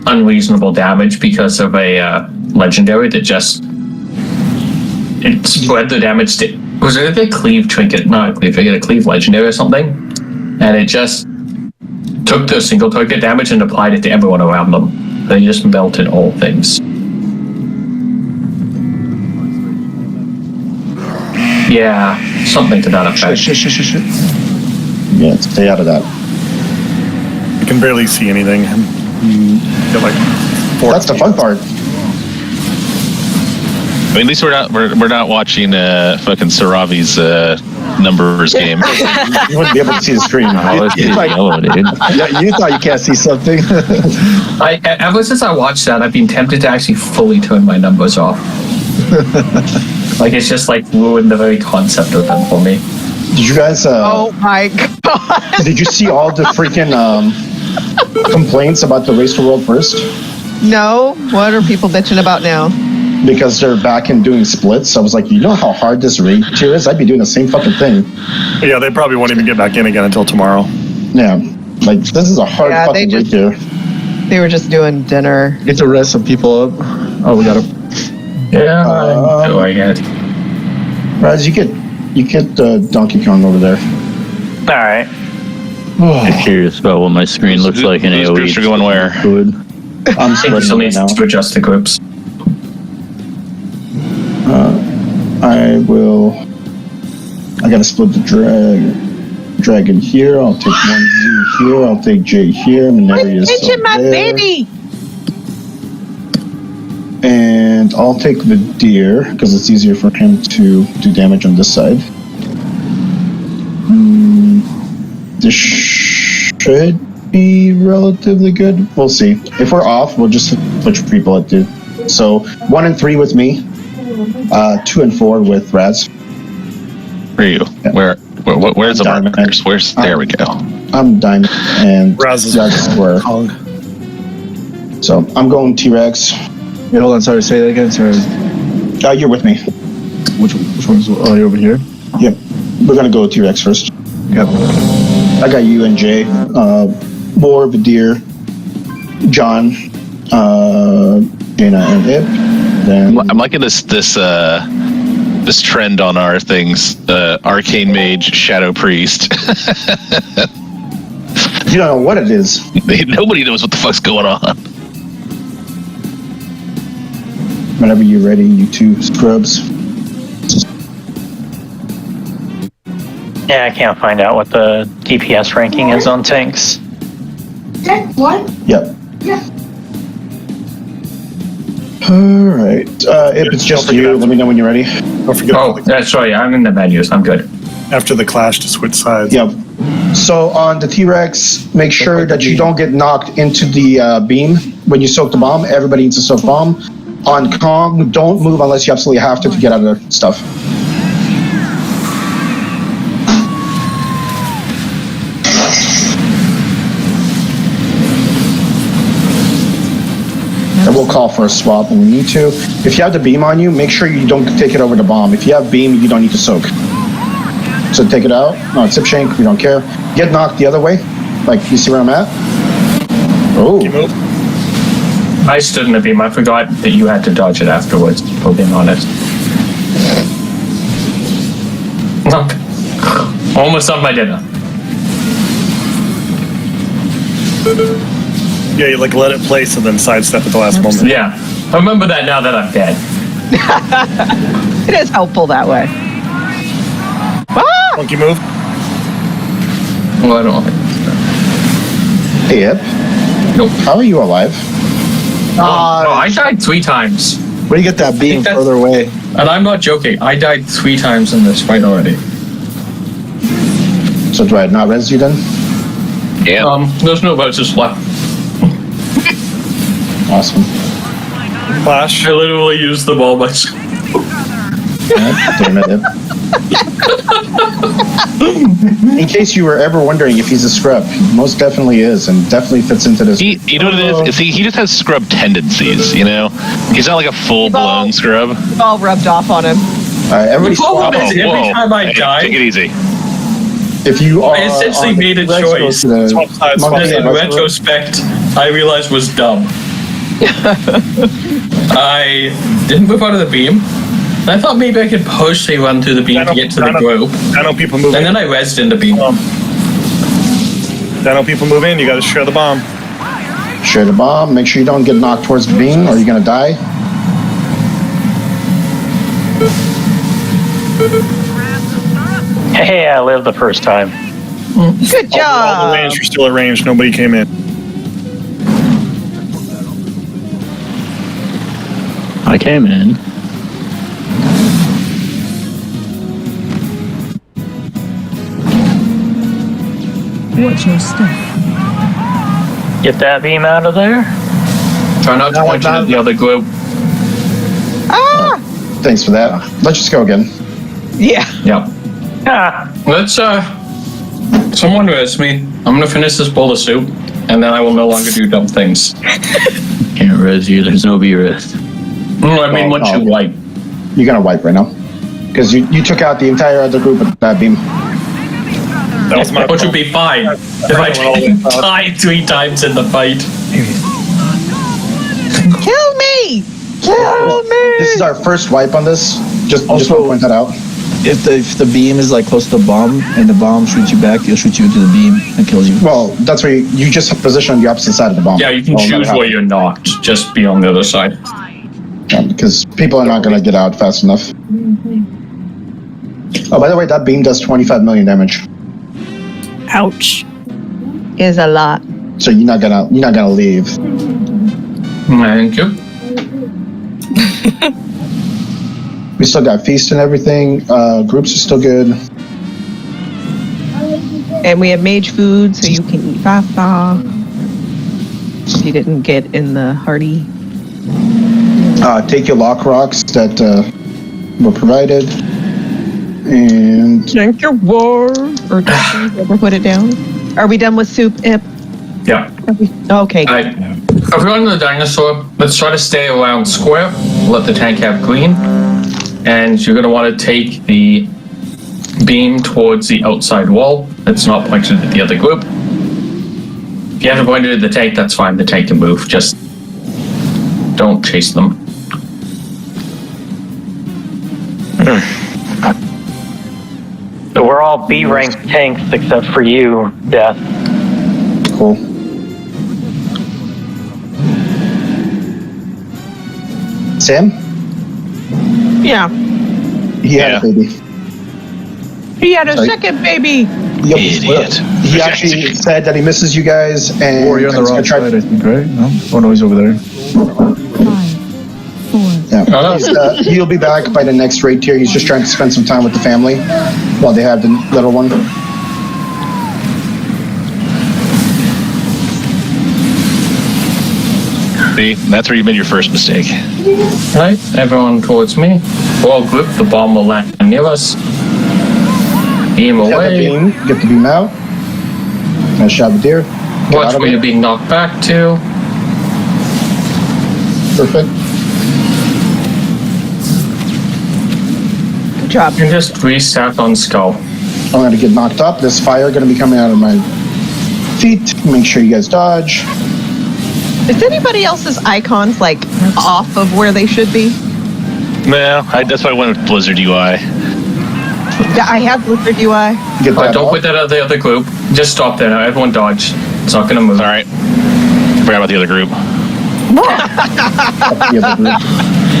unreasonable damage because of a legendary that just it spread the damage to. Was it a cleave trinket? Not a cleave trinket, a cleave legendary or something, and it just took the single target damage and applied it to everyone around them. They just melted all things. Yeah, something to that effect. Shit. Yeah, stay out of that. You can barely see anything. Get like 4 That's the fun part. I mean, at least we're not watching fucking Saravi's numbers game. You wouldn't be able to see the screen. You thought you can't see something. Ever since I watched that, I've been tempted to actually fully turn my numbers off. Like, it's just like ruined the very concept of them for me. Did you guys? Oh my god! Did you see all the freaking complaints about the Race to World First? No. What are people bitching about now? Because they're back and doing splits. I was like, you know how hard this raid tier is? I'd be doing the same fucking thing. Yeah, they probably won't even get back in again until tomorrow. Yeah, like this is a hard fucking raid tier. They were just doing dinner. Get the rest of people up. Oh, we got him. Yeah, I get it. Raz, you get Donkey Kong over there. All right. I'm curious about what my screen looks like in AOE. Groups are going where? I'm still needs to adjust the groups. I gotta split the dragon here. I'll take 1Z here. I'll take J here. Minari is Attention, my there. baby! And I'll take the deer because it's easier for him to do damage on this side. This should be relatively good. We'll see. If we're off, we'll just switch people at 2. So 1 and 3 with me. 2 and 4 with Raz. Where are you? Yeah. Where's the markers? There we go. I'm Diamond and Raz is Square. So I'm going T-Rex. Wait, hold on. Sorry, say that again. Sorry. You're with me. Which one's you're over here? Yep. We're gonna go T-Rex first. Yep. I got you and Jay. Boar, Vadir, John, Jaina, and Ip. Then I'm liking this trend on our things. Arcane Mage, Shadow Priest. You don't know what it is. Nobody knows what the fuck's going on. Whenever you're ready, you two scrubs. Yeah, I can't find out what the DPS ranking is on tanks. What? Yep. Yeah. Alright. If it's just you, let me know when you're ready. Don't forget. Sorry, I'm in the menus. I'm good. After the clash, to switch sides. Yep. So on the T-Rex, make sure that you don't get knocked into the beam when you soak the bomb. Everybody needs to soak bomb. On Kong, don't move unless you absolutely have to get out of the stuff. And we'll call for a swap when we need to. If you have the beam on you, make sure you don't take it over the bomb. If you have beam, you don't need to soak. So take it out. No, it's Sip Shank. We don't care. Get knocked the other way. Like, you see where I'm at? Oh. I stood in the beam. I forgot that you had to dodge it afterwards, for being honest. Almost on my dinner. Yeah, you like let it place and then sidestep at the last moment. Yeah. I remember that now that I'm dead. It is helpful that way. Ah! Monkey move. Well, I don't. Hey, Ip. Nope. How are you alive? No, I died 3 times. Where do you get that beam further away? And I'm not joking. I died 3 times in this fight already. So do I not res you then? Yeah. There's no vouchers left. Awesome. Clash. I literally used them all myself. Damn it, Ip. In case you were ever wondering if he's a scrub, he most definitely is, and definitely fits into this. You know what it is? He just has scrub tendencies, you know? He's not like a full-blown scrub. We've all rubbed off on him. Alright, everybody swap. Every time I die, take it easy. If you are I essentially made a choice. Swap sides, swap That in sides. retrospect, I realized was dumb. I didn't move out of the beam. I thought maybe I could push a run through the beam to get to the group. I know people move And in. then I rezzed in the beam. I know people move in. You got to share the bomb. Share the bomb. Make sure you don't get knocked towards the beam or you're going to die. Hey, I lived the first time. Good All the job. range, you're still at range. Nobody came in. I came in. Watch your step. Get that beam out of there. Try not to point it at the other group. Ah! Thanks for that. Let's just go again. Yeah. Yeah. Ah, Let's, someone res me. I'm gonna finish this bowl of soup, and then I will no longer do dumb things. Can't res you. There's no B-res. I mean, once you wipe. You're going to wipe right now. Because you took out the entire other group with that beam. That was my Which would be fine if I didn't die 3 times in the fight. Kill me! Kill me! This is our first wipe on this. Just want to point that out. If the beam is like close to the bomb and the bomb shoots you back, it'll shoot you into the beam and kill you. Well, that's where you just have position on the opposite side of the bomb. Yeah, you can choose where you're knocked. Just be on the other side. Because people are not going to get out fast enough. Oh, by the way, that beam does 25 million damage. Ouch. Is a lot. So you're not gonna leave. Thank you. We still got feast and everything. Groups are still good. And we have mage food, so you can eat faster. If you didn't get in the hearty. Take your lock rocks that were provided. And Drink your war. Or ever put it down. Are we done with soup, Ip? Yeah. Okay. Alright. Everyone in the dinosaur, let's try to stay around square. Let the tank have green. And you're going to want to take the beam towards the outside wall. That's not pointed at the other group. If you have to point it at the tank, that's fine. The tank can move. Just don't chase them. so we're all B-rank tanks except for you, Death. cool. Sam? Yeah. He had a baby. He had a Sorry. second baby. Yep. Idiot. He actually said that he misses you guys and Or you're on the he's wrong gonna try- side, I think, right? No? Oh no, he's over there. 5, 4, Yeah. He'll be back by the next raid tier. He's just trying to spend some time with the family while they have the little one. See, that's where you made your first mistake. Right, everyone towards me. All group, the bomb will land near us. Beam Get the away. beam. Get the beam out. Nice shot, the deer. Get Watch out of where it. you're being knocked back to. Perfect. Good job. And just reset on skull. I'm gonna get knocked up. There's fire gonna be coming out of my feet. Make sure you guys dodge. Is anybody else's icons like off of where they should be? No, that's why I went with Blizzard UI. Yeah, I have Blizzard UI. Get that Don't off. put that at the other group. Just stop there now. Everyone dodge. It's not gonna move. All right. Forgot about the other group. The other group.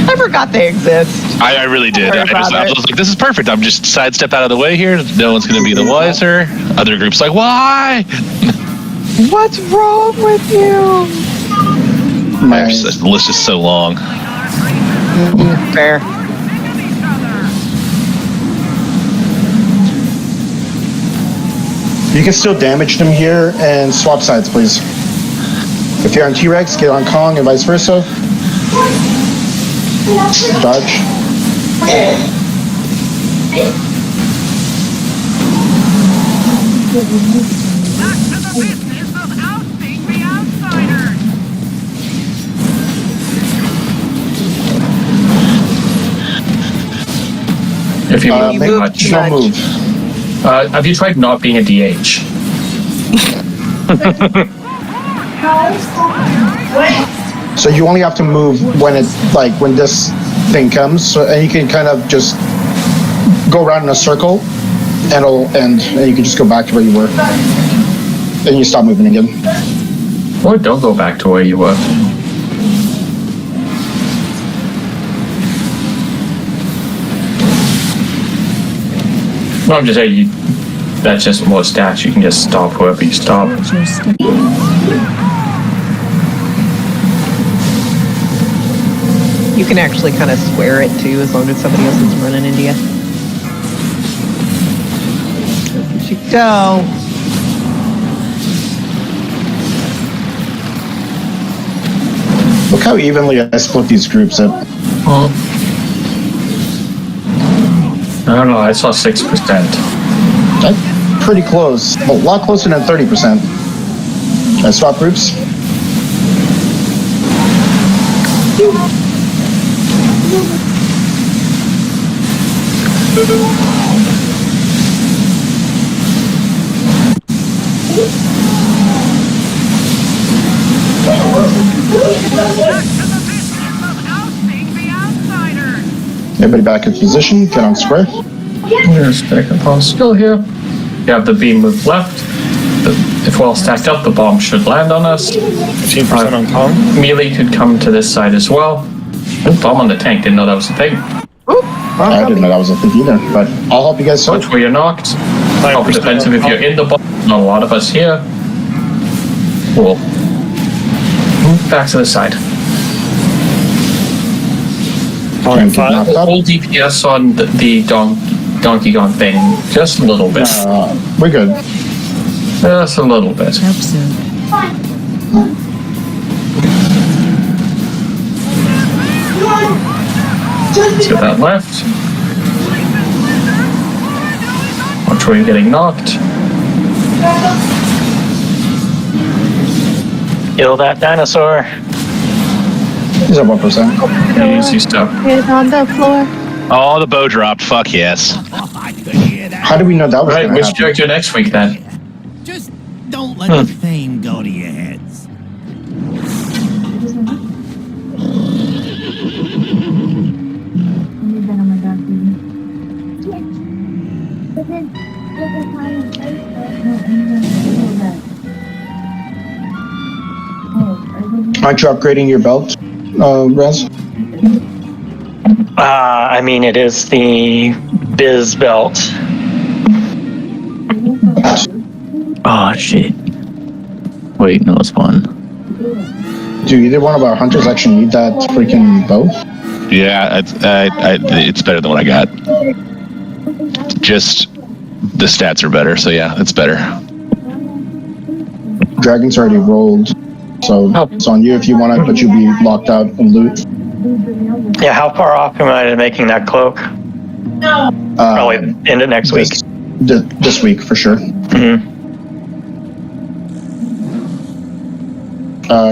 I forgot they exist. I really did. Sorry I about was it. like, this is perfect. I'm just sidestep out of the way here. No one's going to be the wiser. Other groups like, why? What's wrong with you? Nice. The list is so long. Fair. You can still damage them here and swap sides, please. If you're on T-Rex, get on Kong and vice versa. Dodge. If you move Make too much. no move. Have you tried not being a DH? So you only have to move when it's like when this thing comes, so, and you can kind of just go around in a circle, and it'll end, and you can just go back to where you were, and you stop moving again. Or don't go back to where you were. No, I'm just saying, that's just more stats. You can just stop wherever you stop. Watch your step. You can actually kind of square it too, as long as somebody else is running into you. There you go. Look how evenly I split these groups up. I don't know, I saw 6%. That's pretty close. A lot closer than 30%. I swap groups. Everybody back in position, get on square. There's Decapon still here. You have the beam move left. If well stacked up, the bomb should land on us. 15% on Kong. Melee could come to this side as well. Bomb on the tank, didn't know that was a thing. I didn't know that was a thing either, but I'll help you guys Watch solve. where you're knocked. Help defensive if you're in the bomb. Not a lot of us here. Cool. Move back to the side. Kong 5. Hold DPS on the Donkey Kong thing. Just a little bit. We're good. Just a little bit. Hope so. Let's get that left. Watch where you're getting knocked. Kill that dinosaur. He's at 1%. Easy stuff. It's on the floor. Oh, the bow dropped. Fuck yes. How do we know that was Right, going to which happen? character next week then? Just don't let the fame go to your heads. Aren't you upgrading your belt, Rez? I mean, it is the Biz belt. Oh shit. Wait, no, it's fun. Do either one of our hunters actually need that freaking bow? Yeah, it's better than what I got. Just the stats are better, so yeah, it's better. Dragon's already rolled, so it's on you if you want it, but you'll be locked out and loot. Yeah, how far off am I to making that cloak? Probably end of next week. This week, for sure. Mm-hmm.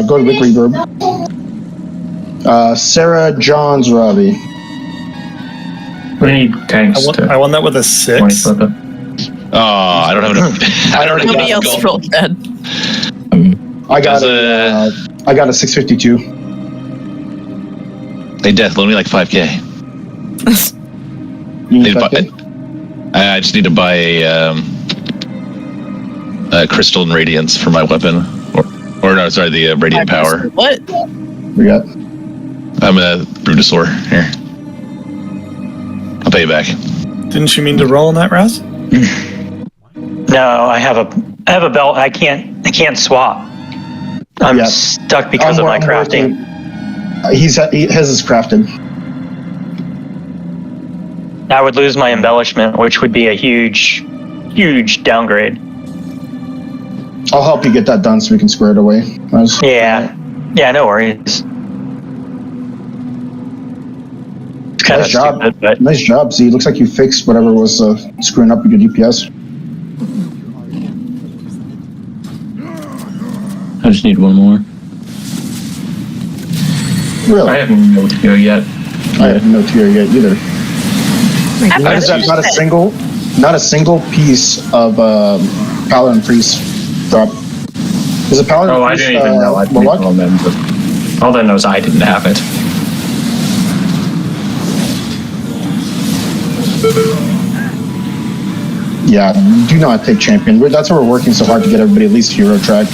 Go to Weekly Group. Sarah Johns Robbie. We need tanks I won that with a 6. Oh, I don't have enough. I don't have Nobody enough else gold. rolled dead. I got a 652. Hey, Death, loan me like 5K. You need Need to buy- 5K? I just need to buy a crystal and radiance for my weapon, or no, sorry, the radiant power. What? We got. I'm a Brutosaur here. I'll pay you back. Didn't you mean to roll on that, Raz? No, I have a belt. I can't swap. I'm Yeah. stuck because of my crafting. His is crafted. I would lose my embellishment, which would be a huge downgrade. I'll help you get that done so we can square it away. Yeah, no worries. It's kind Nice of job. stupid, but Nice job, Z. Looks like you fixed whatever was screwing up with your DPS. I just need one more. Really? I haven't moved here yet. I have no tier yet either. Why is that not a single piece of Paladin Priest drop? Is it Paladin Oh, I Priest? didn't even know. I didn't Warlock? even remember. All that knows I didn't have it. Yeah, do not take champion. That's why we're working so hard to get everybody at least hero track.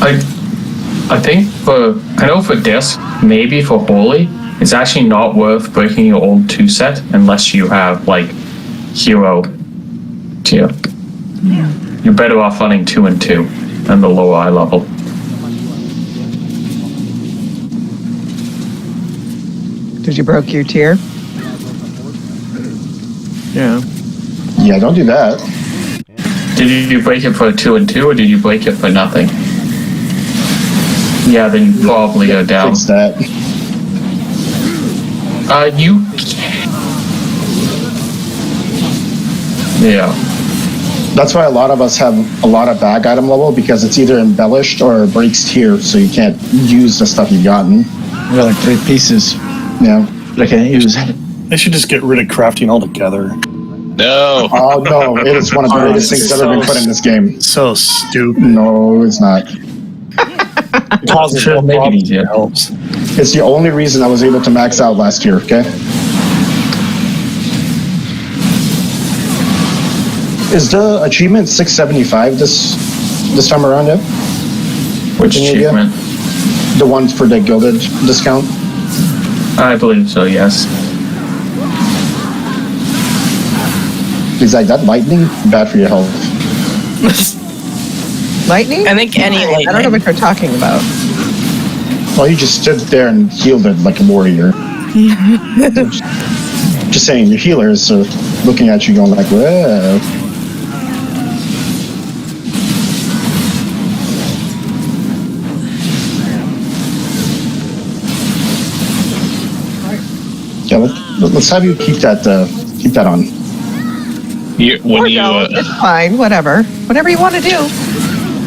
I think I know for disc, maybe for Holy, it's actually not worth breaking your old 2 set unless you have like hero tier. Yeah. You're better off running 2 and 2 and the lower eye level. Did you broke your tier? Yeah. Yeah, don't do that. Did you break it for 2 and 2 or did you break it for nothing? Yeah, then you probably go down. Fix that. Yeah. That's why a lot of us have a lot of bag item level, because it's either embellished or breaks tier, so you can't use the stuff you've gotten. I got like 3 pieces Yeah. that I can't use. They should just get rid of crafting altogether. No. Oh no, it is one of the greatest things ever been put in this game. So stupid. No, it's not. It causes Should more make it problems easier. than it helps. It's the only reason I was able to max out last year, okay? Is the achievement 675 this time around yet? Which Any idea? achievement? The one for the gilded discount? I believe so, yes. Is like that lightning bad for your health? Lightning? I think any I don't know lightning. what you're talking about. Well, you just stood there and healed it like a warrior. Just saying, your healers are looking at you going like, whoa. Yeah, let's have you keep that on. Or don't. It's fine. Whatever you want to do.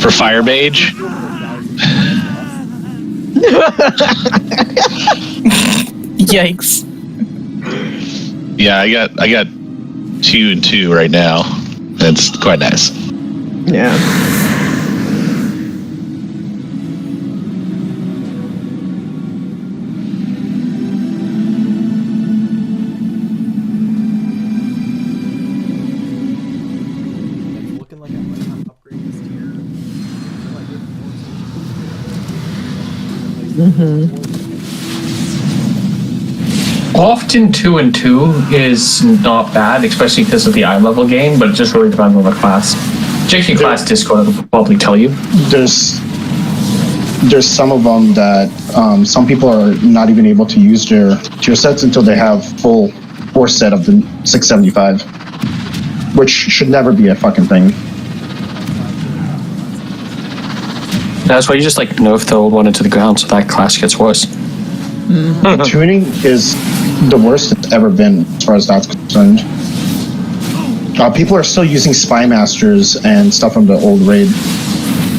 For Fire Mage, Yikes. yeah, I got 2 and 2 right now. That's quite nice. Yeah. Often 2 and 2 is not bad, especially because of the eye level gain, but it just really depends on the class. Check your class Discord, will probably tell you. There's some of them that some people are not even able to use their tier sets until they have full 4 set of the 675, which should never be a fucking thing. That's why you just like nerf the old one into the ground so that class gets worse. Tuning is the worst it's ever been as far as that's concerned. People are still using Spy Masters and stuff from the old raid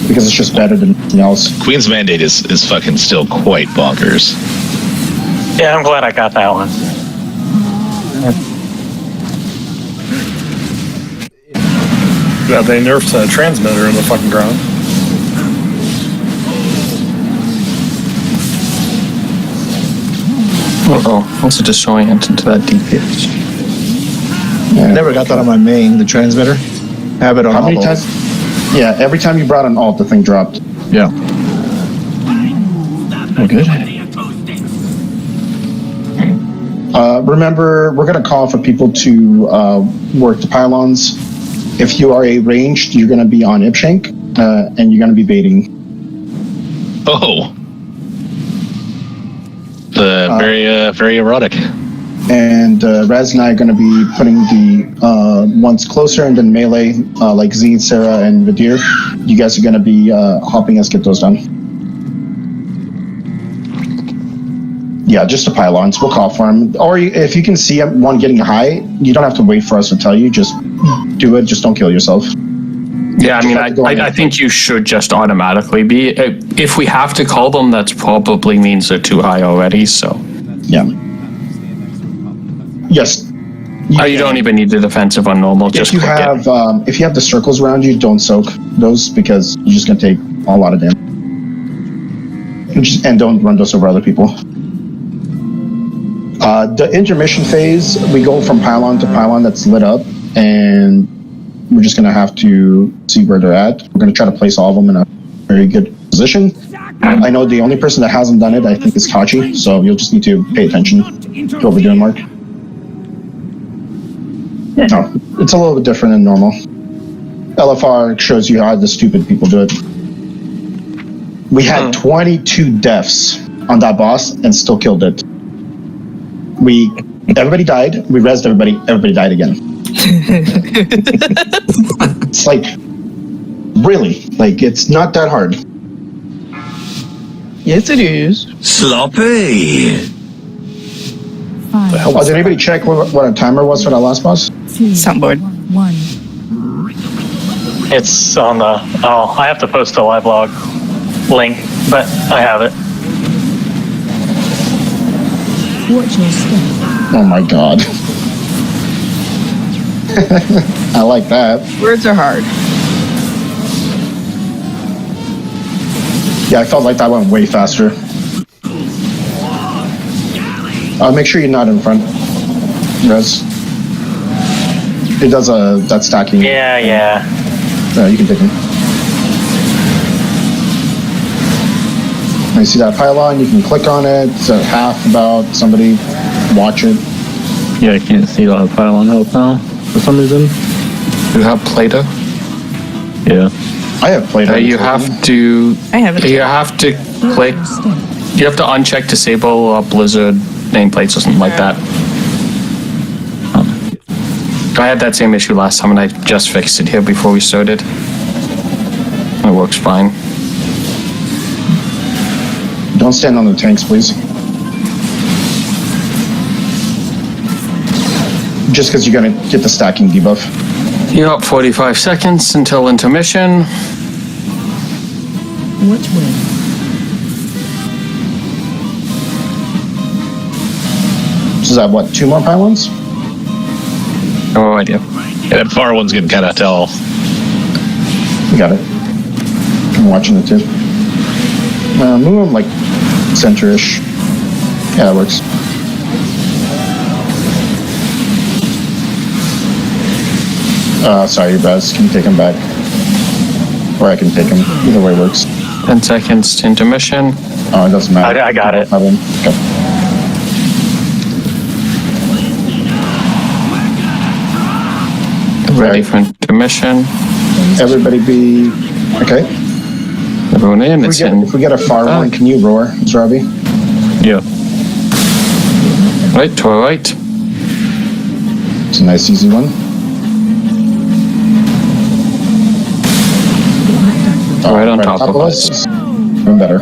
because it's just better than anything else. Queen's Mandate is fucking still quite bonkers. Yeah, I'm glad I got that one. Yeah, they nerfed a transmitter in the fucking ground. Uh-oh, what's a disorient into that DPS? I never got that on my main, the transmitter. Have it on How many all times? Yeah, every time you brought an alt, the thing dropped. Yeah. Oh, good. Remember, we're going to call for people to work the pylons. If you are a ranged, you're going to be on Ipshank, and you're going to be baiting. Oh. Very erotic. And Raz and I are going to be putting the ones closer, and then melee, like Zine, Sarah, and Vadir. You guys are going to be helping us get those done. Yeah, just the pylons. We'll call for them. Or if you can see one getting high, you don't have to wait for us to tell you. Just do it. Just don't kill yourself. Yeah, I mean, I think you should just automatically be. If we have to call them, that probably means they're too high already, so. Yeah. Yes. You don't even need the defensive on normal. Just if you have the circles around you, don't soak those because you're just gonna take a lot of damage. And don't run those over other people. The intermission phase, we go from pylon to pylon that's lit up, and we're just going to have to see where they're at. We're going to try to place all of them in a very good position. I know the only person that hasn't done it, I think, is Kachi, so you'll just need to pay attention to what we're doing, Mark. No, it's a little bit different than normal. LFR shows you how the stupid people do it. We had 22 deaths on that boss and still killed it. Everybody died, we rezzed everybody died again. It's like, really, like, it's not that hard. Yes, it is. Sloppy. 5, Did anybody check what our timer was for that last boss? 2, Soundboard. 1. It's on the. Oh, I have to post a live log link, but I have it. Watch your step. Oh my god. I like that. Words are hard. Yeah, I felt like that went way faster. Make sure you're not in front, Rez. It does that stacking. Yeah. You can take him. You see that pylon, you can click on it. It's at half about, somebody watch it. Yeah, I can't see all the pylon health now for some reason. You have Play-Doh? Yeah. I have played it. You have to. I haven't. You have to click. Watch your step. You have to uncheck disable Blizzard nameplates or something like that. I had that same issue last time and I just fixed it here before we started. It works fine. Don't stand on the tanks, please. Just because you're going to get the stacking debuff. You got 45 seconds until intermission. Watch where. So is that, what, 2 more pylons? No idea. Yeah, that far one's getting kind of tall. We got it. I'm watching it too. Move them like center-ish. Yeah, that works. Sorry, Baz. Can you take him back? Or I can take him. Either way works. 10 seconds to intermission. Oh, it doesn't matter. I got it. Okay. Ready for intermission. Everybody be... Okay. Everyone in. It's in. If we get a far one, can you roar, Zarabi? Yeah. Right, to our right. It's a nice, easy one. Right on top of us. Even better.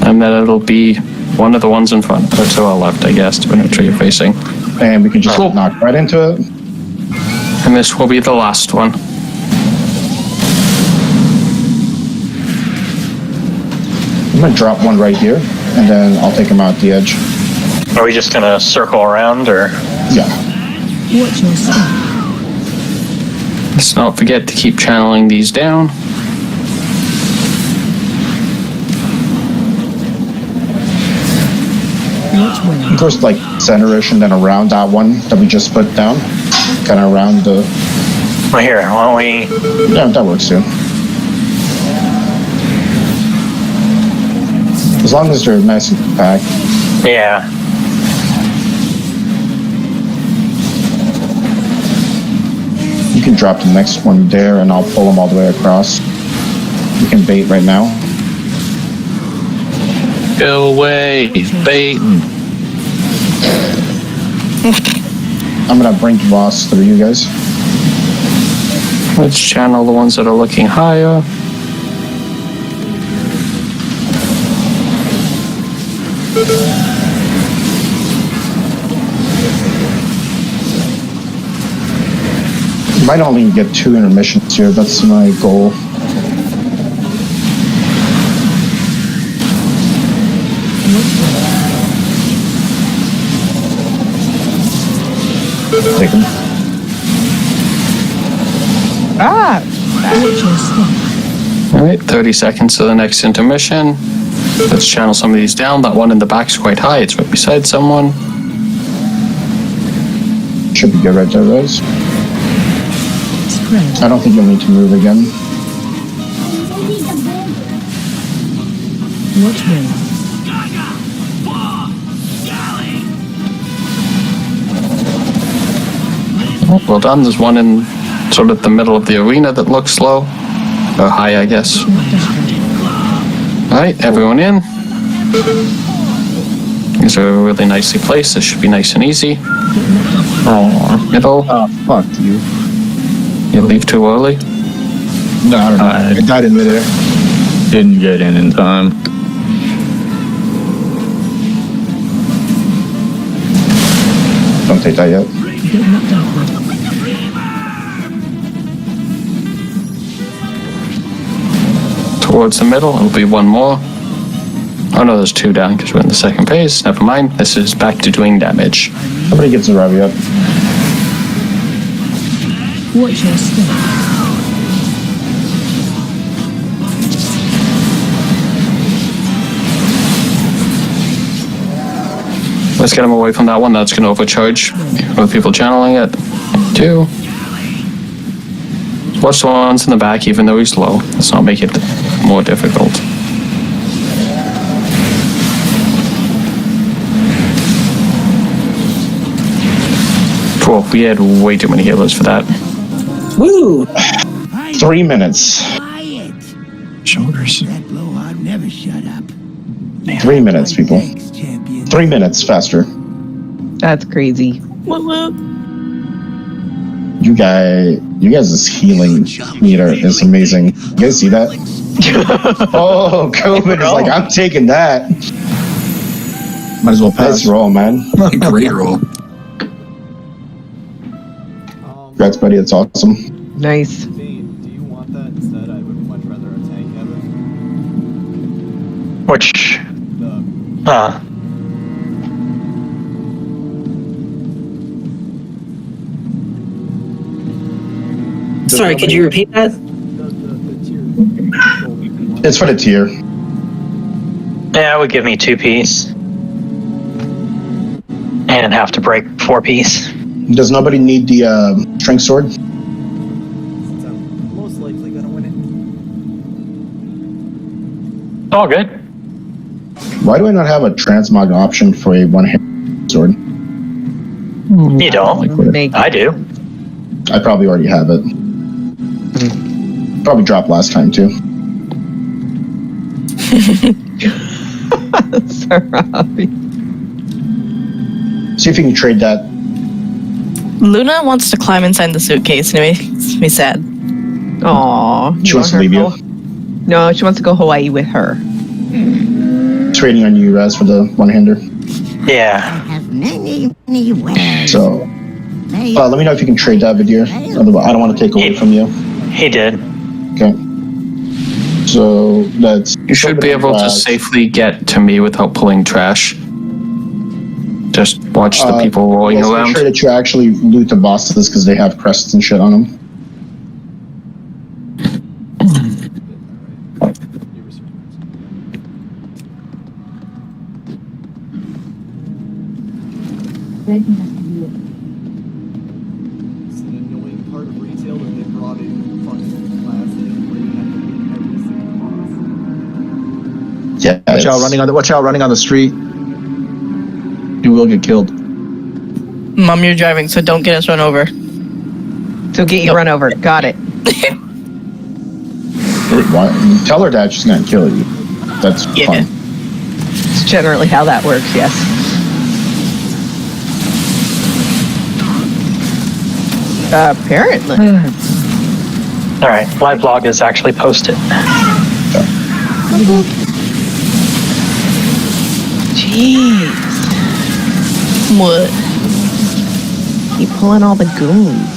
And then it'll be one of the ones in front, or to our left, I guess, depending on which way you're facing. And we can just Cool. knock right into it. And this will be the last one. I'm going to drop one right here, and then I'll take him out the edge. Are we just gonna circle around, or? Yeah. Watch your step. Let's not forget to keep channeling these down. Watch where. It goes like center-ish and then around that one that we just put down. Kind of around the... Well, here, why don't we? Yeah, that works too. As long as they're nice and compact. Yeah. You can drop the next one there and I'll pull them all the way across. You can bait right now. Go away, baiting. I'm gonna bring the boss through you guys. Let's channel the ones that are looking higher. You might only get 2 intermissions here, that's my goal. Take him. Ah! Watch your step. All right, 30 seconds to the next intermission. Let's channel some of these down. That one in the back's quite high. It's right beside someone. Should be good right there, Rose. Spread. I don't think you'll need to move again. Watch wind. Oh, well done. There's one in sort of the middle of the arena that looks low. Or high, I guess. Alright, everyone in. These are really nicely placed. This should be nice and easy. Oh, middle. Oh, fuck you. You leave too early. No, I don't know. I died in midair. Didn't get in time. Don't take that yet. Get knocked out. Towards the middle, it'll be one more. Oh no, there's two down because we're in the second phase. Never mind. This is back to doing damage. Somebody gets the Ravi up. Watch your step. Let's get him away from that one. That's going to overcharge with people channeling it. 2. Watch the ones in the back, even though he's low. Let's not make it more difficult. Cool. We had way too many healers for that. Woo! 3 minutes. Quiet. Shoulders. That blowhard never shut up. 3 minutes, people. Thanks, champion. 3 minutes faster. That's crazy. Whoop, whoop. You guys' healing meter is amazing. You guys see that? Oh, COVID is like, I'm taking that. Might as well pass. Nice roll, man. Great roll. Congrats, buddy. It's awesome. Nice. Do you want that instead? I would much rather a tank have it. Which, Sorry, could you repeat that? The tier. It's for the tier. yeah, it would give me 2-piece. And have to break 4-piece. Does nobody need the strength sword? Since I'm most likely gonna win it. All good. Why do I not have a transmog option for a one-hand sword? You don't. I do. I probably already have it. Probably dropped last time too. Sorry. See if you can trade that. Luna wants to climb inside the suitcase and it makes me sad. Aww. She wants to leave you. No, she wants to go Hawaii with her. Trading on you, Raz, for the one-hander. Yeah. Have many wares. So, let me know if you can trade that, Vidir. Otherwise, I don't want to take away from you. He did. Okay. So that's. You should be able to safely get to me without pulling trash. Just watch the people rolling around. Make sure that you actually loot the bosses because they have crests and shit on them. It's an annoying part of retail that they brought in fucking plastic where you have to leave every single box. Yeah. Watch out running on the street. You will get killed. Mom, you're driving, so don't get us run over. So get you run over. Got it. Why? Tell her that she's gonna kill you. That's fine. It's generally how that works, yes. Apparently. All right. Live log is actually posted. Jeez. What? Keep pulling all the goons.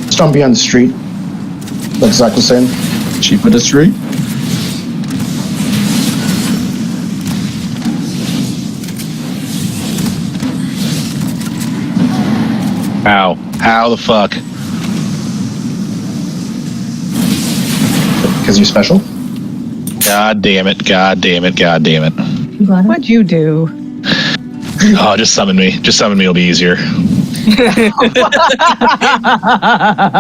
Just don't be on the street. Like Zach was saying. Cheap of the street. Ow. How the fuck? Because you're special. God damn it. God damn it. God damn it. You got it? What'd you do? Oh, just summon me. Just summon me will be easier.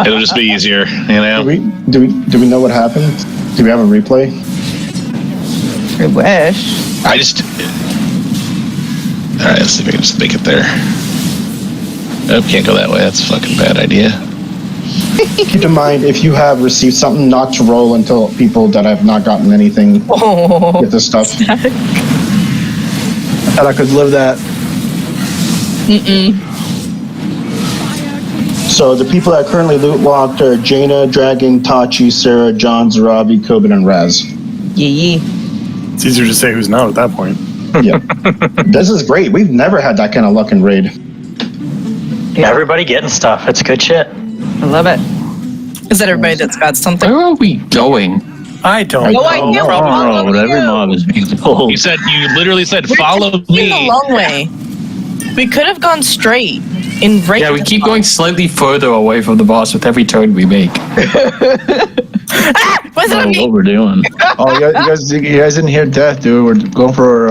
It'll just be easier, you know? Do we know what happened? Do we have a replay? I wish. I just... Alright, let's see if I can just make it there. Oh, can't go that way. That's a fucking bad idea. Keep in mind, if you have received something, not to roll until people that have not gotten anything get this stuff. I thought I could live that. So the people that are currently loot locked are Jaina, Dragon, Tachi, Sarah, John, Zarabi, Kobin, and Raz. Yee. It's easier to say who's not at that point. Yeah. This is great. We've never had that kind of luck in Raid. Yeah. Everybody getting stuff. It's good shit. I love it. Is that everybody that's got something? Where are we going? I don't No idea. Oh, what every mob is being told. You literally said, We're follow taking me. the long way. We could have gone straight in right. Yeah, we keep going slightly further away from the boss with every turn we make. What's I that don't know mean? what we're doing. Oh, you guys didn't hear death, dude. We're going for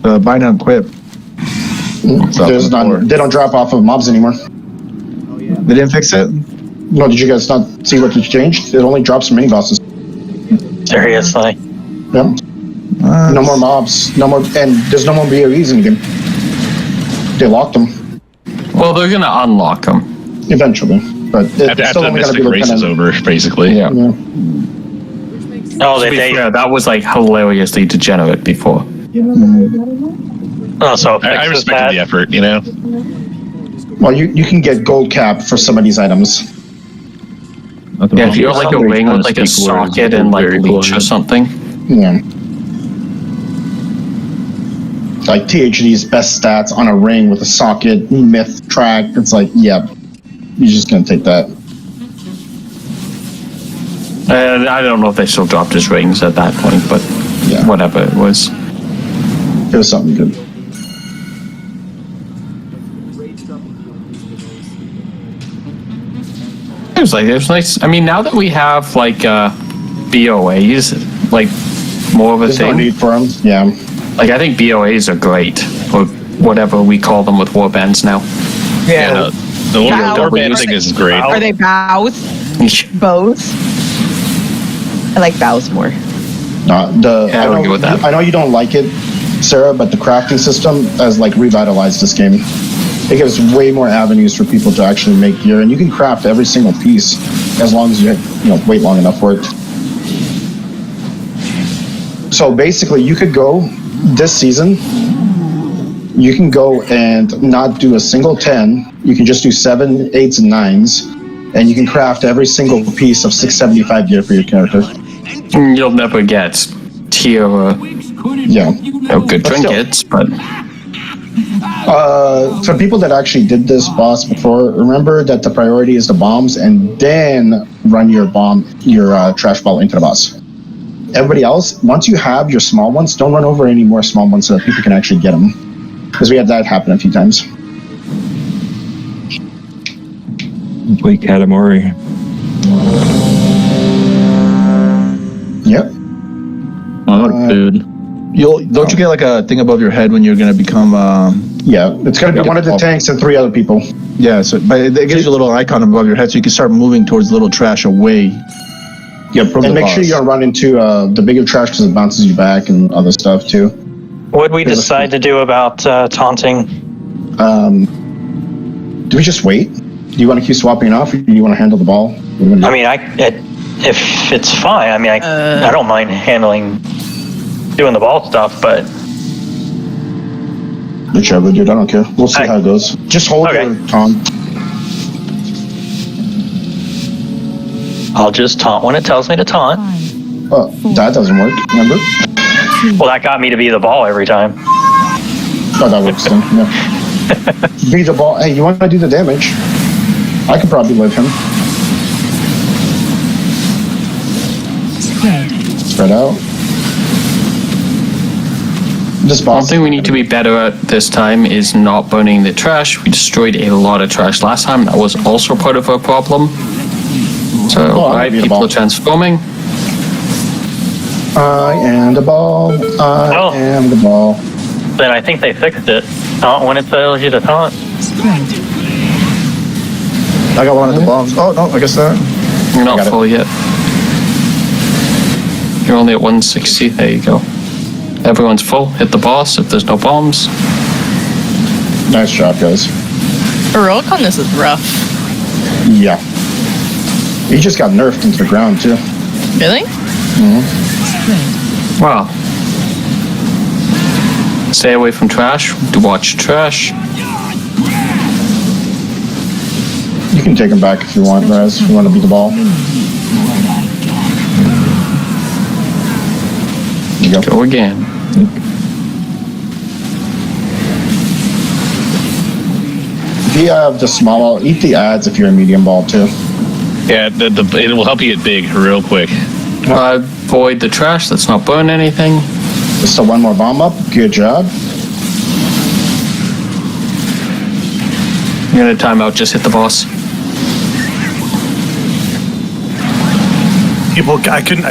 the bind and equip. There's none. They don't drop off of mobs anymore. They didn't fix it? No, did you guys not see what changed? It only drops from mini bosses. Seriously. Yeah. No more mobs. No more, and there's no more BOEs in the game. They locked them Well, they're gonna unlock them. eventually, but it's After still the only gonna be Mystic race is over, basically. Yeah. Yeah. Oh, To be fair, that was like hilariously degenerate before. Oh, so I respected the effort, you know? Well, you can get gold cap for some of these items. Yeah, if you're like a ring with like a socket and like leech or something. Yeah. Like THD's best stats on a ring with a socket, myth track. It's like, yep, you're just gonna take that. I don't know if they still dropped his rings at that point, but Yeah. whatever it was. It was something good. It was nice. I mean, now that we have like BOAs, like more of a There's thing. no need for them. Yeah. Like I think BOAs are great, or whatever we call them with warbands now. Yeah, no, the Bow. warband thing is great. Are they bows? Bows? I like bows more. I would go with that. know you don't like it, Sarah, but the crafting system has like revitalized this game. It gives way more avenues for people to actually make gear, and you can craft every single piece as long as you wait long enough for it. So basically, you could go this season. You can go and not do a single 10. You can just do 7, 8s, and 9s, and you can craft every single piece of 675 gear for your character. You'll never get tier Yeah. good But still. trinkets, but For people that actually did this boss before, remember that the priority is the bombs, and then run your trash ball into the boss. Everybody else, once you have your small ones, don't run over any more small ones so that people can actually get them. Because we had that happen a few times. Play Katamari. Yep. Food. Don't you get like a thing above your head when you're gonna become? Yeah, it's gonna be one of the tanks and 3 other people. Yeah, but it gives you a little icon above your head, so you can start moving towards the little trash away. Yep, from and the make sure boss. you don't run into the bigger trash because it bounces you back and other stuff too. What we decide to do about taunting? Do we just wait? Do you want to keep swapping it off, or do you want to handle the ball? I mean, if it's fine. I mean, I don't mind doing the ball stuff, but whichever, dude. I don't care. We'll see how it goes. Just hold your taunt. I'll just taunt when it tells me to taunt. Oh, that doesn't work. Remember? Well, that got me to be the ball every time. Oh, that works then. Yeah. Be the ball. Hey, you want to do the damage? I could probably live him. Spread out. This boss. one thing we need to be better at this time is not burning the trash. We destroyed a lot of trash last time. That was also part of our problem. So, I'm alright, gonna be the people ball. are transforming. I am the ball. I am the ball. Then I think they fixed it. Taunt when it tells you to taunt. I got one of the bombs. Oh, no, I guess not. You're not full yet. You're only at 160. There you go. Everyone's full. Hit the boss if there's no bombs. Nice job, guys. Heroic on this is rough. Yeah. He just got nerfed into the ground, too. Really? Mm-hmm. Wow. Stay away from trash. Do watch trash. You can take him back if you want, Raz, if you want to beat the ball. There you Go again. If you have the small ball, eat the ads if you're a medium ball, too. Yeah, it will help you get big real quick. Avoid the trash. Let's not burn anything. Just one more bomb up. Good job. You're gonna time out. Just hit the boss. People, I couldn't.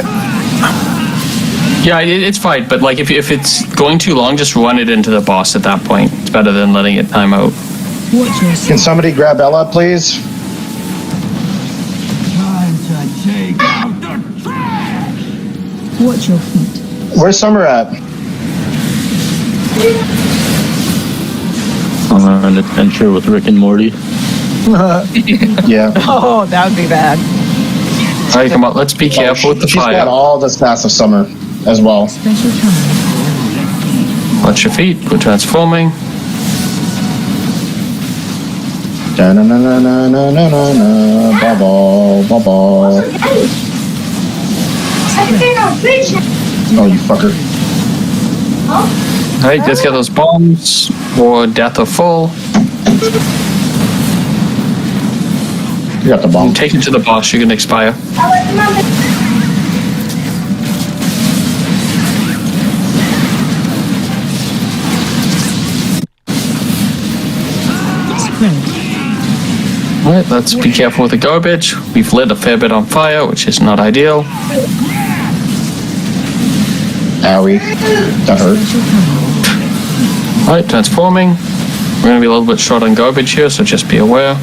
Yeah, it's fine. But like, if it's going too long, just run it into the boss at that point. It's better than letting it time out. Can somebody grab Ella, please? Time to take out the trash. Watch your feet. Where's Summer at? On an adventure with Rick and Morty. Yeah. Oh, that would be bad. All right, come on. Let's be careful with the She's fire. got all the stats of Summer as well. Special time. Watch your feet. We're transforming. Da-na-na-na-na-na-na-na. Ball, ball, ball. Oh, you fucker. All right, let's get those bombs or death or full. You got the bomb. Take it to the boss. You're gonna expire. All right, let's be careful with the garbage. We've lit a fair bit on fire, which is not ideal. Owie. That hurt. All right, transforming. We're gonna be a little bit short on garbage here, so just be aware.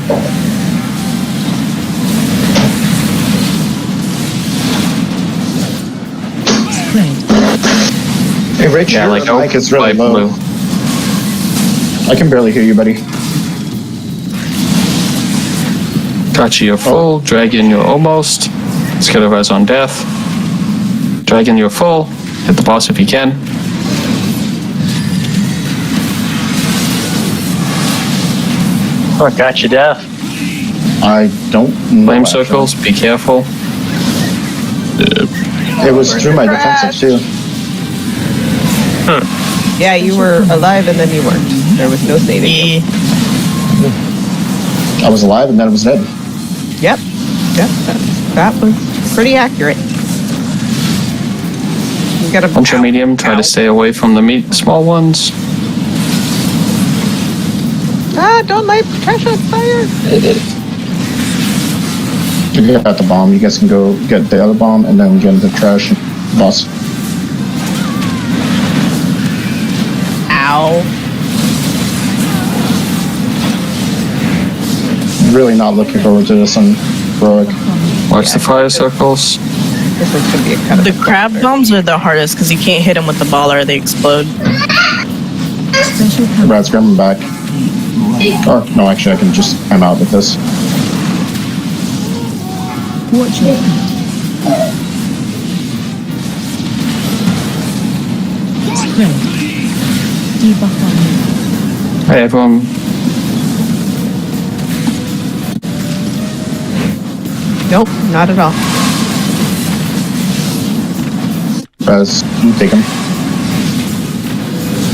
Hey, Rich, Yeah, your like mic is really light low. blue. I can barely hear you, buddy. Kachi, you're full. Dragon, you're almost. Let's get a res on death. Dragon, you're full. Hit the boss if you can. Oh, got you, Death. I don't know. Flame actually. circles, be careful. It was through my defensive, too. Yeah, you were alive and then you weren't. There was no saving. Yeah. I was alive and then I was dead. Yep. Yep. That was pretty accurate. You got a Punch your medium, try to stay away from the small ones. Ah, don't light trash on fire. You got the bomb. You guys can go get the other bomb and then get into the trash boss. Ow. Really not looking forward to this on Heroic. Watch the fire circles. This is going to be a kind of... The crab bombs are the hardest because you can't hit them with the ball or they explode. Special time. Brad's grabbing back. Or, no, actually, I can just time out with this. Watch your feet. Spread. Debuff on you. Hey, everyone. Nope, not at all. Raz, you take him.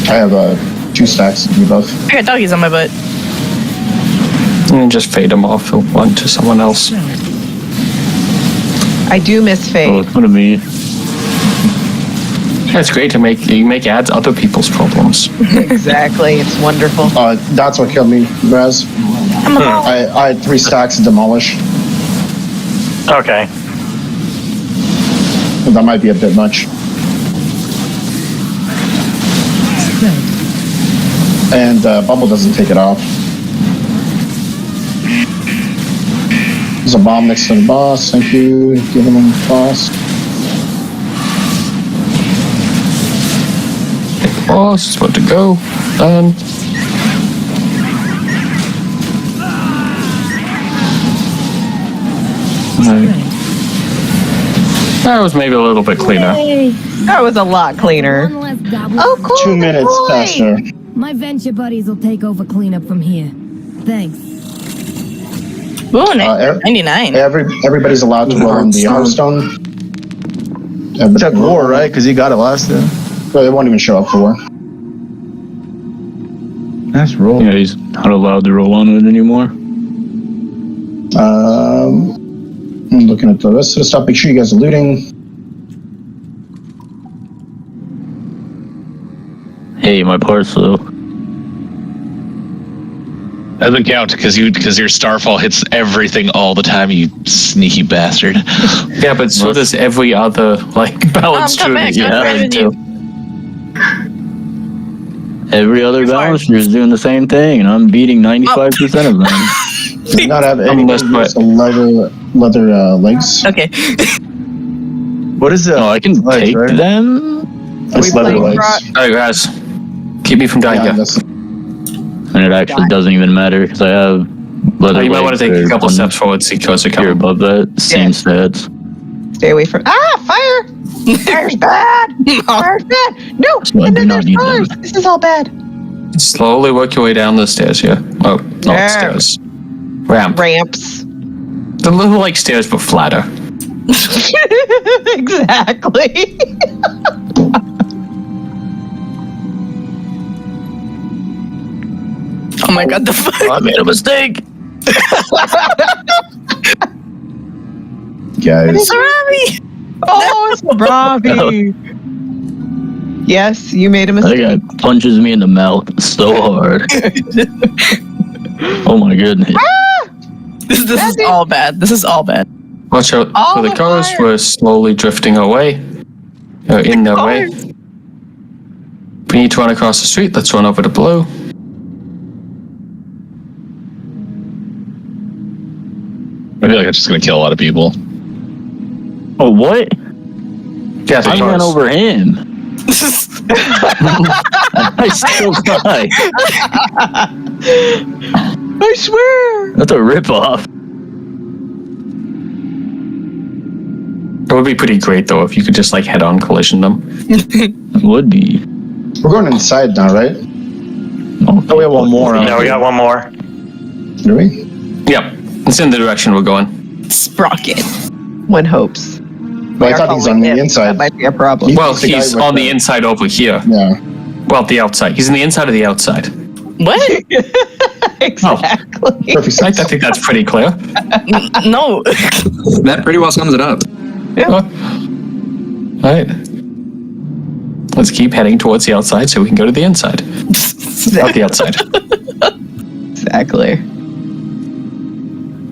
I have 2 stacks of debuff. I got doggies on my butt. And just fade them off or one to someone else. I do miss Oh, Faye. it's one of me. Yeah, it's great to make ads other people's problems. Exactly, it's wonderful. That's what killed me, Raz. I had 3 stacks of demolish. Okay. That might be a bit much. Spread. And Bubble doesn't take it off. There's a bomb next to the boss. Thank you. Give him the boss. Boss is about to go. Done. That was maybe a little bit cleaner. That was a lot cleaner. One less goblin. Oh, cool. 2 minutes boy. faster. My venture buddies will take over cleanup from here. Thanks. Ooh, 99. 99. Everybody's allowed to roll on the Hearthstone. It's at war, right? Because you got it last time. But they won't even show up for war. Nice roll. Yeah, he's not allowed to roll on it anymore. I'm looking at the rest of the stuff. Make sure you guys are looting. Hey, my parcel. Doesn't count because your starfall hits everything all the time. You sneaky bastard. Yeah, but so does every other balance come true back, that you I'm have right with too. Every other balancer is doing the same thing, and I'm beating 95% of them. Do not have any leather legs. Okay. What is that? Oh, I can take them? It's leather legs. Alright, guys. Keep me from dying Yeah, here. And it actually doesn't even matter because I have leather You might want to take a couple legs steps forward, see closer here cover. above that. Same stats. Stay away from. Fire! Fire's bad! Fire's bad! No! So I And do then not there's need fires! them. This is all bad. Slowly work your way down the stairs here. Oh, not Yeah. stairs. Ramp. Ramps. The little like stairs, but flatter. Exactly. Oh my god, the fuck? I made a mistake. Guys. Sorry. Oh, it's Robbie. Yes, you made a That mistake. guy punches me in the mouth so hard. Oh my goodness. This is all bad. This is all bad. Watch out All for the the cars. fire. We're slowly drifting away. Or in their way. We need to run across the street. Let's run over to Blue. I feel like I'm just gonna kill a lot of people. Oh, what? Yeah, the I ran cars. over him. I still died. I swear. That's a ripoff. It would be pretty great though if you could just head-on collision them. It would be. We're going inside now, right? Oh, we have one more. No, we got one more. Do we? Yep, it's in the direction we're going. Sprocket. One hopes. Well, I thought he's on the That inside. might be a problem. Well, the guy he's with on the inside over here. Yeah. Well, the outside. He's on the inside of the outside. What? Exactly. Perfect I sense. think that's pretty clear. No. That pretty well sums it up. All right. Let's keep heading towards the outside so we can go to the inside. Not the outside. Exactly.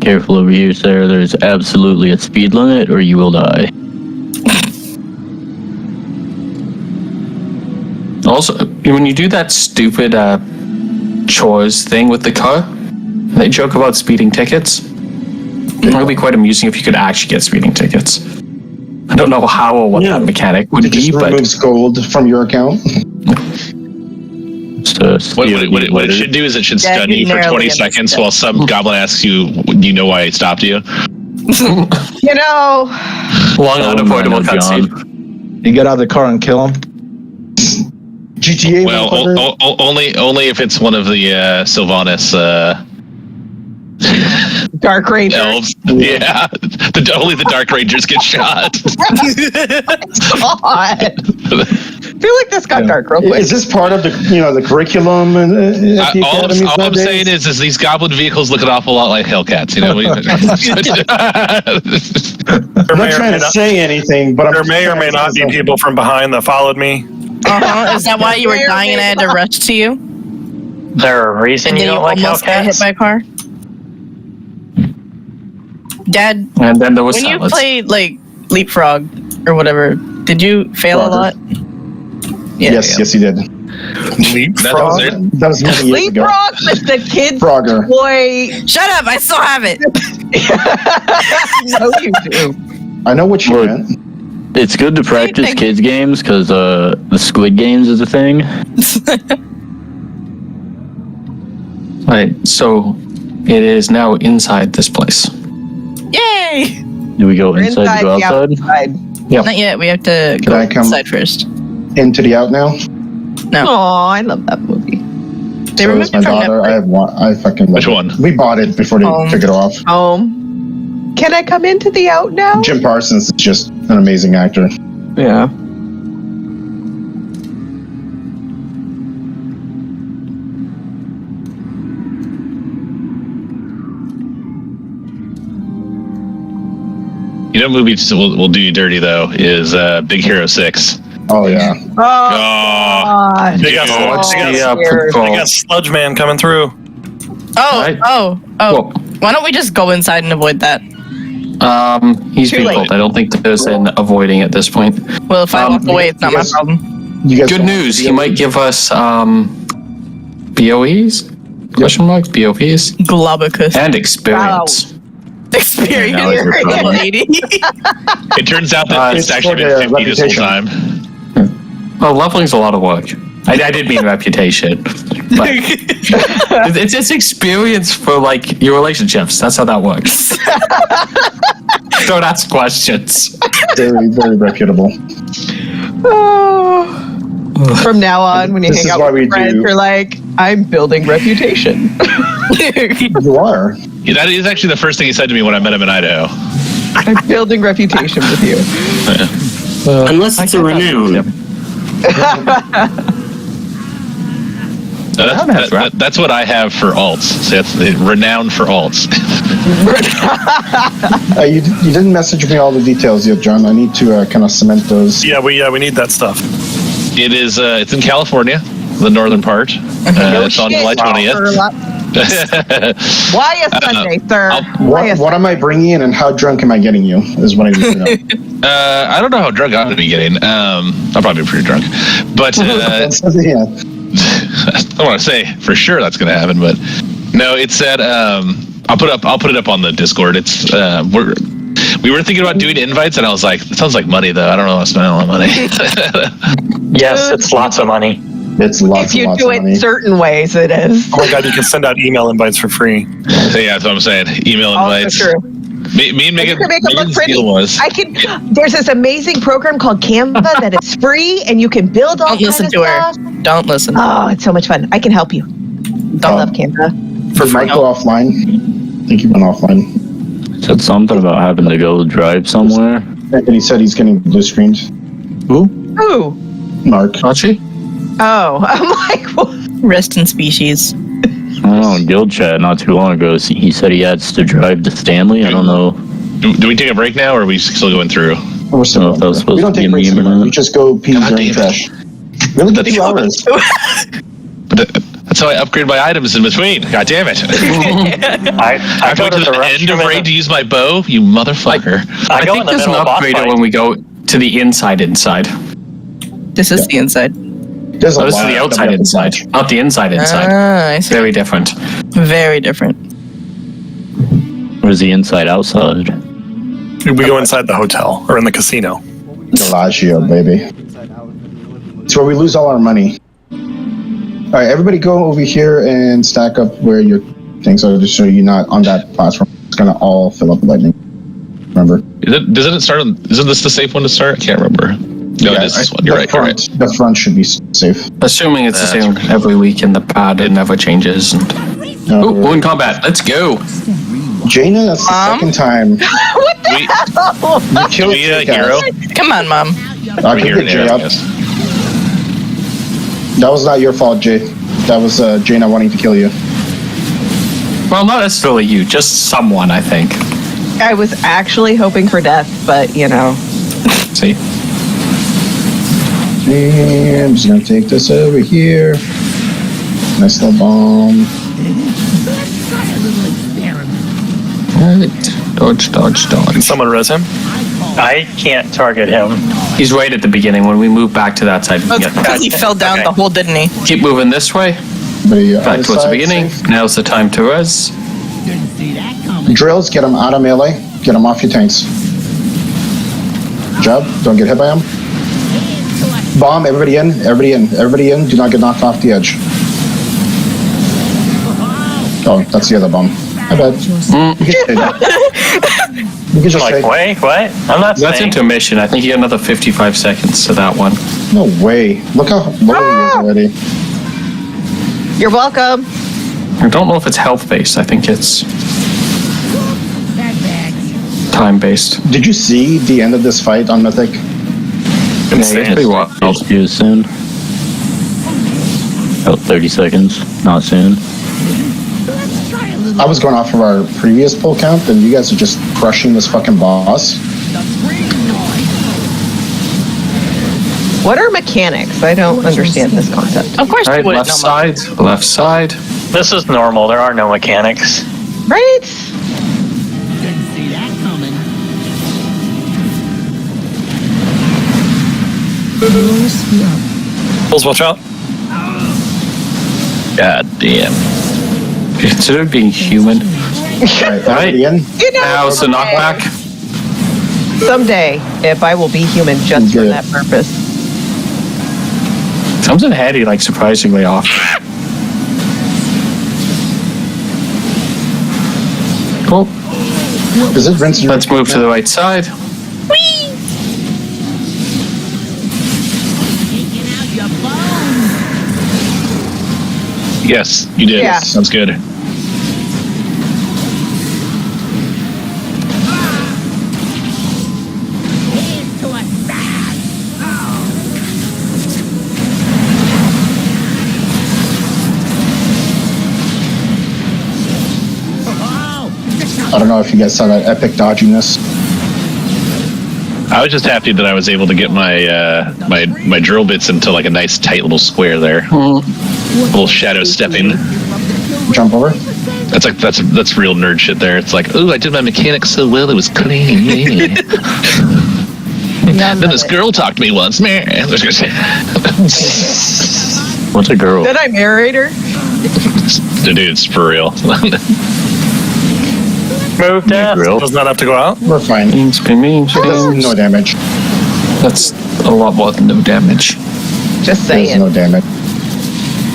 Careful over here, sir. There's absolutely a speed limit or you will die. Also, when you do that stupid chores thing with the car, they joke about speeding tickets. It would be quite amusing if you could actually get speeding tickets. I don't know how or what that mechanic would It be, just but removes gold from your account. What it should do is it should stun you for 20 seconds while some goblin asks you, do you know why I stopped you? You know. long unavoidable cutscene. You get out of the car and kill him. GTA. Well, only if it's one of the Sylvanas Dark Ranger. elves. Yeah, only the Dark Rangers get shot. God. I feel like this got dark real quick. Is this part of the the curriculum at the academies All I'm nowadays? saying is these goblin vehicles look an awful lot like Hellcats. You know, I'm not trying to say anything, but There may or may not be people from behind that followed me. Is that why you were dying and I had to rush to you? Is there a reason And you then you don't like almost got hit Hellcats? by a car? Dad, And then there was when you silence. played Leapfrog or whatever, did you fail a lot? Yeah, yes, yeah. yes, he did. Leapfrog? That was many years ago. Leapfrog with the kids' Frogger. toy. Shut up! I still have it. No, you do. I know what you meant. It's good to practice kids games because the Squid Games is a thing. Right, so it is now inside this place. Yay! Do we go We're inside to go the outside? Yep. Not yet. We have to Can go I come inside first. into the out now? No. Oh, I love that movie. They So removed is my it from daughter. I Netflix. have one. I fucking love Which it. one? We bought it before they took it off. Can I come into the out now? Jim Parsons is just an amazing actor. Yeah. You know, movies will do you dirty though is Big Hero 6. Oh yeah. Oh, They got, they got Sludge Man coming through. Oh, Right. oh. Why don't we just go inside and avoid that? He's Too been late. told. I don't think there's an avoiding at this point. Well, if I walk away, it's not my guys- problem. You guys Good don't- news. He might give us BOEs? Question mark? BOPs? Globicus. And experience. Experience. now it's your problem. lady. it turns out that it's it's actually for been the 50 this whole reputation. time. Oh, leveling's a lot of work. I did mean reputation. But it's experience for, like, your relationships. That's how that works. Don't ask questions. Very, very reputable. From now on, when you This hang is out why with we friends, do- you're like, I'm building reputation. You are. Yeah, that is actually the first thing he said to me when I met him in Idaho. I'm building reputation with you. Unless it's a renown. That's what I have for alts. So that's renowned for alts. You didn't message me all the details yet, John. I need to kind of cement those. Yeah, we need that stuff. It is. It's in California, the northern part. It's on July 20th. Why a Sunday, sir? What am I bringing in, and how drunk am I getting you? Is what I need to know. I don't know how drunk I'm going to be getting. I'll probably be pretty drunk, but Yeah. I don't want to say for sure that's going to happen. But no, it's at. I'll put it up on the Discord. It's we were thinking about doing invites, and I was like, it sounds like money though. I don't know how to spend all that money. Yes, it's lots of money. It's lots If you and lots do of it money. certain ways, it is. Oh my god, you can send out email invites for free. So yeah, that's what I'm saying. Email Also invites. true. Me and You Megan. can make it look Megan's pretty. deal was. I can. There's this amazing program called Canva that is free, and you can build all Don't listen kinds to of her. stuff. Don't listen. Oh, it's so much fun. I can help you. I love Canva. Did Mike go offline? I think he went offline. Said something about having to go drive somewhere. And he said he's getting blue screened. Who? Ooh. Mark. Archie? Oh, I'm like, what? Rest in species. I don't know, in guild chat not too long ago, he said he has to drive to Stanley. I don't know. Do we take a break now, or are we still going through? We're still know if that was supposed we don't to be take a breaks meme or anymore. not. We just go pee God during damn it. trash. We only get 2 hours. That's how I upgrade my items in between. God damn it! I I go went to to the the end of restroom. raid to use my bow. You motherfucker! I I go in think the there's an middle of boss upgrader fight. when we go to the inside. This is the inside. There's a Oh, this is lot the that we outside have to inside. touch. Not the inside inside. Ah, I see. Very different. Very different. Where's the inside outside? We go inside the hotel or in the casino. Bellagio, baby. Inside out and then we live in It's where we lose all our money. All right, everybody go over here and stack up where your things are, just so you're not on that platform. It's gonna all fill up with lightning. Remember? Doesn't it start on? Isn't this the safe one to start? I can't remember. No, Yeah, it is this one. You're right. You're right. The front should be safe. Assuming it's the That's same every week in the pad, it never changes. And... No, Ooh, we're in combat. Let's go. Jaina, that's the second time. What the We- hell? You killed we a the guy. hero? Come on, Mom. I We're could here get now, Jay I up. guess. That was not your fault, Jay. That was Jaina wanting to kill you. Well, not necessarily you, just someone, I think. I was actually hoping for death, but you know. See? I'm just gonna take this over here. Nice little bomb. Alright. Dodge, dodge, Can dodge. someone res him? I can't target him. He's right at the beginning. When we move back to that side, we can get Because he fell down the hole, didn't he? Keep moving this way. Back towards the beginning. Now's the time to res. Didn't see that coming. Drills, get them out of melee. Get them off your tanks. Good job. Don't get hit by them. Bomb, everybody in. Everybody in. Everybody in. Do not get knocked off the edge. Oh, that's the other bomb. My bad. You can say that. You can just Like, say, wait, what? I'm not That's saying. intermission. I think you got another 55 seconds to that one. no way. Look how low he is already. You're welcome. I don't know if it's health based. I think it's time based. Did you see the end of this fight on Mythic? Yeah, it's pretty wild. Just do soon. About 30 seconds. Not soon. I was going off of our previous pull count, and you guys are just crushing this fucking boss. What are mechanics? I don't understand this concept. Of course All you right, wouldn't left know, Mom. side, left side. This is normal. There are no mechanics. Right? Didn't see that coming. Bulls, watch out. God damn. Consider being human. Alright, Right. everybody in? You know, Now's the knockback. someday, if I will be human just for Good. that purpose. Comes in handy, like surprisingly often. Cool. Is it rinse and Let's move to the right side. Yes, you did. Yeah. Sounds good. I don't know if you guys saw that epic dodginess. I was just happy that I was able to get my my drill bits into like a nice tight little square there. Little shadow stepping. Jump over. That's like that's real nerd shit there. It's like, ooh, I did my mechanics so well, it was clean. Then this girl talked to me once. Man, What's a girl? Did I narrate her? dude, it's for real. Move that. Does not have to go out. We're fine. Means be mean. No damage. That's a lot more than no damage. Just There's saying. no damage.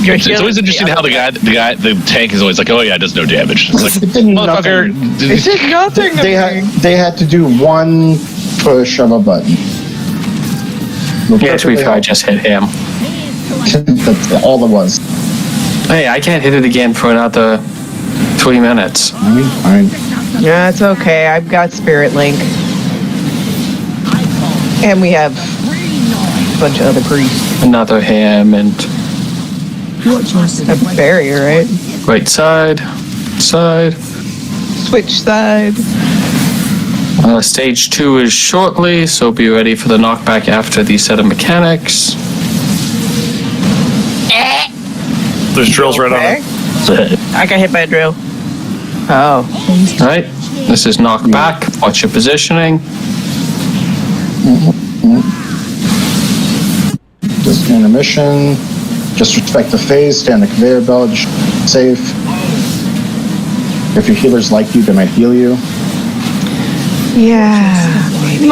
It's always interesting how the tank is always like, oh yeah, it does no damage. It's like, It did motherfucker. It did nothing. They had to do one push of a button. Yeah, to be fair, I just hit him. That's all it was. Hey, I can't hit it again for another 3 minutes. Fine. Yeah, it's okay. I've got Spirit Link. And we have a bunch of other priests. Another ham and A barrier, right? right side, side. Switch side. Stage 2 is shortly, so be ready for the knockback after the set of mechanics. There's drills right on it. I got hit by a drill. Oh. Alright, this is knockback. Watch your positioning. Just intermission. Just respect the phase. Stay on the conveyor belt. Safe. If your healers like you, they might heal you. Yeah.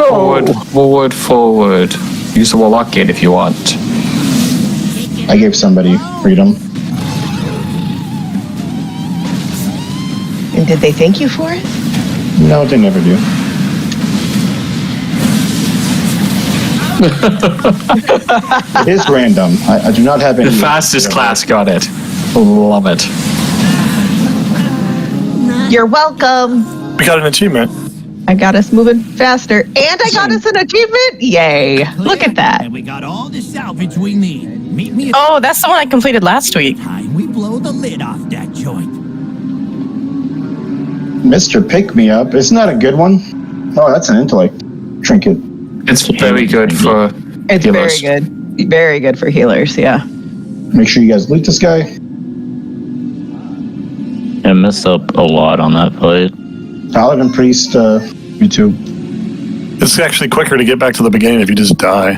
Forward, forward, forward. Use the Warlock Gate if you want. I gave somebody freedom. And did they thank you for it? No, they never do. It is random. I do not have any. The fastest class got it. Love it. You're welcome. We got an achievement. I got us moving faster, and I got us an achievement. Yay! Look at that. And we got all the salvage we need. Meet me at Oh, that's the one I completed last week. time we blow the lid off that joint. Mr. Pick Me Up. Isn't that a good one? Oh, that's an intellect trinket. It's very good for It's healers. very good. Very good for healers. Yeah. Make sure you guys loot this guy. I messed up a lot on that fight. Paladin Priest, you too. It's actually quicker to get back to the beginning if you just die.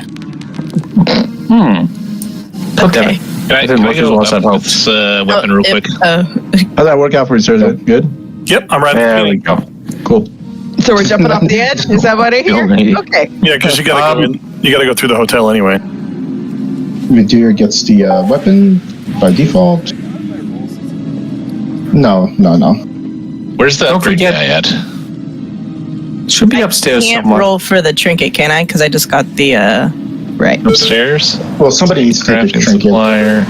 Okay. Can I go up with this weapon real quick? How'd that work out for you, sir? Is that good? Yep, I'm right. There we go. Cool. So we're jumping off the edge? Is that what I hear? Okay. Yeah, because you gotta go in. You gotta go through the hotel anyway. Midir gets the weapon by default. No. Where's the upgrade forget- guy at? Should be upstairs Can't somewhere. roll for the trinket, can I? Because I just got the right. Upstairs? Well, somebody needs to take the Crafting trinket. supplier.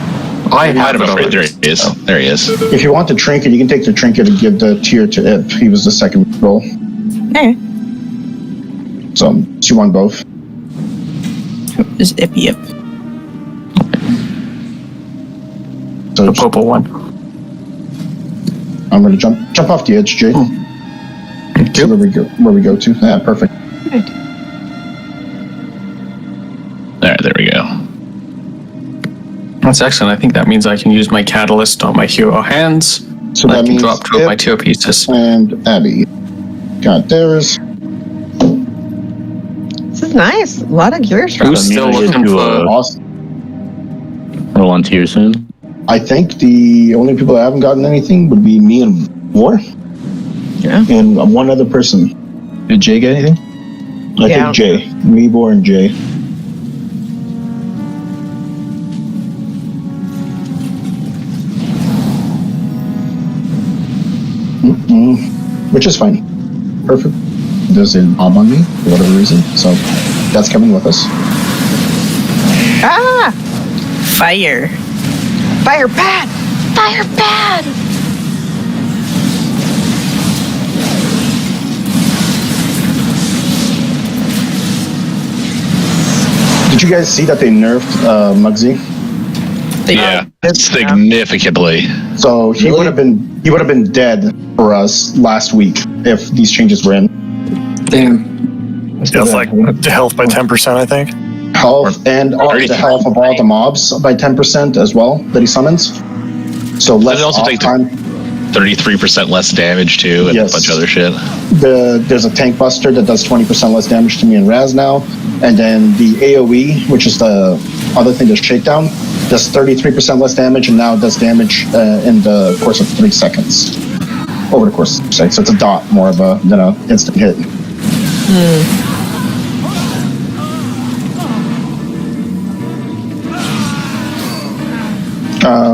I Might have have it upgrade. There already. he is. There he is. If you want the trinket, you can take the trinket and give the tier to Ip. He was the second roll. Okay. So you won both. Just Ippy Ip. So The purple one. I'm gonna jump off the edge, Jay. See where we go to. Yeah, perfect. There we go. That's excellent. I think that means I can use my catalyst on my hero hands. So I that can means drop two of my tier pieces. and Abby got theirs. This is nice. A lot of gear stuff. Who's still looking for? Awesome. I'll on to you soon. I think the only people that haven't gotten anything would be me and War. Yeah. And one other person. Did Jay get anything? I Yeah. think Jay. Me, War, and Jay. Which is fine. Perfect. There's an bomb on me for whatever reason, so that's coming with us. Ah! Fire. Fire bad! Fire bad! Did you guys see that they nerfed Muggsy? Yeah, significantly. So he would have been dead for us last week if these changes were in. Damn. Yeah, it's like health by 10%, I think. Health and the health of all the mobs by 10% as well that he summons. So less Does it also off take time. 33% less damage too, and Yes. a bunch of other shit. There's a tank buster that does 20% less damage to me and Raz now, and then the AOE, which is the other thing, the shakedown, does 33% less damage, and now does damage in the course of 3 seconds. Over the course of 3 seconds, so it's a dot more of a than a instant hit.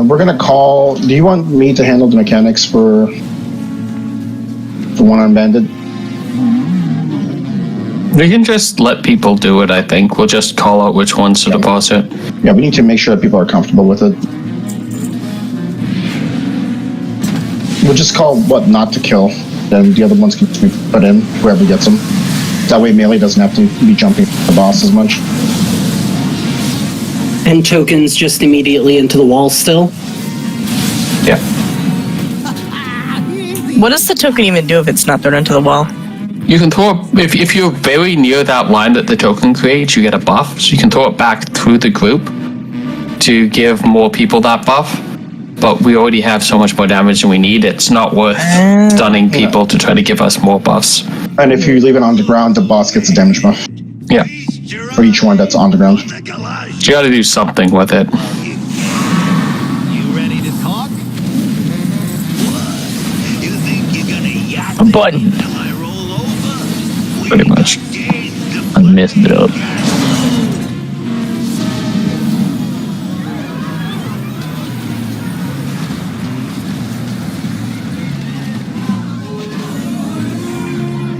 We're gonna call. Do you want me to handle the mechanics for the one-armed bandit? We can just let people do it, I think. We'll just call out which ones to deposit. Yeah, we need to make sure that people are comfortable with it. We'll just call what not to kill, then the other ones can be put in, whoever gets them. That way Melee doesn't have to be jumping the boss as much. And tokens just immediately into the wall still? Yeah. What does the token even do if it's not thrown into the wall? You can throw it, if you're very near that line that the token creates, you get a buff. So you can throw it back through the group to give more people that buff. But we already have so much more damage than we need. It's not worth stunning people to try to give us more buffs. And if you leave it on the ground, the boss gets a damage buff. Yeah. For each one that's on the ground. You gotta do something with it. You ready to talk? You think you're gonna yak A button. till I roll over? Pretty much. I messed it up.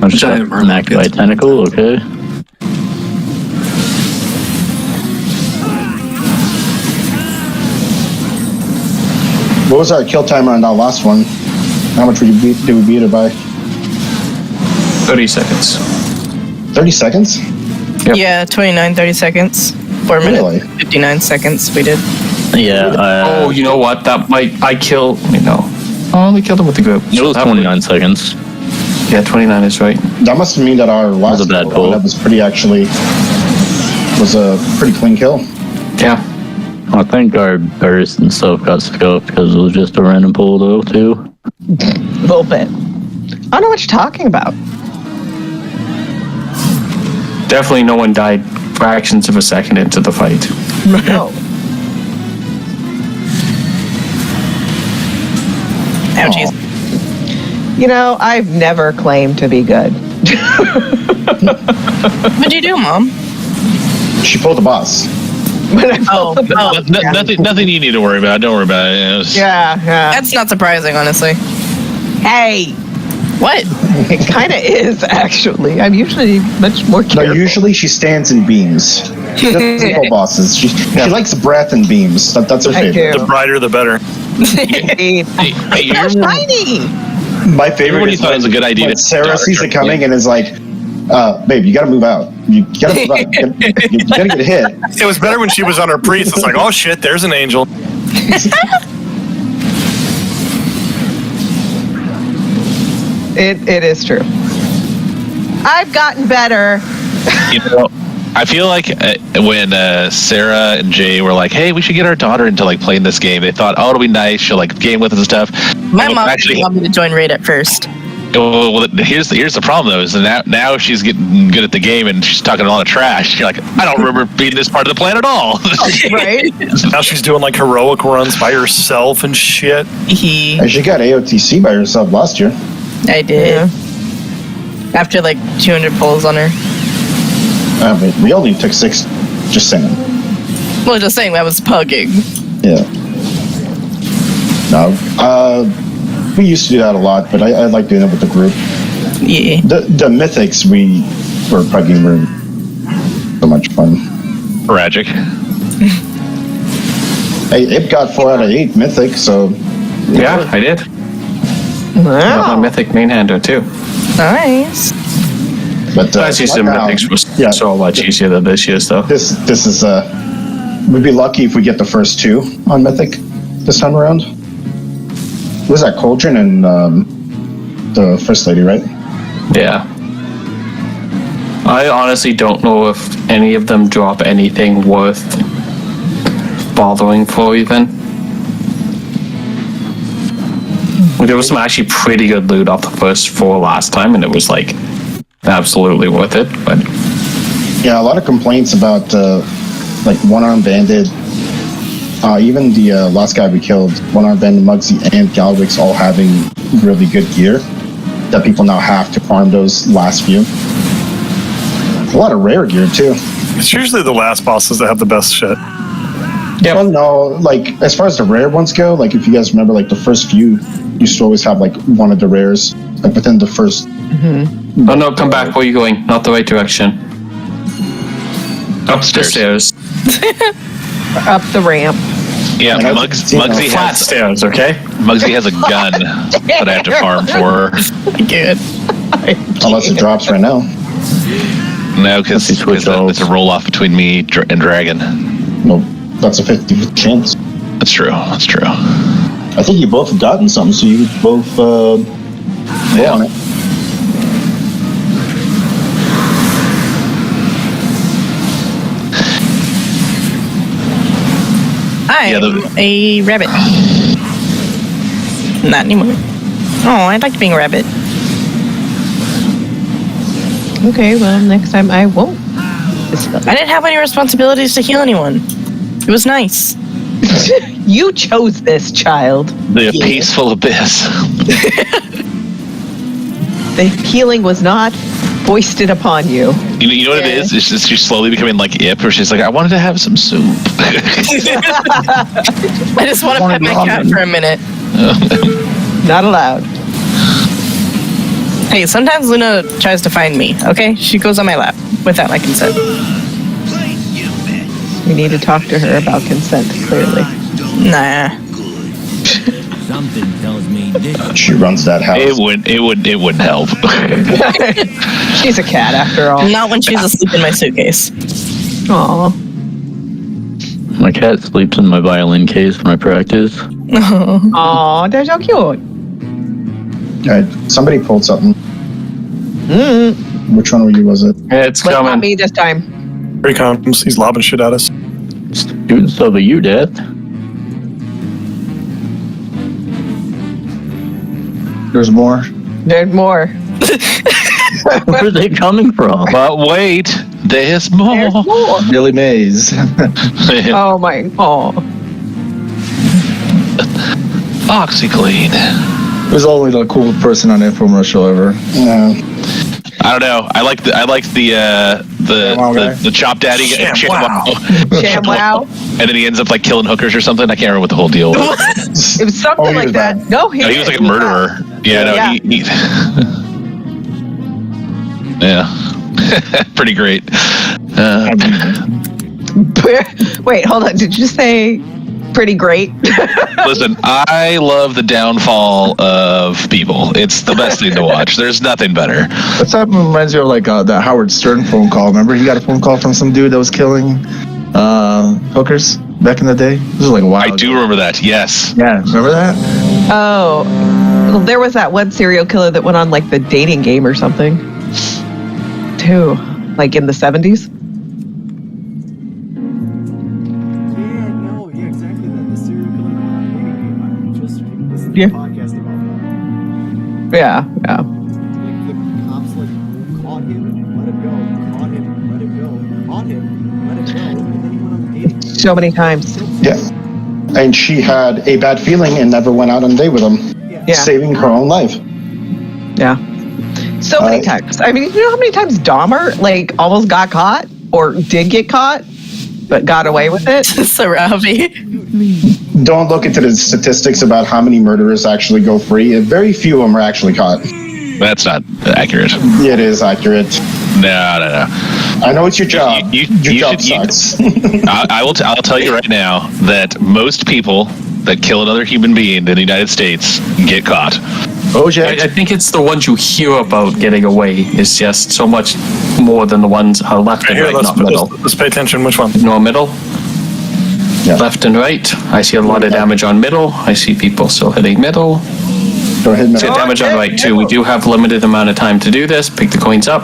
I'm just smacked by a tentacle, okay. What was our kill timer on that last one? How much did we beat it by? 30 seconds. 30 seconds? Yep. Yeah, 29, 30 seconds. 4 Really? minutes, 59 seconds we did. Yeah, Oh, you know what? That might... I only killed him with the group. it was That 29 seconds. Yeah, 29 is right. That must mean that our last a bad kill, pull. that was a pretty clean kill. Yeah. I think our burst and stuff got scuffed because it was just a random pull though, too. A little bit. I don't know what you're talking about. Definitely no one died fractions of a second into the fight. No. Ouchies. You know, I've never claimed to be good. What'd you do, Mom? She pulled the boss. Nothing you need to worry about. Don't worry about it. Yeah. That's not surprising, honestly. Hey, what? It kind of is, actually. I'm usually much more careful. No, usually she stands in beams. She doesn't pull bosses. She likes breath and beams. That's her favorite. The brighter, the better. Hey, They're shiny. My favorite Everybody is thought it was a good idea when to Sarah start sees it coming drinking. and is like, babe, you gotta move out. You gotta move out. You gotta get hit. It was better when she was on her priest. It's like, oh shit, there's an angel. It is true. I've gotten better. You know, I feel like when Sarah and Jay were like, "Hey, we should get our daughter into like playing this game," they thought, "Oh, it'll be nice. She'll like game with us and stuff." My mom actually wanted me to join raid at first. Well, here's the problem though, is now she's getting good at the game and she's talking a lot of trash. You're like, I don't remember being this part of the plan at all. Right? Now she's doing like heroic runs by herself and shit. And she got AOTC by herself last year. I did. Yeah. After like 200 pulls on her. We only took 6. Just saying. Well, just saying, that was pugging. Yeah. No. We used to do that a lot, but I like doing it with the group. Yeah. The mythics we were pugging were so much fun. Tragic. Hey, it got 4 out of 8 mythic, so. Yeah, I did. Wow. My mythic main hander too. Nice. But Last year's mythics was so much easier than this year's though. This is we'd be lucky if we get the first 2 on mythic this time around. Was that Cauldron and the First Lady, right? Yeah. I honestly don't know if any of them drop anything worth bothering for even. There was some actually pretty good loot off the first 4 last time, and it was like absolutely worth it. But yeah, a lot of complaints about like One-Arm Bandit. Even the last guy we killed, One-Arm Bandit, Muggsy, and Galwix all having really good gear that people now have to farm those last few. A lot of rare gear too. It's usually the last bosses that have the best shit. Yeah. Well, no, like as far as the rare ones go, like if you guys remember, like the first few used to always have like one of the rares, like within the first. Mm-hmm. Oh no, come back. Where are you going? Not the right direction. Upstairs. Up the ramp. Yeah, Muggsy flat has stairs. Okay. Muggsy has a gun that I have to farm for. Good. Unless it drops right now. No, because it's a roll off between me and Dragon. No, that's a 50% chance. That's true. That's true. I think you both have gotten something, so you both go on it. I'm a rabbit. Not anymore. Oh, I liked being a rabbit. Okay, well, next time I won't. I didn't have any responsibilities to heal anyone. It was nice. You chose this, child. The peaceful abyss. The healing was not foisted upon you. You know what it is? It's just she's slowly becoming like Ip, where she's like, I wanted to have some soup. I just want to pet my cat for a minute. Not allowed. Hey, sometimes Luna tries to find me, okay? She goes on my lap without my consent. We need to talk to her about consent, clearly. Nah. Something tells me this. She runs that house. It wouldn't help. She's a cat, after all. Not when she's asleep in my suitcase. Aw. My cat sleeps in my violin case when I practice. Aw, they're so cute. Alright, somebody pulled something. Which one of you was it? It's But not coming. me this time. Here he comes. He's lobbing shit at us. Shooting stuff at you, Dad. There's more. There's more. Where are they coming from? But wait, There's more. There's more. Billy Mays. Oh my. Oh. OxyClean. Who's only the cool person on that infomercial ever? Yeah. I don't know. I like the Chop Daddy. ShamWow. And then he ends up like killing hookers or something. I can't remember what the whole deal was. It was something like that. No, he was like a murderer. Yeah, no, Yeah. he yeah. Pretty great. Wait, hold on. Did you say pretty great? Listen, I love the downfall of people. It's the best thing to watch. There's nothing better. That's that reminds me of like that Howard Stern phone call. Remember, he got a phone call from some dude that was killing hookers back in the day. This was like a while I do remember that. Yes. Yeah, remember that? Oh, well, there was that one serial killer that went on like the dating game or something, too, like in the 70s. Yeah, exactly that. The serial killer dating game. I just listened to Yeah. a podcast about that. Yeah. Like the cops like caught him, let him go, caught him, let him go, caught him, let him go, and then he went on the dating game. So many times. Yeah. And she had a bad feeling and never went out on a date with him, Yeah. saving her own life. Yeah. So many times. I mean, you know how many times Dahmer like almost got caught or did get caught, but got away with it? Sarabi. Don't look into the statistics about how many murderers actually go free. Very few of them are actually caught. That's not accurate. It is accurate. No. I know it's your job. Your job sucks. I'll tell you right now that most people that kill another human being in the United States get caught. I think it's the ones you hear about getting away is just so much more than the ones are left and right, not middle. Let's pay attention. Which one? No middle. Yeah. Left and right. I see a lot of damage on middle. I see people still hitting middle. Go ahead, I see damage on right too. We do have limited amount of time to do this. Pick the coins up.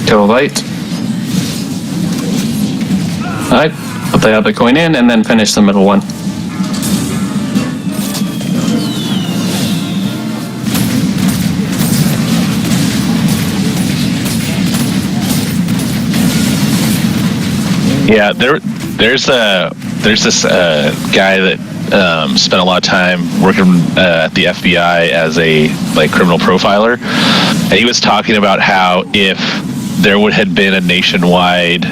Go right. Alright. Put the other coin in and then finish the middle one. Yeah, there's this guy that spent a lot of time working at the FBI as a criminal profiler, and he was talking about how if there had been a nationwide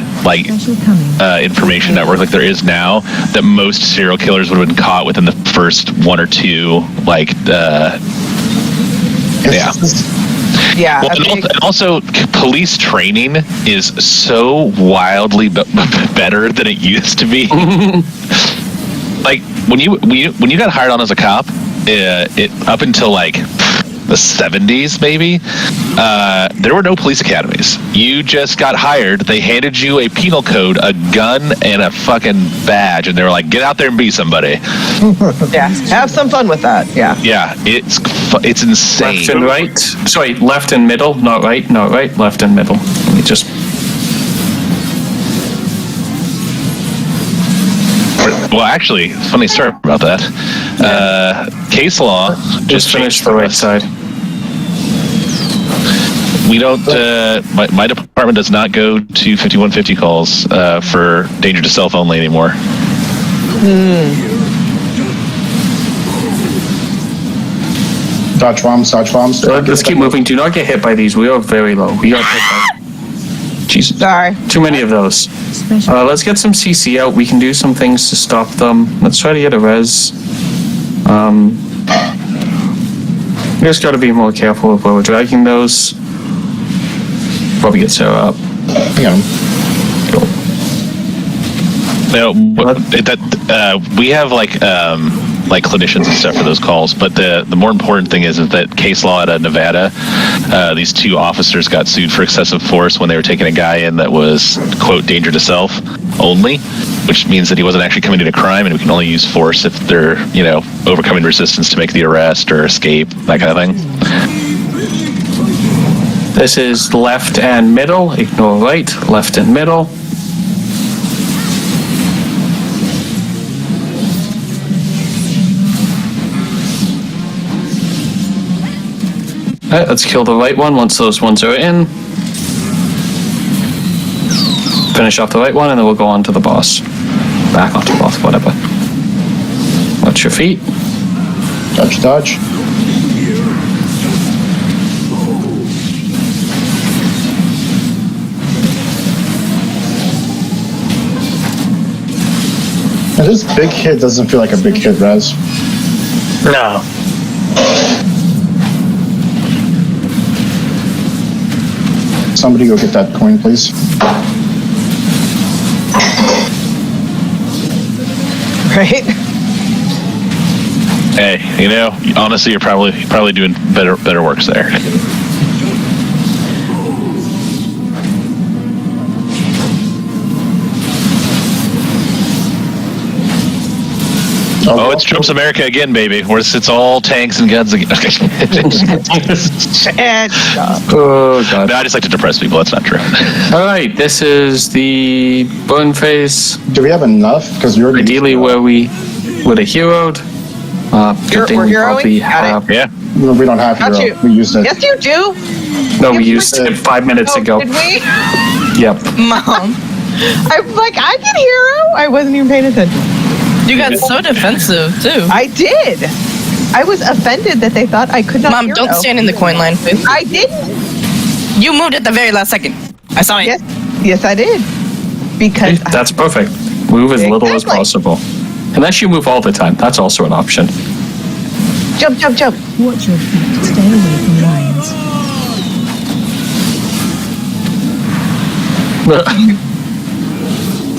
information network like there is now, that most serial killers would have been caught within the first one or two Yeah. Well, and also, police training is so wildly better than it used to be. Like when you got hired on as a cop, it up until like the 70s maybe, there were no police academies. You just got hired. They handed you a penal code, a gun, and a fucking badge, and they were like, "Get out there and be somebody." Yeah, have some fun with that. Yeah. Yeah, it's insane. Left and right. Sorry, left and middle, not right, left and middle. Let me just. Well, actually, funny story about that. Case law Just finish the right side. We don't. My department does not go to 5150 calls for danger to self only anymore. Dodge bombs. Let's keep moving. Do not get hit by these. We are very low. We got hit by. Jesus. Sorry. Too many of those. Let's get some CC out. We can do some things to stop them. Let's try to get a res. We just got to be more careful of where we're dragging those. Probably get Sarah up. Yeah. Cool. No, we have like clinicians and stuff for those calls, but the more important thing is that case law out of Nevada, these two officers got sued for excessive force when they were taking a guy in that was, quote, danger to self only, which means that he wasn't actually committing a crime, and we can only use force if they're, overcoming resistance to make the arrest or escape, that kind of thing. This is left and middle. Ignore right. Left and middle. Alright, let's kill the right one once those ones are in. Finish off the right one, and then we'll go on to the boss. Back onto the boss, whatever. Watch your feet. Dodge, dodge. Now, this big hit doesn't feel like a big hit, Raz. No. Somebody go get that coin, please. Right? Hey, honestly, you're probably doing better works there. Oh, it's Trump's America again, baby. Where it's all tanks and guns again. Oh, God. No, I just like to depress people. That's not true. All right, this is the burn phase. Do we have enough? Because you're ideally where we would have heroed. Good thing we're we heroing? probably Got have. it. Yeah. No, we don't have Got hero. you. We used it. Yes, you do. No, we used it 5 minutes ago. Did we? Yep. Mom, I'm like, I can hero. I wasn't even paying attention. you got so defensive too. I did. I was offended that they thought I could not Mom, hero. don't stand in the coin line, please. I didn't. You moved at the very last second. I saw it. Yes, I did. Because That's perfect. Move as little as Exactly. possible. Unless you move all the time. That's also an option. jump. Watch your feet. Stay away from lions.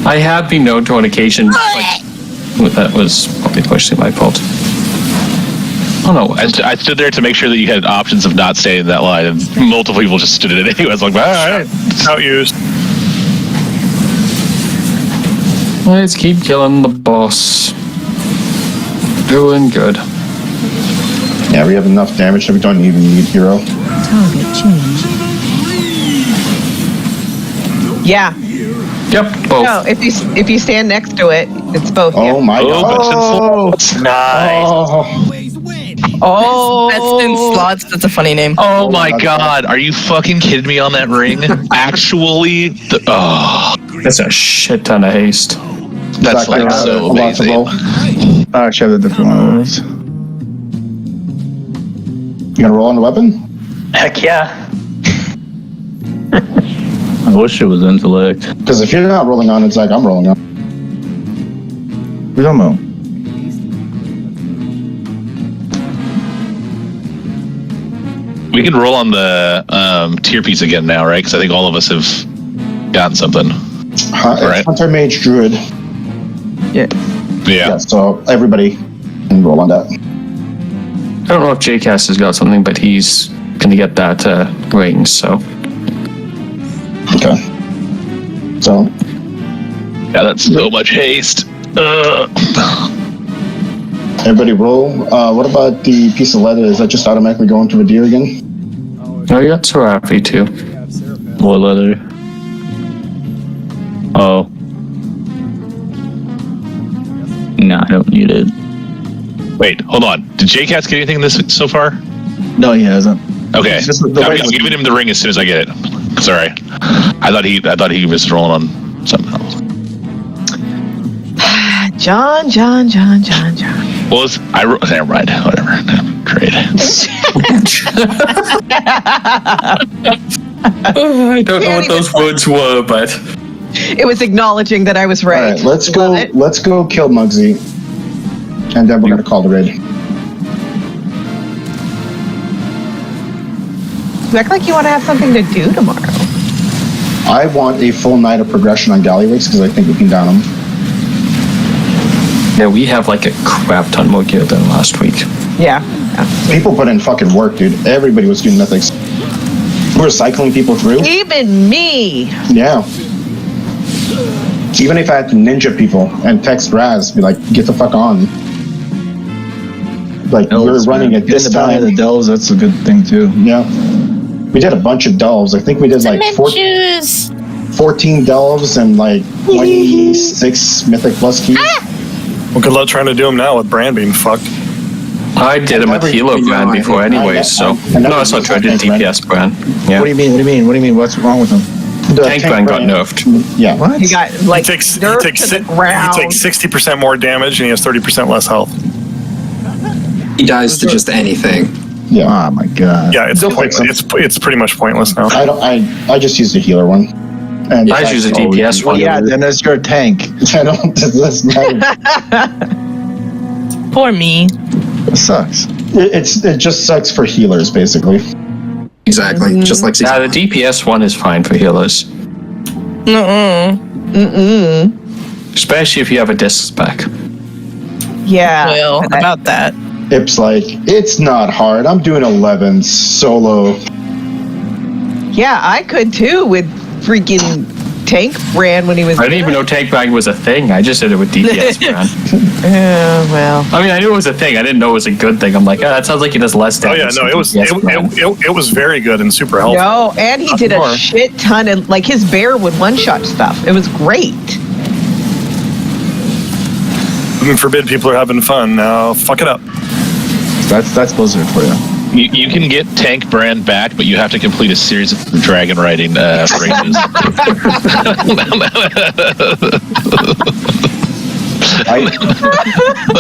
I have been known to on occasion. That was probably partially my fault. Oh no! I stood there to make sure that you had options of not staying in that line, and multiple people just stood in it anyway. I was like, all right. Outused. Let's keep killing the boss. Doing good. Yeah, we have enough damage that we don't even need hero. Target change. Yeah. Yep, both. No, if you stand next to it, it's both. Oh my god. Nice. Oh. Best in slots. That's a funny name. Oh my god. Are you fucking kidding me on that ring? Actually, That's a shit ton of haste. That's like so amazing. I actually have a different one of those. You gonna roll on the weapon? Heck yeah. I wish it was intellect. Because if you're not rolling on, it's like I'm rolling on. We don't know. We can roll on the tier piece again now, right? Because I think all of us have gotten something. Right. Hunter Mage Druid. Yeah. Yeah. So everybody can roll on that. I don't know if JCast has got something, but he's gonna get that ring, so. Okay. So. Yeah, that's so much haste. Everybody roll. What about the piece of leather? Is that just automatically going to a deer again? Oh, you got Serafi too. What leather? Oh. Nah, I don't need it. Wait, hold on. Did JCast get anything this so far? No, he hasn't. Okay. It's just the I'm way- giving him the ring as soon as I get it. Sorry. I thought he was rolling on something else. John. Well, never mind. Whatever. Great. I don't know what those words were, but It was acknowledging that I was All right. right, let's go. Love it. Let's go kill Muggsy, and then we're gonna call the raid. You act like you want to have something to do tomorrow. I want a full night of progression on Galliwigs because I think we can down them. yeah, we have like a crap ton more gear than last week. Yeah. People put in fucking work, dude. Everybody was doing mythics. We were cycling people through. Even me. Yeah. Even if I had to ninja people and text Raz, be like, get the fuck on. Like, we're running at this Getting the time. the delves, that's a good thing too. Yeah. We did a bunch of delves. I think we did like 14 delves and like 26 mythic plus keys. Well, good luck trying to do them now with Brand being fucked. I did him with Helo brand before anyways, so. No, that's not true. I did DPS brand. Yeah. What do you mean? What's wrong with him? The Tank Brand got nerfed. Yeah. What? He got like He takes nerfed to the ground. 60% more damage and he has 30% less health. He dies to just anything. Yeah. Oh my god. Yeah, it's They'll fix pointless. It's pretty much pointless now. I just use the healer one. And I just use a DPS one. Yeah, then it's your tank. I don't. That's matter. Poor me. It sucks. It just sucks for healers, basically. Exactly. Just like Yeah, the DPS one is fine for healers. Especially if you have a disc spec. Yeah. Well, about that. It's like, it's not hard. I'm doing 11 solo. Yeah, I could too with freaking Tank Brand when he was. I didn't even know Tank Brand was a thing. I just did it with DPS Brand. Well. I mean, I knew it was a thing. I didn't know it was a good thing. I'm like, that sounds like he does less Oh damage. yeah, no, than it was DPS Brand. it was very good and super helpful. No, and he did a shit ton of, like, his bear would one-shot stuff. It was great. Heaven forbid people are having fun. Now fuck it up. That's Blizzard for you. You can get Tank Brand back, but you have to complete a series of dragon riding ranges.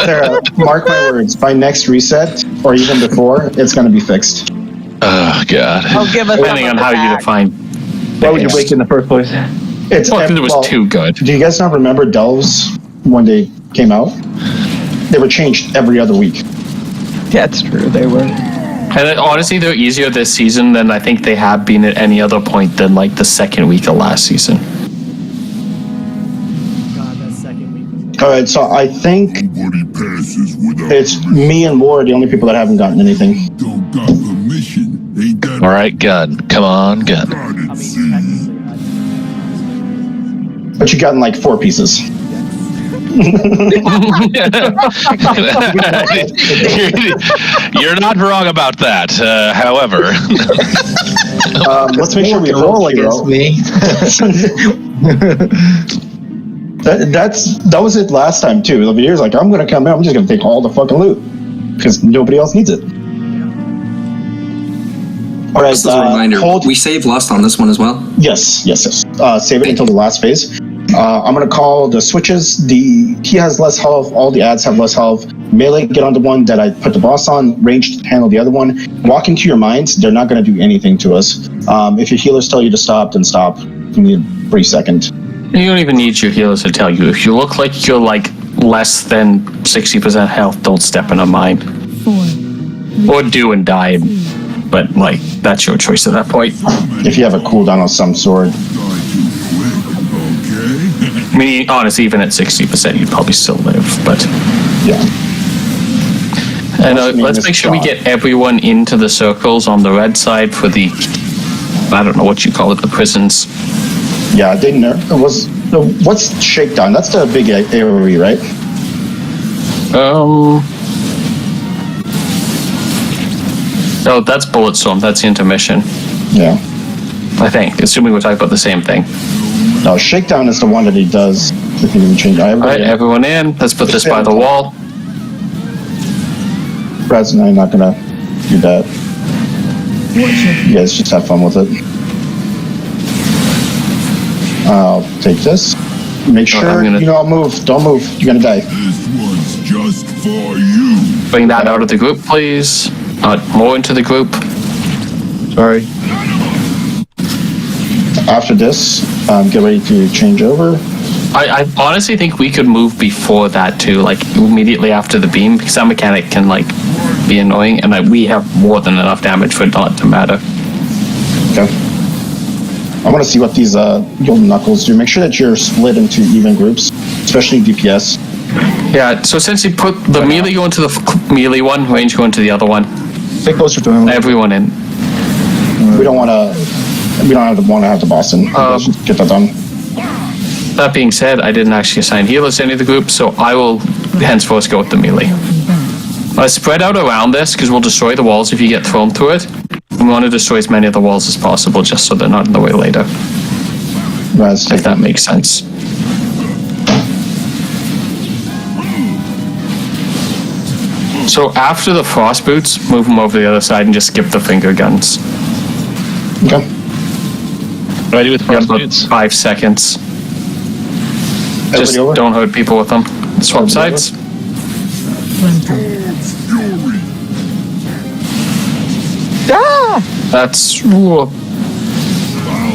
Sarah, mark my words. By next reset, or even before, it's going to be fixed. Oh god. Oh, give us Depending on how you define. Why would you break in the first place? It's Well, it was too good. Do you guys not remember Delves when they came out? They were changed every other week. That's true, they were. And honestly, they're easier this season than I think they have been at any other point than like the second week of last season. God, that second week was All right, so I think it's me and Laura, the only people that haven't gotten anything. All right, gun. Come on, gun. But you gotten like 4 pieces. You're not wrong about that. However, let's make sure we roll against me. That was it last time too. The year's like, I'm gonna come in, I'm just gonna take all the fucking loot because nobody else needs it. All right, Just as a reminder, we save Lust on this one as well. Yes. Save it until the last phase. I'm gonna call the switches. He has less health. All the ads have less health. Melee, get on the one that I put the boss on. Ranged, handle the other one. Walk into your minds. They're not gonna do anything to us. If your healers tell you to stop, then stop. You need a brief second. You don't even need your healers to tell you. If you look like you're like less than 60% health, don't step in a mine. 4. Or do and die. But like, that's your choice at that point. If you have a cooldown of some sort. I mean, honestly, even at 60%, you'd probably still live, but... Yeah. And let's make sure we get everyone into the circles on the red side for the... I don't know what you call it, the prisons. Yeah, they nerf. What's Shakedown? That's the big AoE, right? No, that's Bulletstorm. That's the intermission. Yeah. I think, assuming we're talking about the same thing. No, Shakedown is the one that he does. If you can change. All right, everyone in. Let's put this by the wall. Brad's and I are not gonna do that. You guys just have fun with it. I'll take this. Make sure you don't move. Don't move. You're gonna die. This one's just for you. Bring that out of the group, please. More into the group. Sorry. After this, get ready to change over. I honestly think we could move before that too, like immediately after the beam, because that mechanic can like be annoying, and we have more than enough damage for it not to matter. Okay. I want to see what these golden knuckles do. Make sure that you're split into even groups, especially DPS. Yeah. So essentially, put the melee go into the melee one, range go into the other one. Stay closer to him. Everyone in. We don't want to. We don't want to have the boss in. Get that done. That being said, I didn't actually assign healers to any of the groups, so I will henceforth go with the melee. Spread out around this, because we'll destroy the walls if you get thrown through it. We want to destroy as many of the walls as possible, just so they're not in the way later. If that makes sense. So after the frost boots, move them over to the other side and just skip the finger guns. Okay. What do I do with You have frost about boots? 5 seconds. Just Everybody over? don't hurt people with them. Swap sides. Ah! That's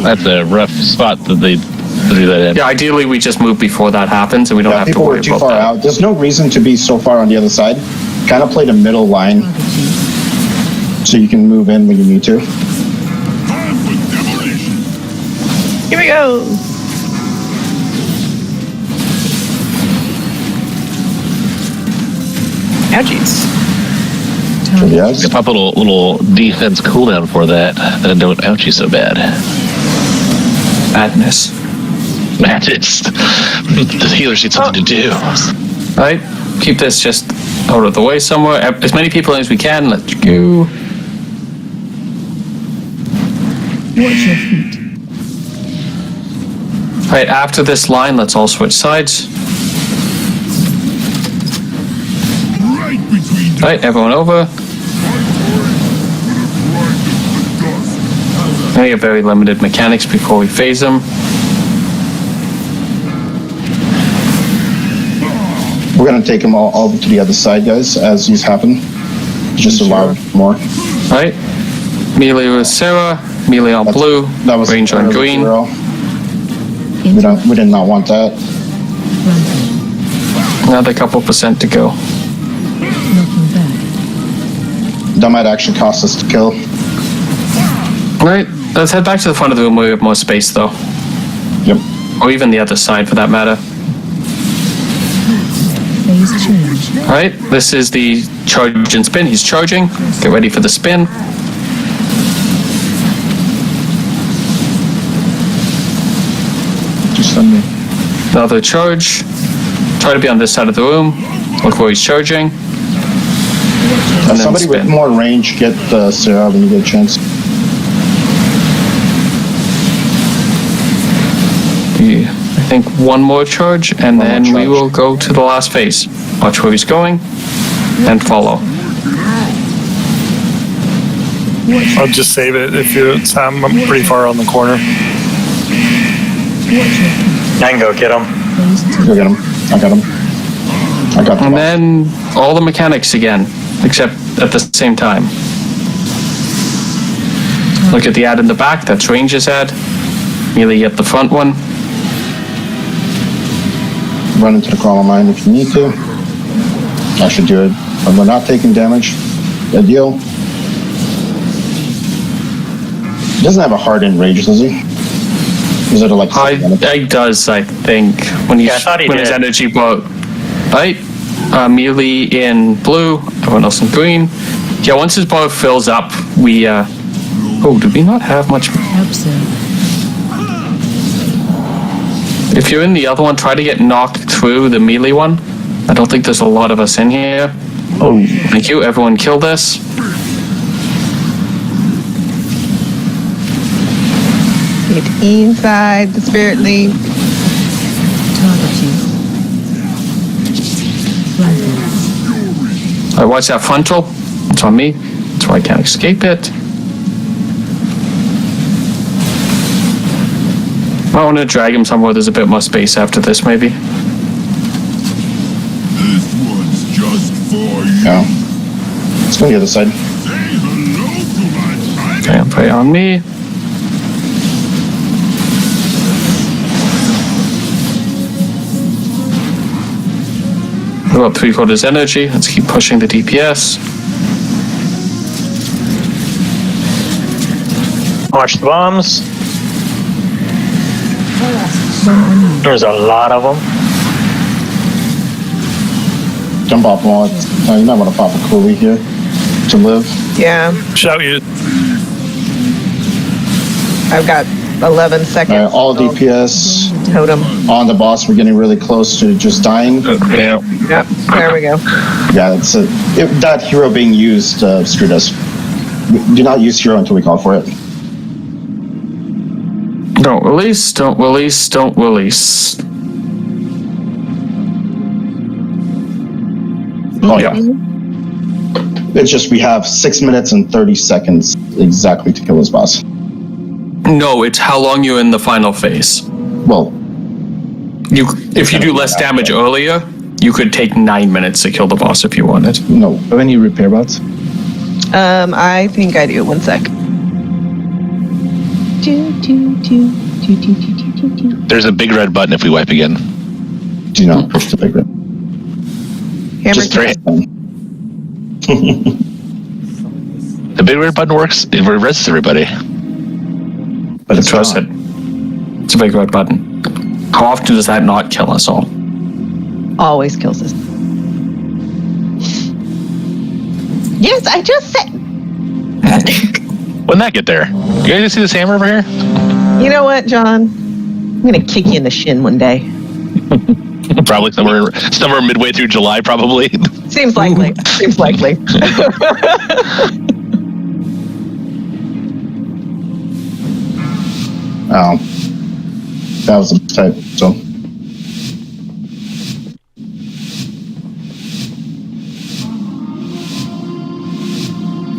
That's a rough spot that they do that in. yeah. Ideally, we just move before that happens, and we don't Yeah, have to people worry were too about far that. out. There's no reason to be so far on the other side. Kind of play the middle line so you can move in when you need to. Here we go. Ouchies. Yes. Pop a little defense cooldown for that, then don't ouch you so bad. Madness. Madness. The healers need something to do. Right? Keep this just out of the way somewhere. As many people as we can. Let's go. Watch your feet. Right, after this line, let's all switch sides. Right, everyone over. We have very limited mechanics before we phase them. We're going to take them all over to the other side, guys, as these happen. Just allow more. Right? Melee with Sarah, melee on blue, That was range on green. zero. We did not want that. Another couple percent to go. Looking back. That might actually cost us to kill. Right, let's head back to the front of the room where we have more space, though. Yep. Or even the other side, for that matter. Phase change. Alright, this is the charge and spin. He's charging. Get ready for the spin. Just on me. Another charge. Try to be on this side of the room. Look where he's charging. And then Somebody with spin. more range, get Sarah when you get a chance. I think one more charge, and One more then we charge. will go to the last phase. Watch where he's going, and follow. I'll just save it if you're Sam. I'm pretty far on the corner. I can go get him. Go get him. I got him. I got And them. then all the mechanics again, except at the same time. Look at the ad in the back, that's Ranger's ad. Melee at the front one. Run into the column line if you need to. I should do it. But we're not taking damage. Ideal. He doesn't have a hard-in rage, does he? Is it like... He does, I think, when he's Yeah, I thought he when his did. energy broke. Right? Melee in blue, everyone else in green. Yeah, once his bar fills up, we oh, do we not have much? If you're in the other one, try to get knocked through the melee one. I don't think there's a lot of us in here. Oh, thank you. Everyone kill this. Get inside the spirit leaf. Target you. Alright, watch that frontal. It's on me. That's why I can't escape it. I want to drag him somewhere there's a bit more space after this, maybe. This one's just for you. No. Let's go on the other side. Say hello to my tiny Okay, and pray on me. About 3/4 energy. Let's keep pushing the DPS. Watch the bombs. There's a lot of them. Jump off wall. You might want to pop a coolie here to live. Yeah, Shout you. I've got 11 seconds. All DPS Totem. on the boss. We're getting really close to just dying. Yeah. Yep, there we go. Yeah, it's that hero being used screwed us. We do not use hero until we call for it. Don't release, don't release, don't release. Oh yeah. It's just we have 6 minutes and 30 seconds exactly to kill this boss. No, it's how long you're in the final phase. Well, if you do less damage earlier, you could take 9 minutes to kill the boss if you wanted. No. Have any repair bots? I think I do. 1 sec. There's a big red button if we wipe again. Do you not push the big red? Hammer Just time. The big red button works. It rests everybody. But it's Trust it. It's a big red button. How often does that not kill us all? Always kills us. Yes, I just said. When that get there? You guys see this hammer over here? You know what, John? I'm gonna kick you in the shin one day. Probably somewhere midway through July, probably. Seems likely. Seems likely. Oh. That was a type, so.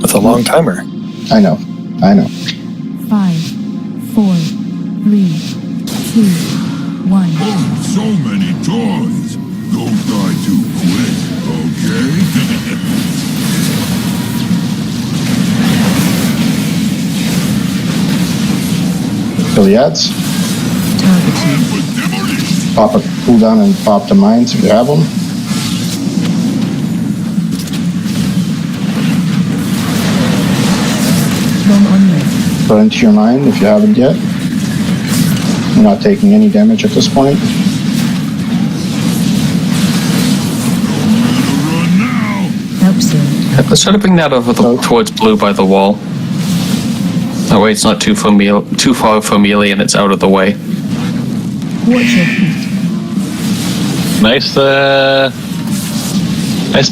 With a long timer. I know. 5, 4, 3, 2, 1. Oh, so many toys. Don't die too quick, okay? Kill the ads. Targeting. Pop a cooldown and pop the mines if you have them. One on you. Put into your mine if you haven't yet. You're not taking any damage at this point. Help soon. Let's try to bring that over towards blue by the wall. That way it's not too far for melee and it's out of the way. Watch your feet. Nice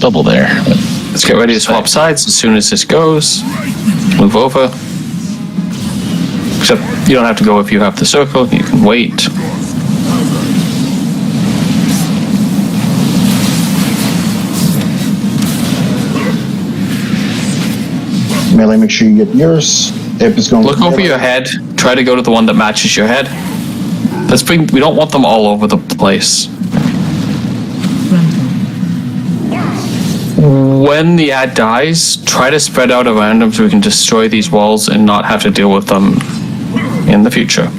bubble there. Let's get ready to swap sides as soon as this goes. Move over. Except you don't have to go if you have the circle. You can wait. Melee, make sure you get yours. If it's going Look over your head. Try to go to the one that matches your head. We don't want them all over the place. When the ad dies, try to spread out around them so we can destroy these walls and not have to deal with them in the future.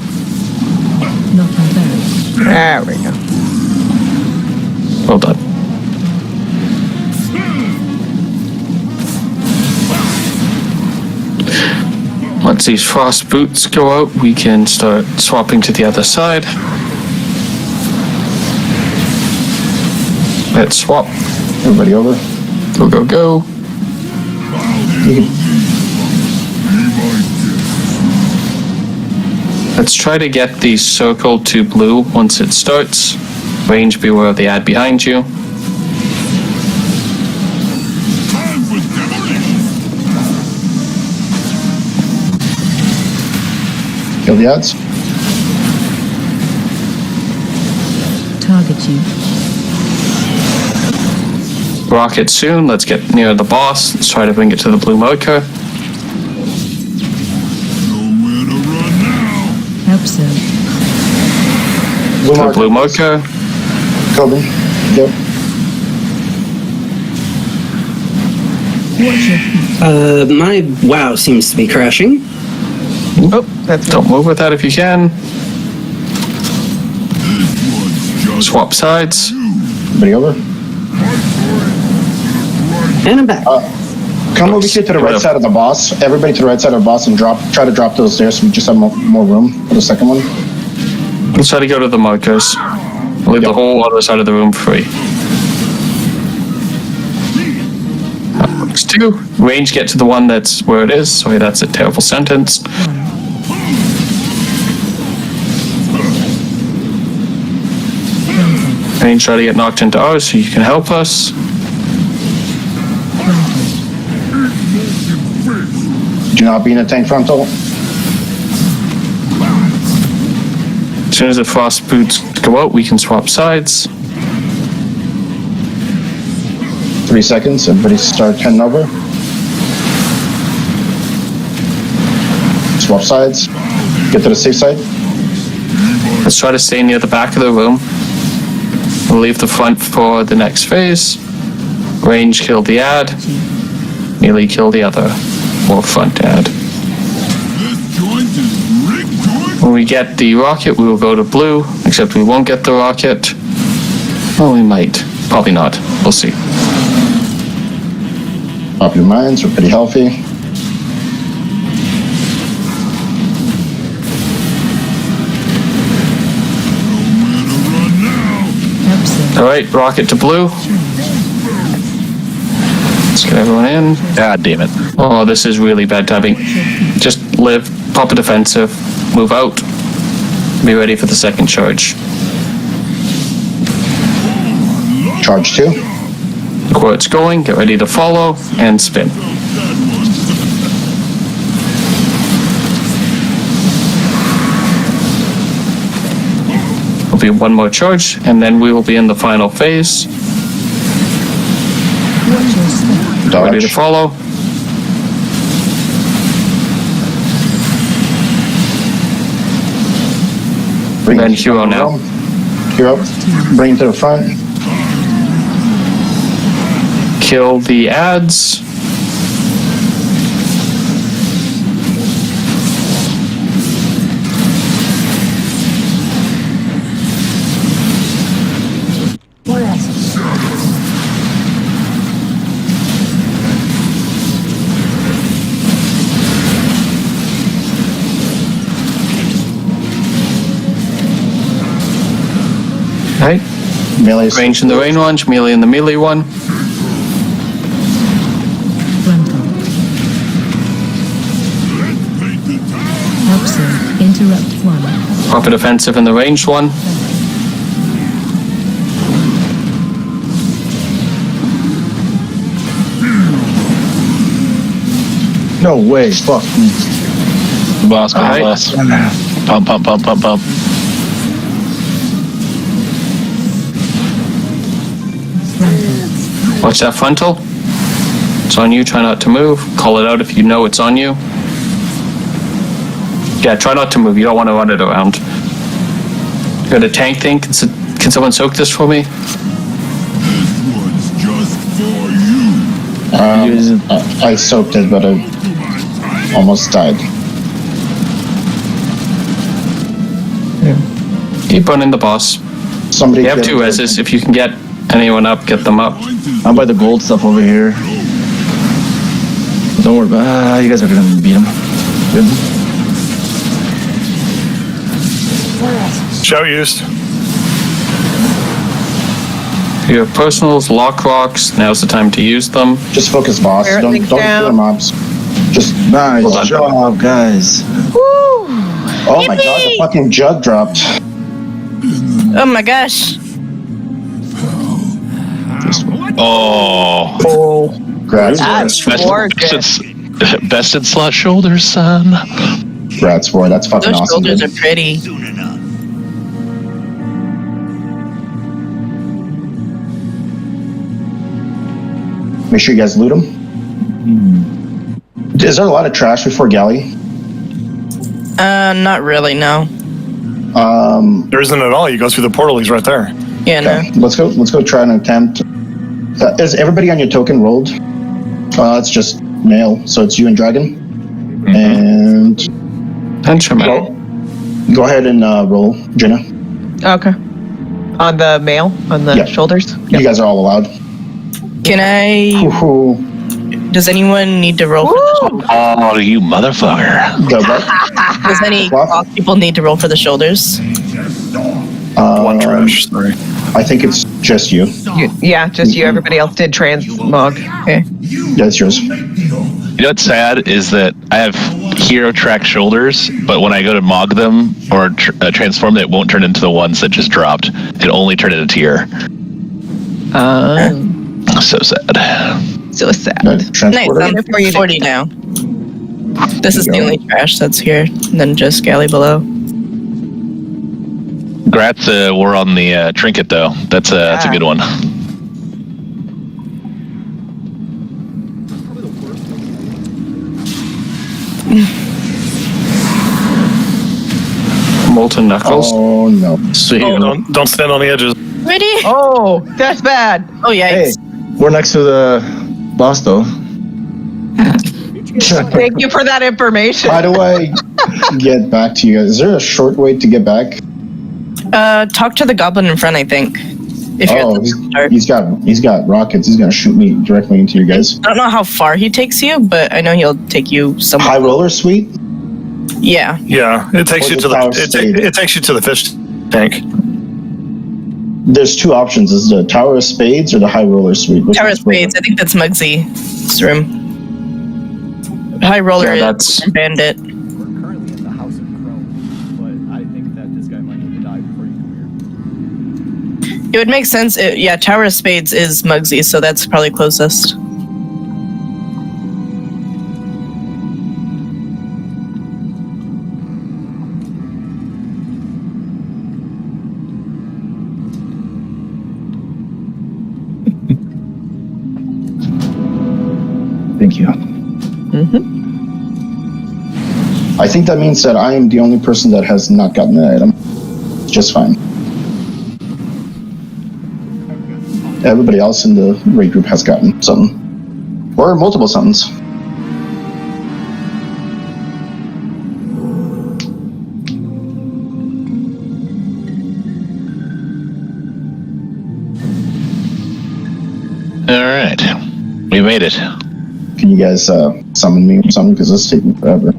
There we go. Well done. Once these frost boots go out, we can start swapping to the other side. Let's swap. Everybody over. Go, go, go. Let's try to get the circle to blue once it starts. Range beware of the ad behind you. Kill the ads. Target you. Rocket soon. Let's get near the boss. Let's try to bring it to the blue marker. Help soon. The blue marker. Kobe. Yep. Watch your feet. My WoW seems to be crashing. Oh, don't move with that if you can. Swap sides. Everybody over. And I'm back. Come over here to the right side of the boss. Everybody to the right side of the boss and try to drop those there so we just have more room for the second one. Let's try to go to the markers. Leave the whole other side of the room free. Works too. Range get to the one that's where it is. Sorry, that's a terrible sentence. Range try to get knocked into ours so you can help us. Do not be in a tank frontal. As soon as the frost boots go out, we can swap sides. 3 seconds. Everybody start heading over. Swap sides. Get to the safe side. Let's try to stay near the back of the room. We'll leave the front for the next phase. Range kill the ad. Melee kill the other. Or front ad. When we get the rocket, we will go to blue, except we won't get the rocket. Well, we might. Probably not. We'll see. Off your minds, we're pretty healthy. Alright, rocket to blue. Let's get everyone in. God damn it. Oh, this is really bad timing. Just live, pop a defensive, move out, be ready for the second charge. Charge 2. Look where it's going, get ready to follow, and spin. Will be one more charge, and then we will be in the final phase. Ready to follow. Bring then hero now. Hero, bring to the front. Kill the ads. Right. Melee. Range in the range one, melee in the melee one. Interrupt one. Pop a defensive in the ranged one. No way. Fuck me. Boss, boss. Pump, pump, pump, pump, pump. Watch that frontal. It's on you, try not to move. Call it out if you know it's on you. Yeah, try not to move. You don't want to run it around. Got a tank thing? Can someone soak this for me? I soaked it, but I almost died. Keep running the boss. Somebody. You have 2 reses. If you can get anyone up, get them up. I'm by the gold stuff over here. Don't worry about you guys are gonna beat him. Good. Show used. You have personals, lock rocks. Now's the time to use them. Just focus, boss. Don't kill mobs. Just nice job, guys. Woo! Oh my god, the fucking jug dropped. Oh my gosh. Oh. Best in slot shoulders, son. Grats for that's fucking Those awesome. shoulders Dude. are pretty. Make sure you guys loot them. Is there a lot of trash before galley? Not really, no. There isn't at all. You go through the portal. He's right there. Yeah, okay. Let's go try an attempt. Is everybody on your token rolled? It's just male, so it's you and Dragon. And go ahead and roll, Jenna. Okay. On the male, on the shoulders. You guys are all allowed. Can I? Does anyone need to roll for the shoulders? Oh, you motherfucker. Does any cloth people need to roll for the shoulders? One trash, sorry. I think it's just you. Yeah, just you. Everybody else did transmog. Okay. Yeah, it's yours. You know what's sad is that I have hero track shoulders, but when I go to mog them or transform them, it won't turn into the ones that just dropped. It only turned into tier. So sad. So sad. Nice, I'm 40 now. This is the only trash that's here, and then just galley below. Grats, we're on the trinket though. That's a good one. Molten Knuckles. Oh no! Sweet. Don't stand on the edges. Ready? Oh, that's bad. Oh, yikes. Hey, we're next to the boss, though. Thank you for that information. How do I get back to you guys? Is there a short way to get back? Talk to the goblin in front, I think. If Oh, he's got rockets. He's gonna shoot me directly into you guys. I don't know how far he takes you, but I know he'll take you somewhere. High roller suite. Yeah. Yeah, it takes you to it takes you to the fish tank. There's two options: is the Tower of Spades or the High Roller Suite? Which Tower of one's Spades. I think that's Muggsy's room. High Roller Yeah, is that's- Bandit. We're currently in the House of Chrome, but I think that this guy might need to die before you come here. It would make sense. Yeah, Tower of Spades is Mugsy, so that's probably closest. Thank you. I think that means that I am the only person that has not gotten the item. Just fine. Everybody else in the raid group has gotten something. Or multiple somethings. Alright. We made it. Can you guys summon me or something? Because this is taking forever.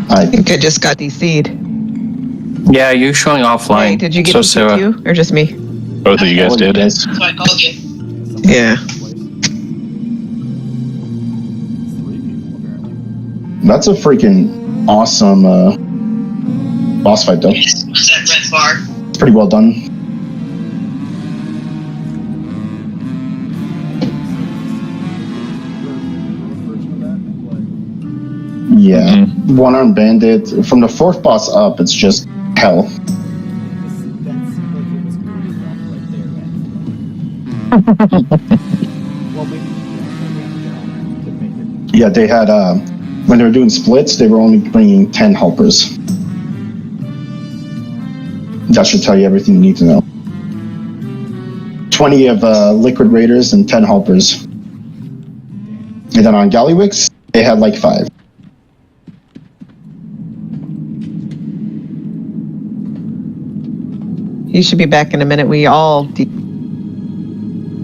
I think I just got DC'd. Yeah, you're showing offline. Hey, did you get so, DC'd Sarah. too? Or just me? Both of you guys did. So I called you. Yeah. That's a freaking awesome boss fight, though. Was that red bar? It's pretty well done. Yeah, one-armed bandit. From the fourth boss up, it's just hell. Yeah, they had, when they were doing splits, they were only bringing 10 helpers. That should tell you everything you need to know. 20 of liquid raiders and 10 helpers. And then on Gallywix, they had like 5. He should be back in a minute. We all...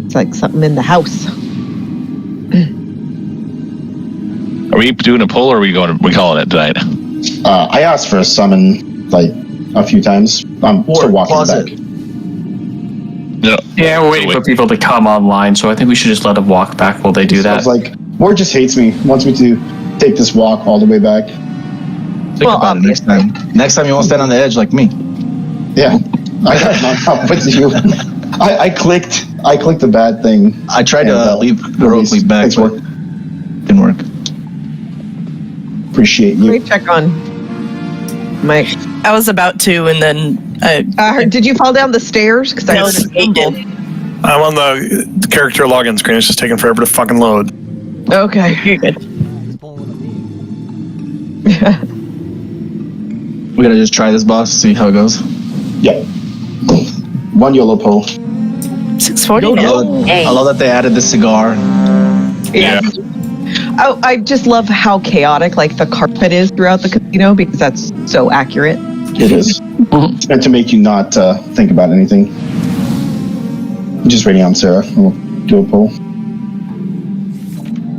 It's like something in the house. Are we doing a poll or are we calling it tonight? I asked for a summon like a few times. I'm still walking back. No. Yeah, we're waiting for people to come online, so I think we should just let them walk back while they do that. I was like, Ward just hates me. Wants me to take this walk all the way back. Think about it next time. Next time you won't stand on the edge like me. Yeah, I got knocked out with you. I clicked the bad thing. I tried to leave heroically back, but didn't work. Appreciate you. Let me check on Mike. I was about to, and then did you fall down the stairs? Because I heard a stumble. I'm on the character login screen. It's just taking forever to fucking load. Okay, you're good. We gotta just try this boss, see how it goes. Yep. One YOLO poll. 640 I love that they added the cigar. Yeah. Oh, I just love how chaotic like the carpet is throughout the casino because that's so accurate. It is. It's meant to make you not think about anything. I'm just waiting on Sarah. We'll do a poll.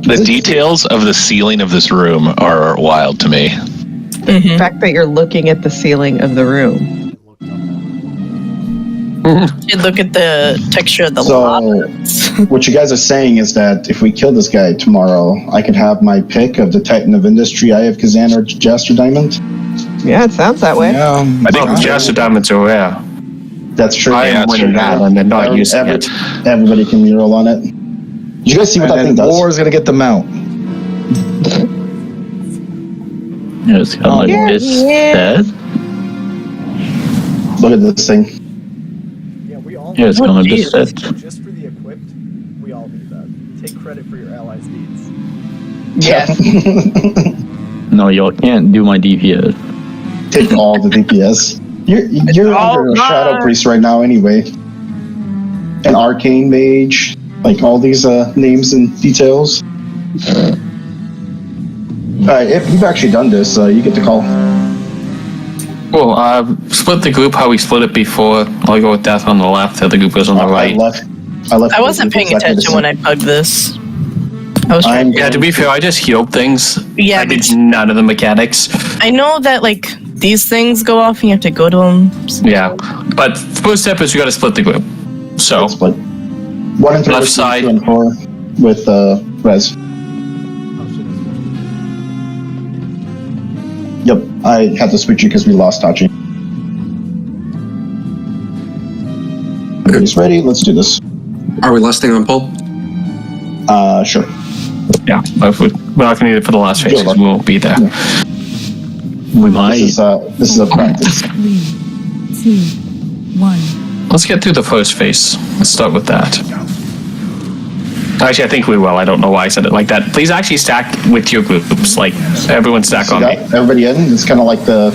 The details of the ceiling of this room are wild to me. The fact that you're looking at the ceiling of the room. You look at the texture of the lava. What you guys are saying is that if we kill this guy tomorrow, I could have my pick of the Titan of Industry, Eye of Kazan, or Jaster Diamond? Yeah, it sounds that way. Yeah, I think Jaster Diamonds are rare. That's true. I am winning that and they're not using it. Everybody can reroll on it. Did you guys see what that thing does? War is gonna get the mount. Yeah, it's kind of like this. That. Look at this thing. Yeah, it's kind of like this. That. Just for the equipped, we all need that. Take credit for your allies' needs. Yes. No, y'all can't do my DPS. Take all the DPS. You're under a Shadow Priest right now anyway. An Arcane Mage, like all these names and details. Alright, if you've actually done this, you get to call. Cool. Split the group how we split it before. I'll go with Death on the left, the other group goes on the right. I wasn't paying attention when I plugged this. I was trying to be fair, I just healed things. Yeah, I did none of the mechanics. I know that like these things go off and you have to go to them. Yeah, but first step is you got to split the group. So split. 1 and 3 left with side, 2 and 4 with Res. Yep, I had to switch you because we lost Tachi. Everybody's ready. Let's do this. Are we lusting on pole? Sure. Yeah, we're not going to need it for the last phase because we won't be there. Yeah. We might. This is a practice. 3, 2, 1. Let's get through the first phase. Let's start with that. Actually, I think we will. I don't know why I said it like that. Please actually stack with your groups. Like, everyone stack on me. Everybody in? It's kind of like the...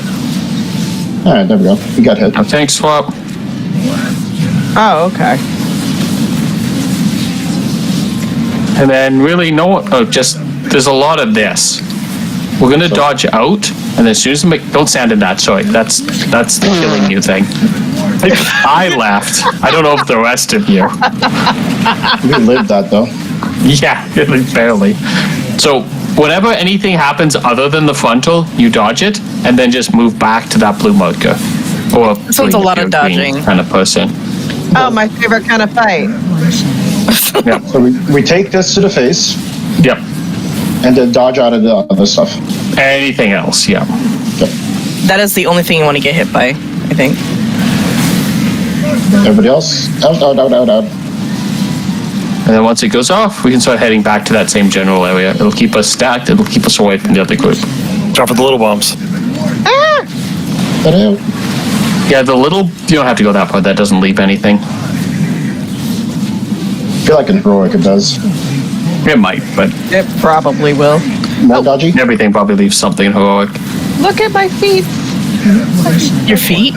Alright, there we go. We got hit. Tank swap. Oh, okay. And then really there's a lot of this. We're gonna dodge out, and then as soon as don't stand in that, sorry. That's the killing you thing. I laughed. I don't know if the rest of you. We lived that though. Yeah, barely. So whenever anything happens other than the frontal, you dodge it, and then just move back to that blue marker. Or so it's a lot of dodging. Kind of person. Oh, my favorite kind of fight. Yeah. So we take this to the face. Yep. And then dodge out of the other stuff. Anything else, yeah. Yep. That is the only thing you want to get hit by, I think. Everybody else? Out. And then once it goes off, we can start heading back to that same general area. It'll keep us stacked. It'll keep us away from the other group. Drop with the little bombs. Ah! Yeah, the little, you don't have to go that far. That doesn't leave anything. I feel like in Heroic it does. It might, but... It probably will. More dodgy? Everything probably leaves something in Heroic. Look at my feet. Your feet?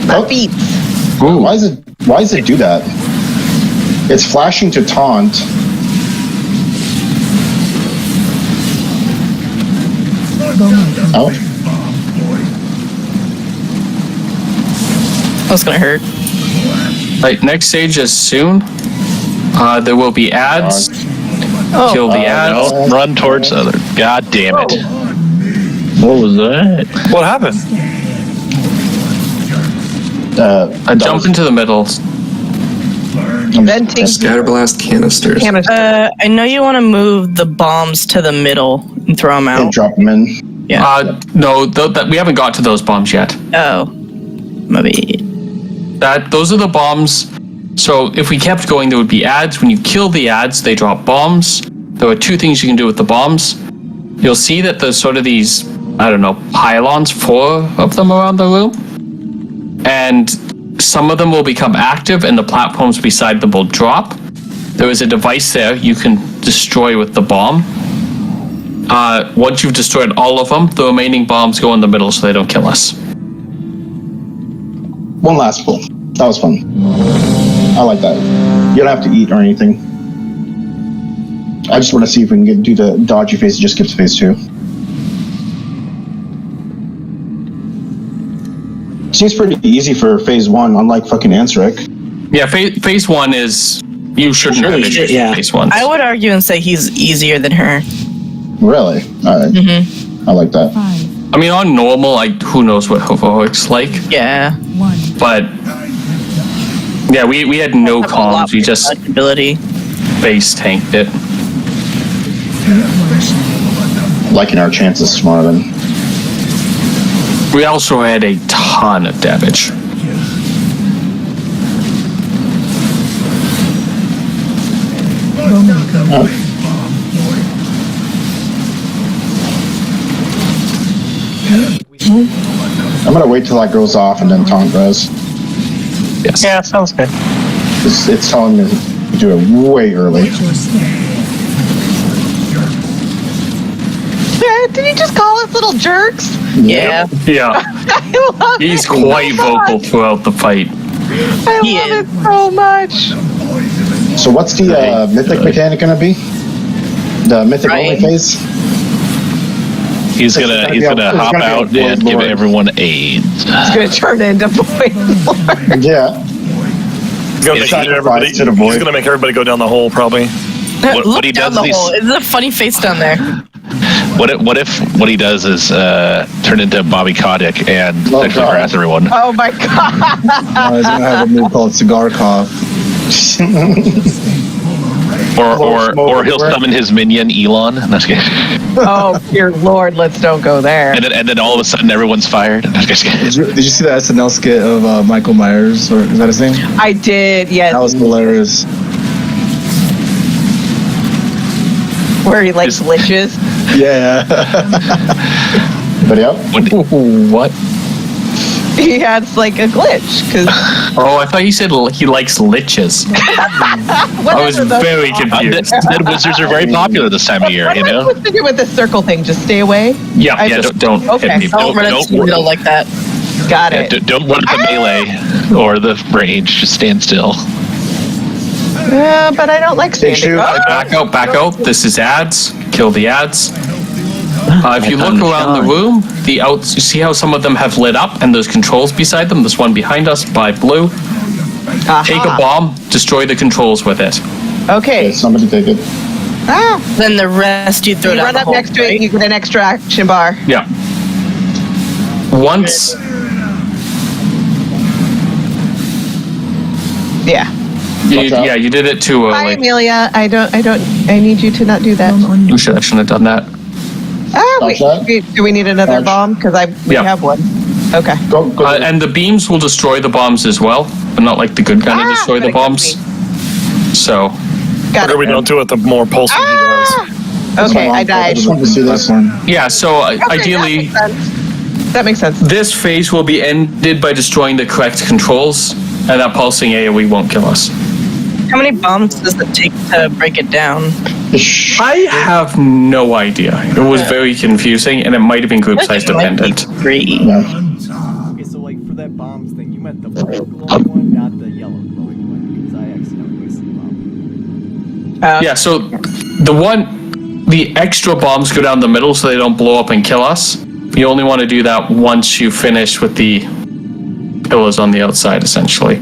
My feet. Ooh. Why does it do that? It's flashing to taunt. Out. That's gonna hurt. Right, next stage is soon. There will be ads. Kill the ads. No, run towards other. God damn it. What was that? What happened? I jump into the middle. Venting. Scatterblast canisters. I know you want to move the bombs to the middle and throw them out. And drop them in. Yeah. No, we haven't got to those bombs yet. Oh. Maybe. Those are the bombs. So if we kept going, there would be ads. When you kill the ads, they drop bombs. There are 2 things you can do with the bombs. You'll see that there's sort of these, I don't know, pylons, 4 of them around the room. And some of them will become active and the platforms beside them will drop. There is a device there you can destroy with the bomb. Once you've destroyed all of them, the remaining bombs go in the middle so they don't kill us. One last pull. That was fun. I like that. You don't have to eat or anything. I just want to see if we can do the dodgy phase and just skip to phase 2. Seems pretty easy for phase 1, unlike fucking Ansric. Yeah, phase 1 is... You shouldn't have issues with phase 1. I would argue and say he's easier than her. Really? Alright. Mm-hmm. I like that. I mean, on normal, who knows what Heroic's like. Yeah. But... Yeah, we had no comms. We just base tanked it. Liking our chances smarter than. We also had a ton of damage. I'm gonna wait till that goes off and then taunt res. Yes. Yeah, sounds good. It's telling me to do it way early. Did you just call us little jerks? Yeah. Yeah. I love He's it quite so much. vocal throughout the fight. I love it so much. So what's the mythic mechanic gonna be? The mythic only phase? He's gonna hop out and give everyone AIDS. It's gonna turn into Void Lord. Yeah. He's gonna make everybody go down the hole, probably. What he down does the hole. It's a funny face down there. What if what he does is turn into Bobby Kotick and sexually harass everyone? Oh my god. He's gonna have a move called Cigar Cough. Or he'll summon his minion Elon. No, just kidding. Oh dear Lord, let's don't go there. And then all of a sudden everyone's fired. No, just kidding. Did you see the SNL skit of Michael Myers, or is that his name? I did, yes. That was hilarious. Where he like glitches. Yeah. Anybody up? What? He has like a glitch because. Oh, I thought you said he likes liches. I was very confused. Dead wizards are very popular this time of year, What you am I know? supposed to do with the circle thing? Just stay away? Yeah, just don't okay. hit people. Don't run into window like that. Got it. Don't run the melee or the range. Just stand still. But I don't like standing. Back out. This is ads. Kill the ads. If you look around the room, you see how some of them have lit up and there's controls beside them. This one behind us by blue. Take a bomb, destroy the controls with it. Okay. Somebody take it. Then the rest you throw You down run the up hole, next to it, right? you get an extra action bar. Yeah. Once. Yeah. You did it too Hi, early. Amelia. I need you to not do that. You should have done that. Do we need another bomb? Because we have one. Okay. Go. And the beams will destroy the bombs as well, but not like the good kind of destroy the bombs. So. Got Whatever we don't do it, the more pulsing he does. Okay, I died. I just wanted to see this one. Yeah, so ideally, that makes sense. this phase will be ended by destroying the correct controls, and that pulsing AoE won't kill us. How many bombs does it take to break it down? I have no idea. It was very confusing, and it might have been group size dependent. Three. Okay, so like for that bombs thing, you meant the blue glowing one, not the yellow glowing one, because I accidentally wasted the bomb. Yeah, so the extra bombs go down the middle so they don't blow up and kill us. You only want to do that once you finish with the pillars on the outside, essentially.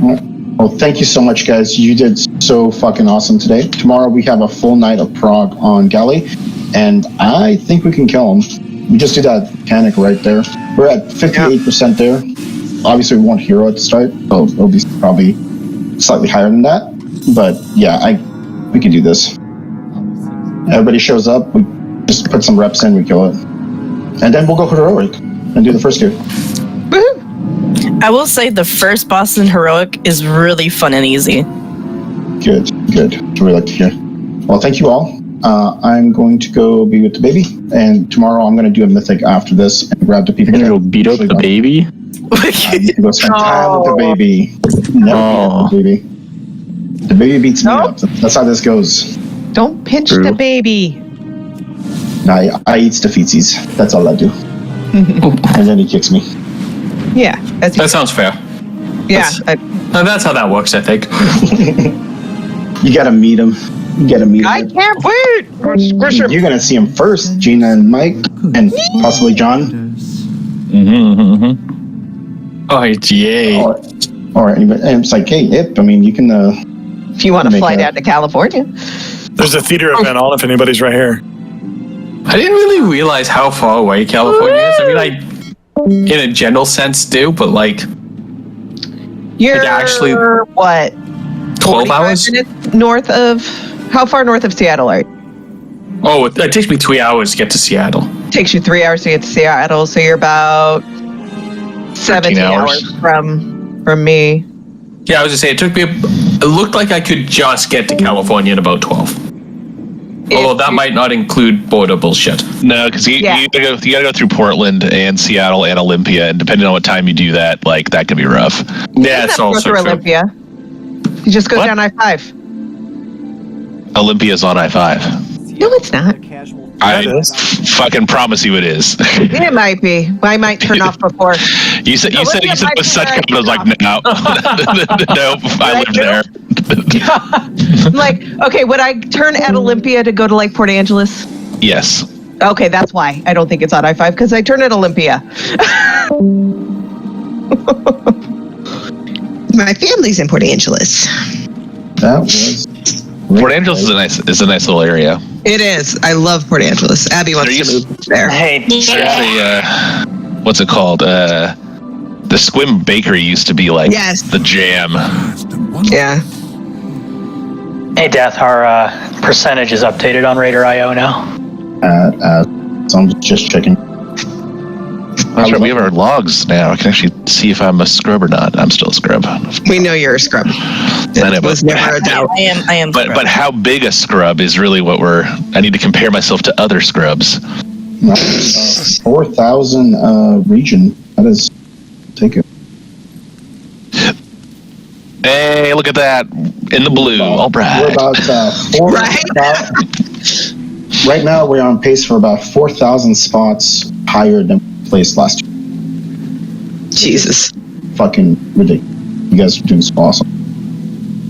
Well, thank you so much, guys. You did so fucking awesome today. Tomorrow we have a full night of prog on Galley, and I think we can kill him. We just do that mechanic right there. We're at 58% there. Obviously, we want hero at the start, so it'll be probably slightly higher than that. But yeah, we can do this. Everybody shows up, we just put some reps in, we kill it. And then we'll go heroic and do the first gear. I will say the first boss in Heroic is really fun and easy. Good. That's what we like to hear. Well, thank you all. I'm going to go be with the baby, and tomorrow I'm going to do a mythic after this and grab the people. You're going to go beat up the baby? Go spend time with the baby. Never beat the baby. The baby beats me up. That's how this goes. Don't pinch the baby. I eat the feetsies. That's all I do. And then he kicks me. Yeah. That sounds fair. Yeah. That's how that works, I think. You gotta meet him. I can't wait. You're gonna see him first, Gina and Mike, and possibly John. Oh, yay. Or anybody. And it's like, hey, Ip, I mean, you can... if you want to fly down to California. There's a theater event on if anybody's right here. I didn't really realize how far away California is. I mean, in a general sense, do, but like... You're actually... what? 12 hours? Minutes north of... How far north of Seattle are you? Oh, it takes me 3 hours to get to Seattle. Takes you 3 hours to get to Seattle, so you're about 17 hours from me. Yeah, I was just saying, it looked like I could just get to California in about 12. Although that might not include border bullshit. No, because you gotta go through Portland and Seattle and Olympia, and depending on what time you do that, like that could be rough. Yeah, it's also through true. Olympia. You just go down I-5. Olympia's on I-5. No, it's not. I fucking promise you it is. It might be. I might turn off before. You said with such confidence. I was like, no, nope. I live there. I'm like, okay, would I turn at Olympia to go to like Port Angeles? Yes. Okay, that's why I don't think it's on I-5 because I turn at Olympia. My family's in Port Angeles. That was. Port Angeles is a nice little area. It is. I love Port Angeles. Abby wants to move there. Hey, There's a what's it called? The Squim Bakery used to be like the jam. Yeah. hey, Death, our percentage is updated on Raider.io now. So I'm just checking. That's right. We have our logs now. I can actually see if I'm a scrub or not. I'm still a scrub. We know you're a scrub. It was never a doubt. I am. But how big a scrub is really what I need to compare myself to other scrubs. 4,000 region. That is. Take it. Hey, look at that in the blue. All right. We're about right now. We're on pace for about 4,000 spots higher than placed last year. Jesus. Fucking ridiculous. You guys are doing so awesome.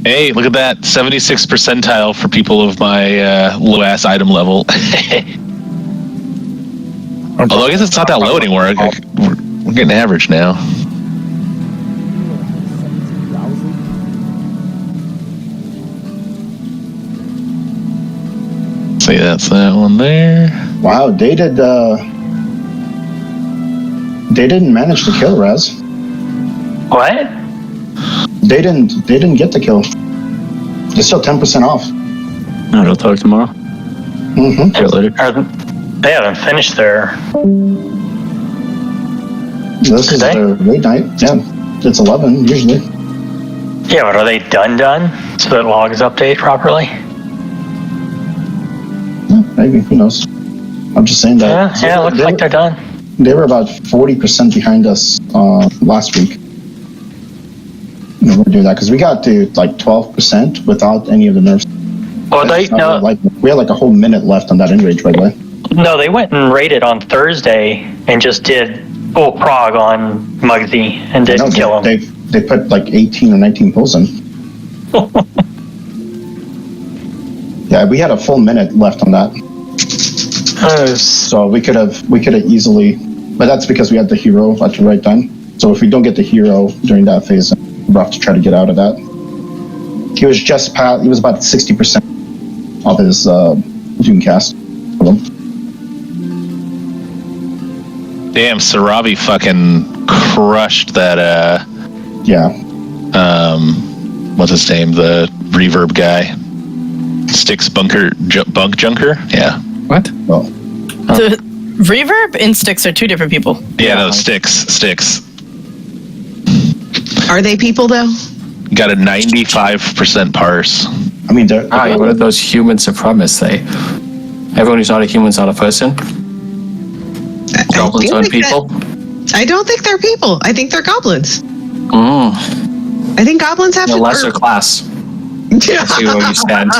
Hey, look at that. 76th percentile for people of my low ass item level. Although I guess it's not that low anymore. We're getting average now. See, that's that one there. Wow, they didn't manage to kill Raz. What? They didn't get the kill. They're still 10% off. I'll talk tomorrow. Mm-hmm. See you later. They haven't finished their. This is their late night. Yeah, it's 11 usually. Yeah, but are they done so that logs update properly? Yeah, maybe, who knows? I'm just saying that. Yeah, it looks like they're done. They were about 40% behind us last week. We're doing that because we got to like 12% without any of the nerfs. Well, we had like a whole minute left on that enrage, by the way. No, they went and raided on Thursday and just did full prog on Muggsy and didn't kill him. They put like 18 or 19 pulls in. Yeah, we had a full minute left on that. So we could have easily, but that's because we had the hero at the right time. So if we don't get the hero during that phase, we'll have to try to get out of that. He was about 60% of his Doom cast. Damn, Sarabi fucking crushed that. What's his name? The reverb guy. Styx bunk junker. Yeah. What? Well, the reverb and Styx are two different people. Yeah, no, Styx. Are they people though? Got a 95% parse. I mean, what are those human supremacists say? Everyone who's not a human's not a person. Goblins aren't people. I don't think they're people. I think they're goblins. I think goblins have a lesser class. See where you stand.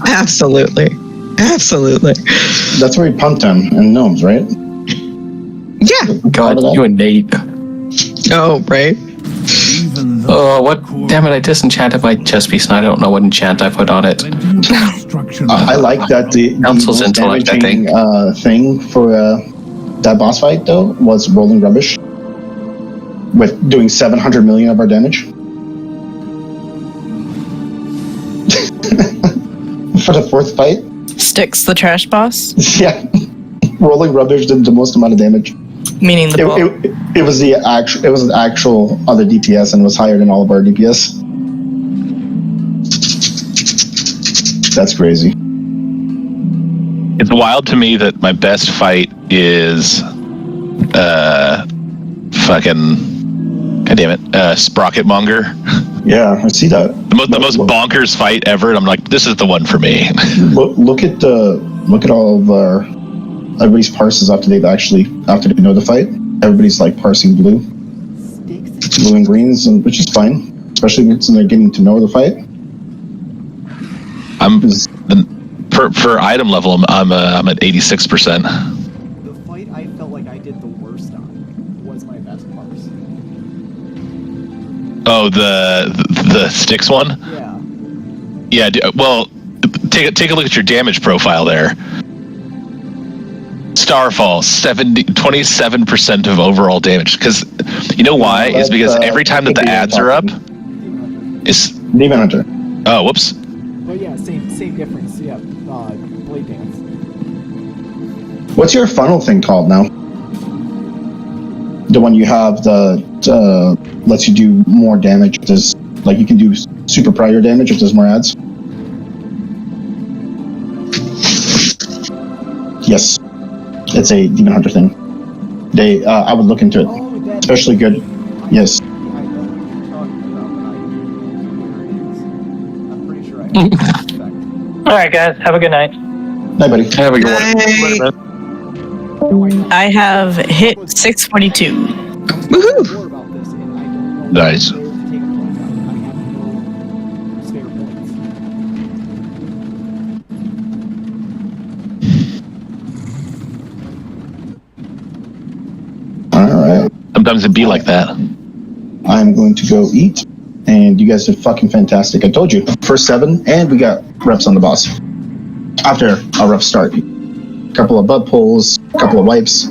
Absolutely. That's where we pumped them in gnomes, right? Yeah. God, you and Nate. Oh, right. Oh, what? Damn it, I disenchanted my chest piece and I don't know what enchant I put on it. I like that the Council's intellect, I think. Thing for that boss fight, though, was rolling rubbish. With doing 700 million of our damage. For the fourth fight. Styx, the trash boss? Yeah. Rolling rubbish did the most amount of damage. Meaning the ball. It was the actual other DPS and was higher than all of our DPS. That's crazy. It's wild to me that my best fight is God damn it, Sprocket Monger. Yeah, I see that. The most bonkers fight ever, and I'm like, this is the one for me. Look at all of everybody's parses after they know the fight. Everybody's like parsing blue and greens, which is fine. especially since they're getting to know the fight. For item level, I'm at 86%. The fight I felt like I did the worst on was my best parts. Oh, the Styx one? Yeah. Yeah, well, take a look at your damage profile there. Starfall, 27% of overall damage. Because you know why? Is because every time that the ads are up, it's Demon Hunter. Oh, whoops. But yeah, same difference. Yeah, Blade Dance. What's your funnel thing called now? The one you have that lets you do more damage. Does like you can do super prior damage if there's more ads? Yes, it's a Demon Hunter thing. They I would look into it. Especially good. Yes. All right, guys. Have a good night. Hi, buddy. Have a good one. I have hit 642. Woohoo! Nice. Alright. Sometimes it'd be like that. I'm going to go eat, and you guys did fucking fantastic. I told you, first 7, and we got reps on the boss. After a rough start. A couple of butt pulls, a couple of wipes.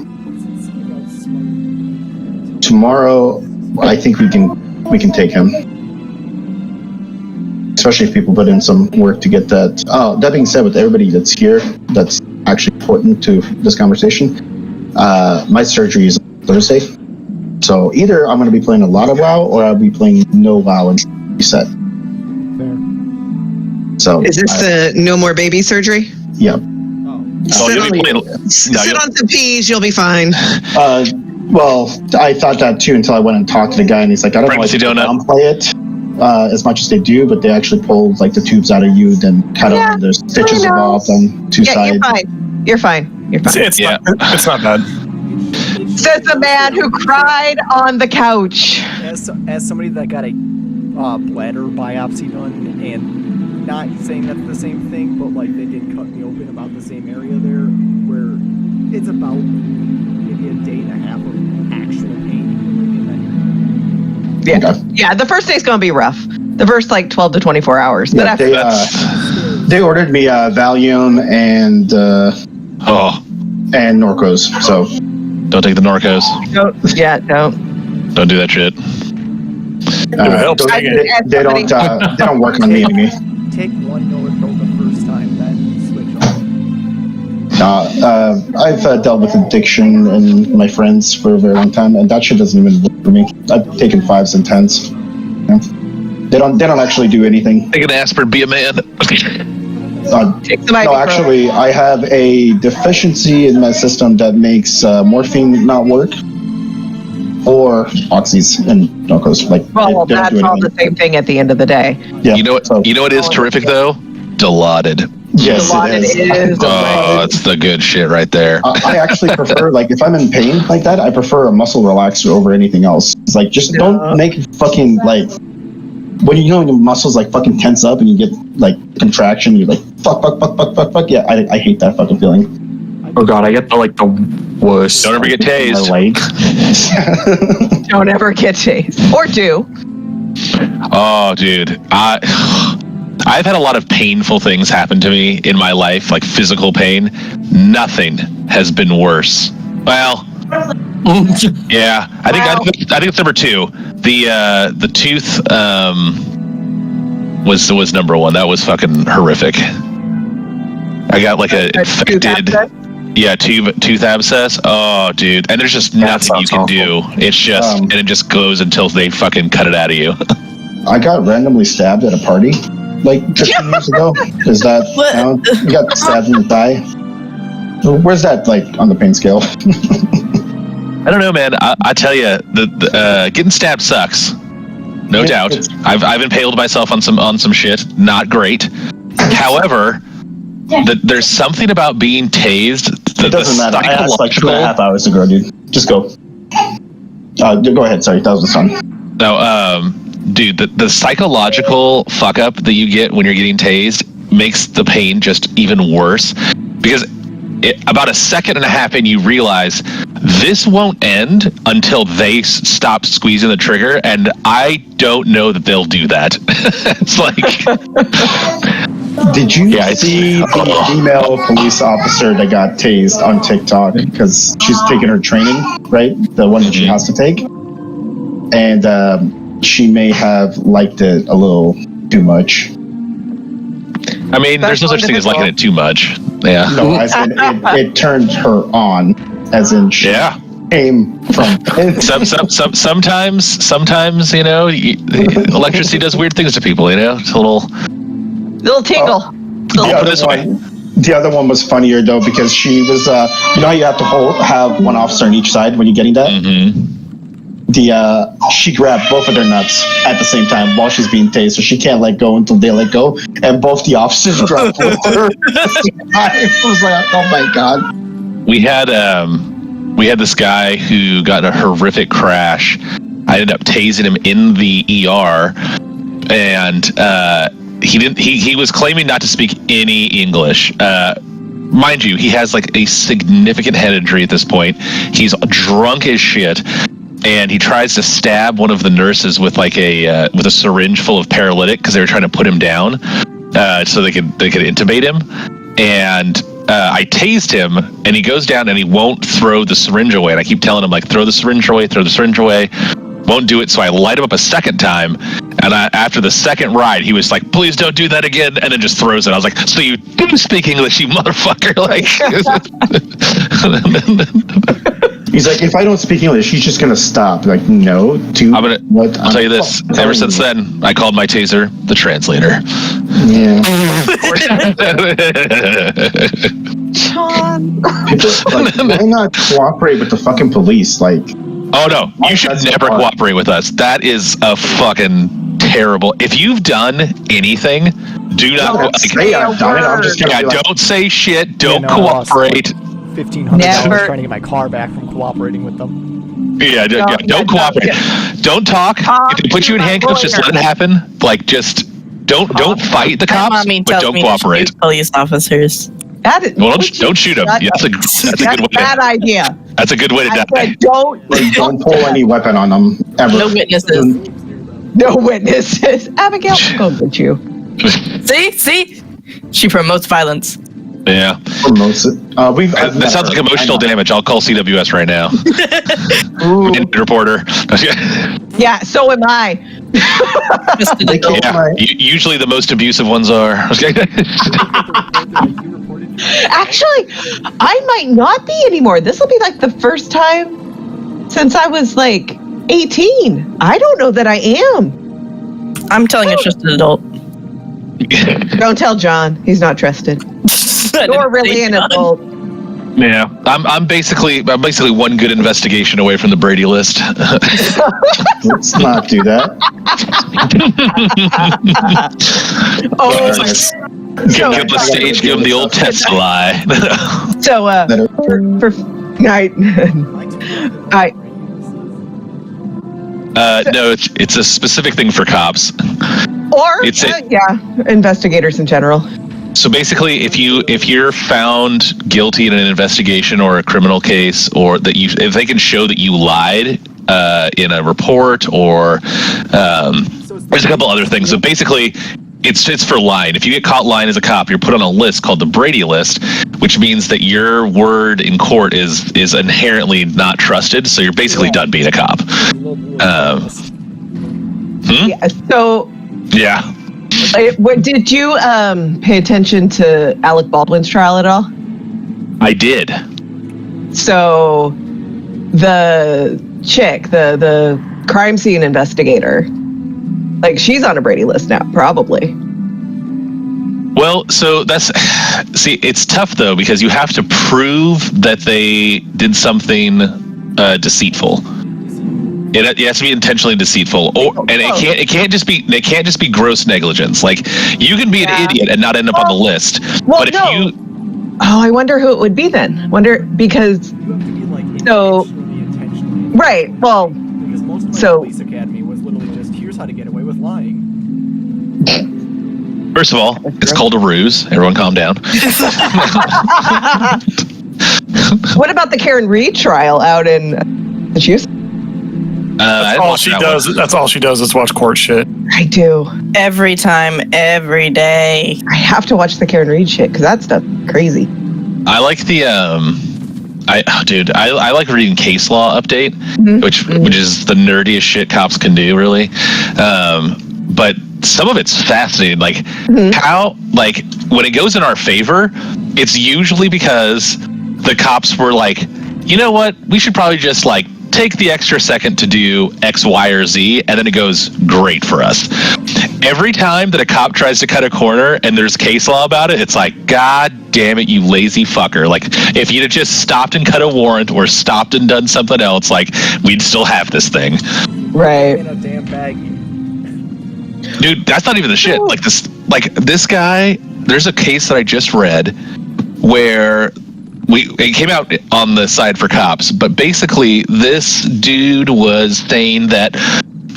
Tomorrow, I think we can take him. Especially if people put in some work to get that. Oh, that being said, with everybody that's here, that's actually important to this conversation, my surgery is Thursday. So either I'm going to be playing a lot of WoW, or I'll be playing no WoW and reset. Fair. So Is this the no more baby surgery? Yeah. Sit on some peas, you'll be fine. Well, I thought that too until I went and talked to the guy, and he's like, I don't know if they downplay it as much as they do, but they actually pulled like the tubes out of you, then cut them, and there's stitches involved on two sides. You're fine. You're fine. It's not bad. Says the man who cried on the couch. As somebody that got a bladder biopsy done, and not saying that's the same thing, but like they did cut me open about the same area there, where it's about maybe a day and a half of actual pain. Yeah. The first day's gonna be rough. The first like 12 to 24 hours. But Yeah, they ordered me Valium and Norcos. So don't take the Norcos. Don't do that shit. They don't work on me anymore. Take one Norco the first time, then switch off. I've dealt with addiction and my friends for a very long time, and that shit doesn't even work for me. I've taken 5s and 10s. They don't actually do anything. Take an aspirin, be a man. No, actually, I have a deficiency in my system that makes morphine not work, or oxys and Norcos. Well, that's all the same thing at the end of the day. Yeah. You know what is terrific though? Dilaudid. Yes, it is. Oh, that's the good shit right there. I actually prefer, like, if I'm in pain like that, I prefer a muscle relaxer over anything else. It's like, just don't make fucking, like, when you know your muscles, like, fucking tense up and you get, like, contraction, you're like, fuck. Yeah, I hate that fucking feeling. Oh god, I get the worst. Don't ever get tased. Don't ever get tased. Or do. Oh, dude. I've had a lot of painful things happen to me in my life, like physical pain. Nothing has been worse. Well, yeah, I think it's number 2. The tooth was number 1. That was fucking horrific. I got like a infected tooth abscess. Oh, dude, and there's just nothing you can do. It's just and it just goes until they fucking cut it out of you. I got randomly stabbed at a party like 15 years ago. Is that you got stabbed in the thigh? Where's that like on the pain scale? I don't know, man. I tell you, the getting stabbed sucks, no doubt. I've impaled myself on some shit. Not great. However, there's something about being tased. It doesn't matter. I asked like 2.5 hours ago, dude. Just go. Go ahead. Sorry, that was the sun. No, dude, the psychological fuck up that you get when you're getting tased makes the pain just even worse, because about a second and a half in, you realize this won't end until they stop squeezing the trigger, and I don't know that they'll do that. It's like... Did you see the female police officer that got tased on TikTok because she's taking her training, right? The one that she has to take. And she may have liked it a little too much. I mean, there's no such thing as liking it too much. Yeah. No, as in it turned her on, as in she came from... Sometimes, you know, electricity does weird things to people, you know? It's a little tingle. The other one was funnier, though, because she was, you know how you have to have one officer on each side when you're getting that? Mm-hmm. She grabbed both of their nuts at the same time while she's being tased, so she can't let go until they let go, and both the officers grabbed her. I was like, oh my god. We had this guy who got in a horrific crash. I ended up tasing him in the ER, and he was claiming not to speak any English. Mind you, he has like a significant head injury at this point. He's drunk as shit. And he tries to stab one of the nurses with like a syringe full of paralytic because they were trying to put him down so they could intubate him. And I tased him, and he goes down and he won't throw the syringe away. And I keep telling him like, throw the syringe away. Won't do it. So I light him up a second time, and after the second ride, he was like, "Please don't do that again," and then just throws it. I was like, "So you do speak English, you motherfucker!" Like. He's like, if I don't speak English, he's just gonna stop. Like, no, dude. I'll tell you this. Ever since then, I called my taser the translator. Yeah. Sean. People, like, why not cooperate with the fucking police? Like, oh no, you should never cooperate with us. That is a fucking terrible. If you've done anything, do not say I've done it. I'm just gonna don't say shit. Don't cooperate. $1,500 trying to get my car back from cooperating with them. Don't cooperate. Don't talk. If they put you in handcuffs, just let it happen. Like, just don't fight the cops, but don't cooperate. Police officers. Don't shoot them. That's a good way. Bad idea. That's a good way to die. Don't pull any weapon on them ever. No witnesses. No witnesses. Abigail, go get you. See, she promotes violence. Yeah. Promotes it. That sounds like emotional damage. I'll call CWS right now. Reporter. Yeah, so am I. Usually the most abusive ones are. Actually, I might not be anymore. This will be like the first time since I was like 18. I don't know that I am. I'm telling it's just an adult. Don't tell John. He's not trusted. You're really an adult. Yeah, I'm basically one good investigation away from the Brady list. Let's not do that. Give him the stage, give him the old test lie. So, for no, it's a specific thing for cops. Or investigators in general. So basically, if you're found guilty in an investigation or a criminal case, or if they can show that you lied in a report, or there's a couple other things. So basically, it's for lying. If you get caught lying as a cop, you're put on a list called the Brady list, which means that your word in court is inherently not trusted. So you're basically done being a cop. Yeah. So. Yeah. Did you pay attention to Alec Baldwin's trial at all? I did. So the chick, the crime scene investigator, like, she's on a Brady list now, probably. Well, so it's tough though, because you have to prove that they did something deceitful. It has to be intentionally deceitful, it can't just be gross negligence. Like, you can be an idiot and not end up on the list. Well, but I wonder who it would be then. Because right. Well, because most of my police academy was literally just, here's how to get away with lying. First of all, it's called a ruse. Everyone calm down. What about the Karen Reed trial out in Massachusetts? That's all she does. That's all she does is watch court shit. I do. Every time, every day. I have to watch the Karen Reed shit because that stuff's crazy. I like the I like reading case law update, which is the nerdiest shit cops can do, really. But some of it's fascinating, like how, like when it goes in our favor, it's usually because the cops were like, you know what, we should probably just like take the extra second to do X, Y, or Z, and then it goes great for us. Every time that a cop tries to cut a corner and there's case law about it, it's like, God damn it, you lazy fucker. Like, if you'd have just stopped and cut a warrant or stopped and done something else, like, we'd still have this thing. Right. In a damn baggie. Dude, that's not even the shit. Like this guy, there's a case that I just read where it came out on the side for cops, but basically this dude was saying that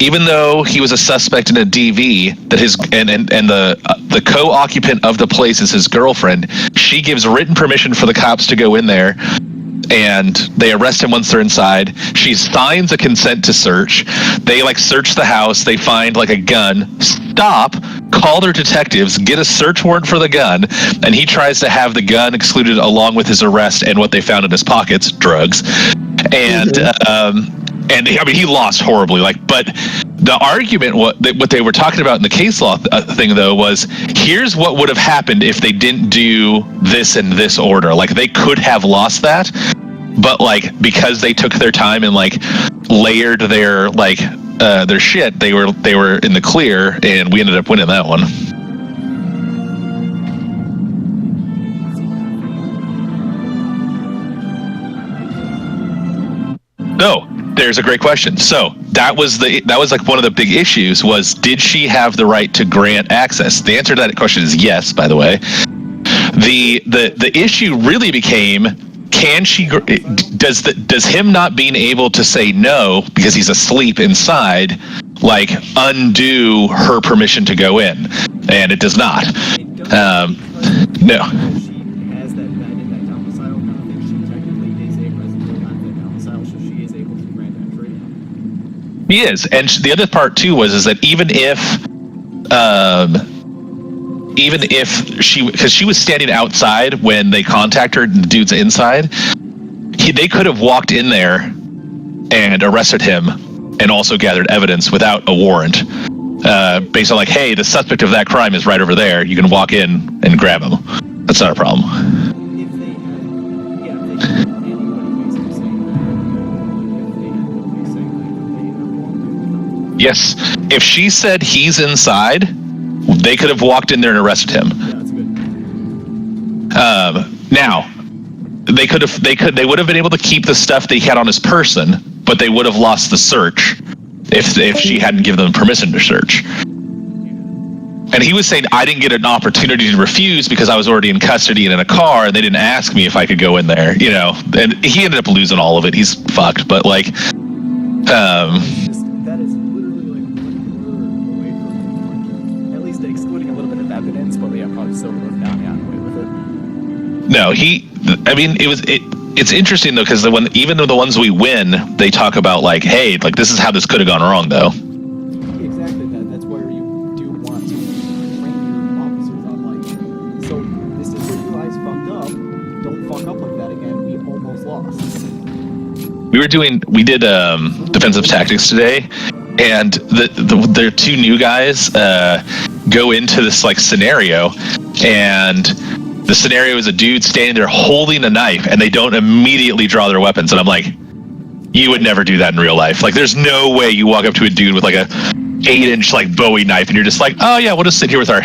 even though he was a suspect in a DV, that his and the co-occupant of the place is his girlfriend, she gives written permission for the cops to go in there, and they arrest him once they're inside. She signs a consent to search. They like search the house. They find like a gun. Stop. Call their detectives. Get a search warrant for the gun. And he tries to have the gun excluded along with his arrest and what they found in his pockets, drugs. And and I mean, he lost horribly. Like, but the argument, what they were talking about in the case law thing, though, was here's what would have happened if they didn't do this in this order. Like, they could have lost that, but like because they took their time and like layered their like their shit, they were in the clear, and we ended up winning that one. No. There's a great question. So that was like one of the big issues was, did she have the right to grant access? The answer to that question is yes, by the way. The issue really became, can she, does him not being able to say no because he's asleep inside, like, undo her permission to go in? And it does not. No. He is, and the other part too was that even if she, because she was standing outside when they contacted her and the dude's inside, they could have walked in there and arrested him and also gathered evidence without a warrant, based on like, hey, the suspect of that crime is right over there. You can walk in and grab him. That's not a problem. Yes, if she said he's inside, they could have walked in there and arrested him. Now, they would have been able to keep the stuff they had on his person, but they would have lost the search if she hadn't given them permission to search. And he was saying, I didn't get an opportunity to refuse because I was already in custody and in a car, and they didn't ask me if I could go in there, you know. And he ended up losing all of it. He's fucked, but like, that is literally like away from, at least excluding a little bit of evidence, but yeah, probably still would have not gotten away with it. No, it's interesting though, because even though the ones we win, they talk about like, hey, like this is how this could have gone wrong though. Exactly that. That's where you do want to train your officers on like, so this is where you guys fucked up. Don't fuck up like that again. We almost lost. We did defensive tactics today, and the two new guys go into this like scenario, and the scenario is a dude standing there holding a knife, and they don't immediately draw their weapons. And I'm like, you would never do that in real life. Like, there's no way you walk up to a dude with like a 8-inch like Bowie knife, and you're just like, oh yeah, we'll just sit here with our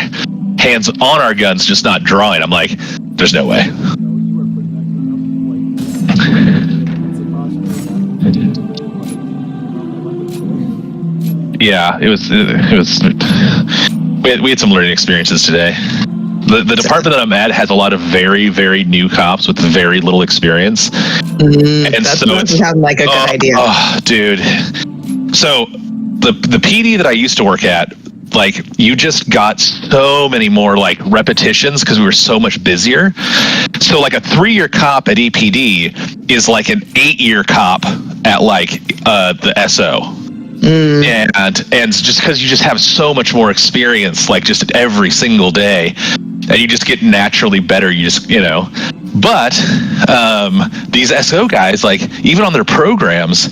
hands on our guns, just not drawing. I'm like, there's no way. Yeah, it was. We had some learning experiences today. The department that I'm at has a lot of very, very new cops with very little experience, and that so doesn't sound like a good idea. Oh, dude. So the PD that I used to work at, like, you just got so many more like repetitions because we were so much busier. So like a 3-year cop at EPD is like an 8-year cop at like the SO. And just because you just have so much more experience, like just every single day, and you just get naturally better. You just, but these SO guys, like, even on their programs,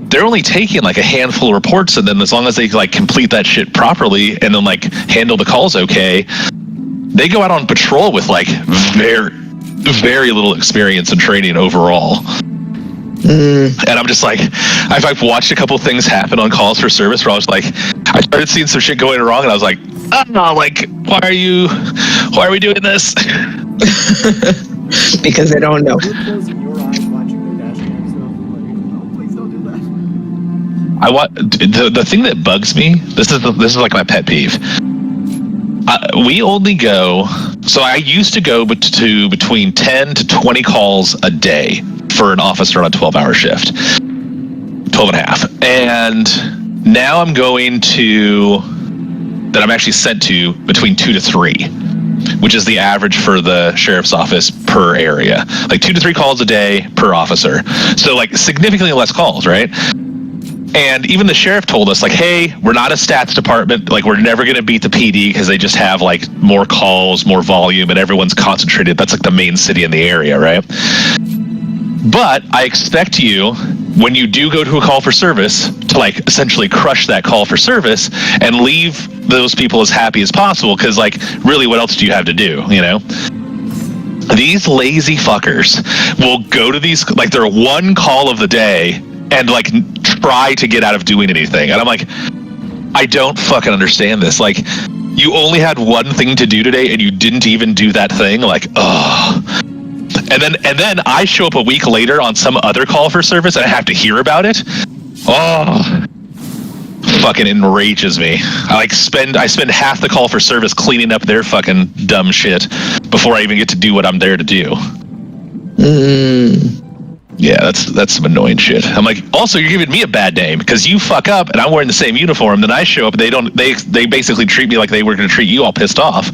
they're only taking like a handful of reports, and then as long as they like complete that shit properly and then like handle the calls okay, they go out on patrol with like very, very little experience and training overall. And I'm just like, I've watched a couple things happen on calls for service where I was like, I started seeing some shit going wrong, and I was like, oh, like, why are we doing this? Because they don't know. The thing that bugs me. This is like my pet peeve. We only go. So I used to go to between 10 to 20 calls a day for an officer on a 12-hour shift, 12 and a half. And now I'm going to, that I'm actually sent to between 2 to 3, which is the average for the sheriff's office per area. Like 2 to 3 calls a day per officer. So like significantly less calls, right? And even the sheriff told us, like, hey, we're not a stats department. Like, we're never going to beat the PD because they just have, like, more calls, more volume, and everyone's concentrated. That's, like, the main city in the area, right? But I expect you, when you do go to a call for service, to, like, essentially crush that call for service and leave those people as happy as possible because, like, really, what else do you have to do, These lazy fuckers will go to these, like, they're one call of the day and like try to get out of doing anything. And I'm like, I don't fucking understand this. Like, you only had one thing to do today and you didn't even do that thing. Like, oh. And then I show up a week later on some other call for service and I have to hear about it. Oh, fucking enrages me. I spend half the call for service cleaning up their fucking dumb shit before I even get to do what I'm there to do. Yeah, that's some annoying shit. I'm like, also, you're giving me a bad name because you fuck up and I'm wearing the same uniform. Then I show up, they basically treat me like they were going to treat you all pissed off.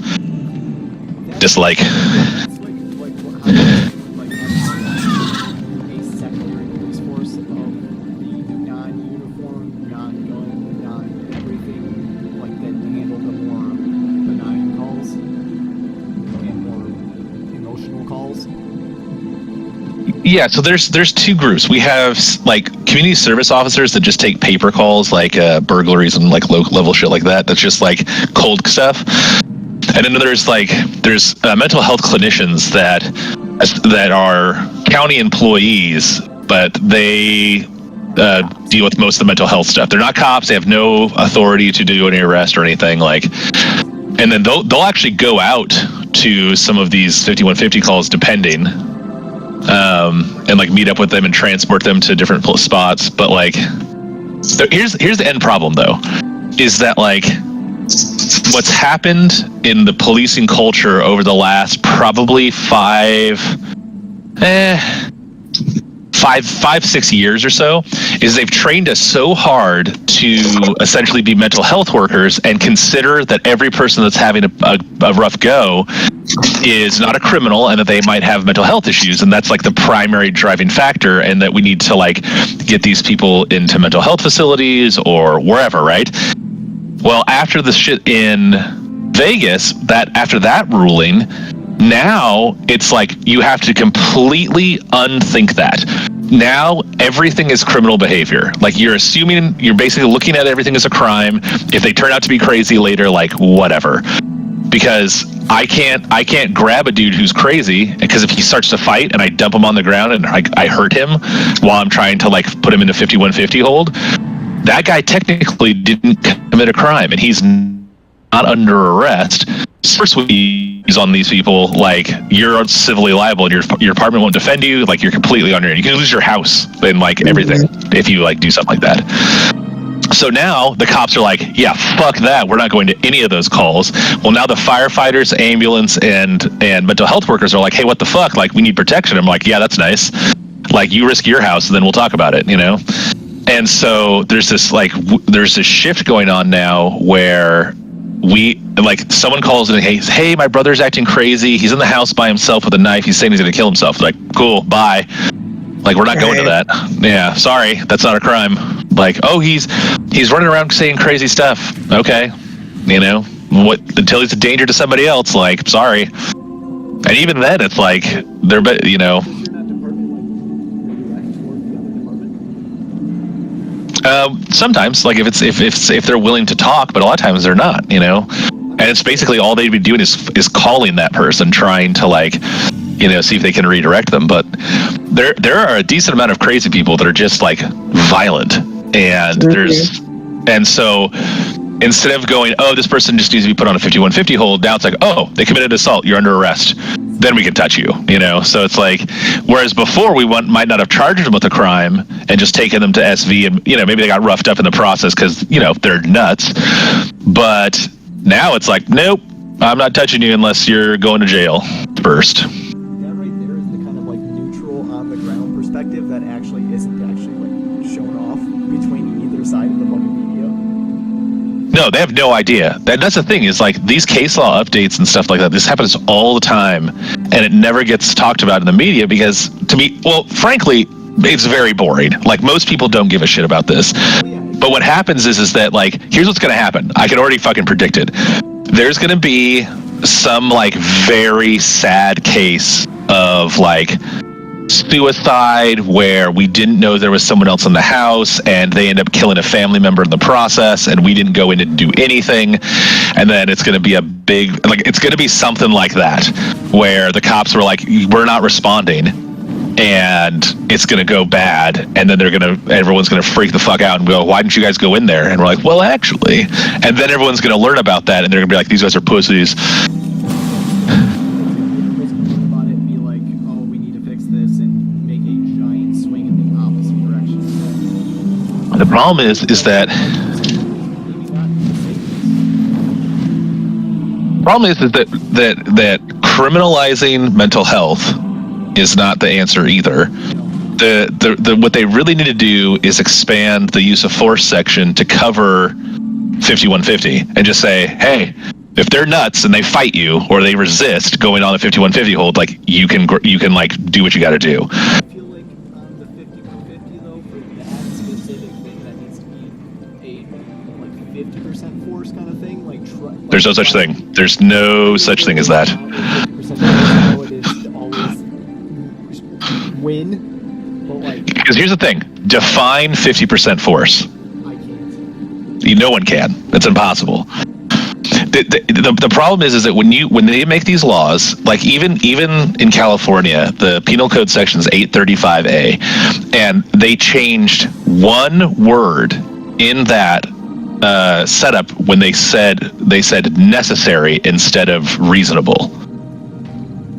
Just like. Yeah, so there's 2 groups. We have like community service officers that just take paper calls, like burglaries and like low level shit like that. That's just like cold stuff. And then there's mental health clinicians that are county employees, but they deal with most of the mental health stuff. They're not cops. They have no authority to do any arrest or anything like. And then they'll actually go out to some of these 5150 calls, depending. And like meet up with them and transport them to different spots. But like, here's the end problem though, is that like what's happened in the policing culture over the last probably 5-6 years or so is they've trained us so hard to essentially be mental health workers and consider that every person that's having a rough go is not a criminal and that they might have mental health issues, and that's like the primary driving factor, and that we need to like get these people into mental health facilities or wherever, right? Well, after the shit in Vegas, after that ruling, now it's like you have to completely unthink that. Now everything is criminal behavior. Like you're basically looking at everything as a crime. If they turn out to be crazy later, like whatever. Because I can't grab a dude who's crazy, because if he starts to fight and I dump him on the ground and I hurt him while I'm trying to like put him in a 5150 hold, that guy technically didn't commit a crime and he's not under arrest. First we use on these people, like you're civilly liable and your apartment won't defend you, like you're completely on your own. You can lose your house and like everything if you like do something like that. So now the cops are like, yeah, fuck that. We're not going to any of those calls. Well, now the firefighters, ambulance, and mental health workers are like, hey, what the fuck? Like, we need protection. I'm like, yeah, that's nice. Like, you risk your house, and then we'll talk about it, And so there's this there's this shift going on now where someone calls in and hey, my brother's acting crazy. He's in the house by himself with a knife. He's saying he's going to kill himself. Like, cool, bye. Like, we're not going to that. Yeah, sorry, that's not a crime. Like, oh, he's running around saying crazy stuff. Okay, until he's a danger to somebody else. Like, sorry. And even then, it's like they're sometimes, like if they're willing to talk, but a lot of times they're not, and it's basically all they'd be doing is calling that person, trying to see if they can redirect them. But there are a decent amount of crazy people that are just like violent, and so instead of going, oh, this person just needs to be put on a 5150 hold, now it's like, oh, they committed assault, you're under arrest, then we can touch you, so it's like, whereas before we might not have charged them with a crime and just taken them to SV, and maybe they got roughed up in the process because they're nuts, but now it's like, nope, I'm not touching you unless you're going to jail first. That right there is the kind of like neutral on the ground perspective that actually isn't like shown off between either side of the fucking media. No, they have no idea. That's the thing, is like these case law updates and stuff like that, this happens all the time, and it never gets talked about in the media because, to me, well, frankly, it's very boring. Like, most people don't give a shit about this. But what happens is that, like, here's what's going to happen. I can already fucking predict it. There's going to be some, like, very sad case of, like, suicide where we didn't know there was someone else in the house and they end up killing a family member in the process and we didn't go in and do anything, and then it's going to be a big, like, it's going to be something like that where the cops were like, we're not responding, and it's going to go bad, and then everyone's going to freak the fuck out and go, why didn't you guys go in there? And we're like, well, actually, and then everyone's going to learn about that and they're going to be like, these guys are pussies. The problem is that criminalizing mental health is not the answer either. What they really need to do is expand the use of force section to cover 5150 and just say, hey, if they're nuts and they fight you or they resist going on the 5150 hold, like, you can like do what you got to do. There's no such thing. There's no such thing as that. Because here's the thing. Define 50% force. No one can. That's impossible. The problem is that when they make these laws, like even in California, the penal code section is 835A, and they changed one word in that setup when they said necessary instead of reasonable,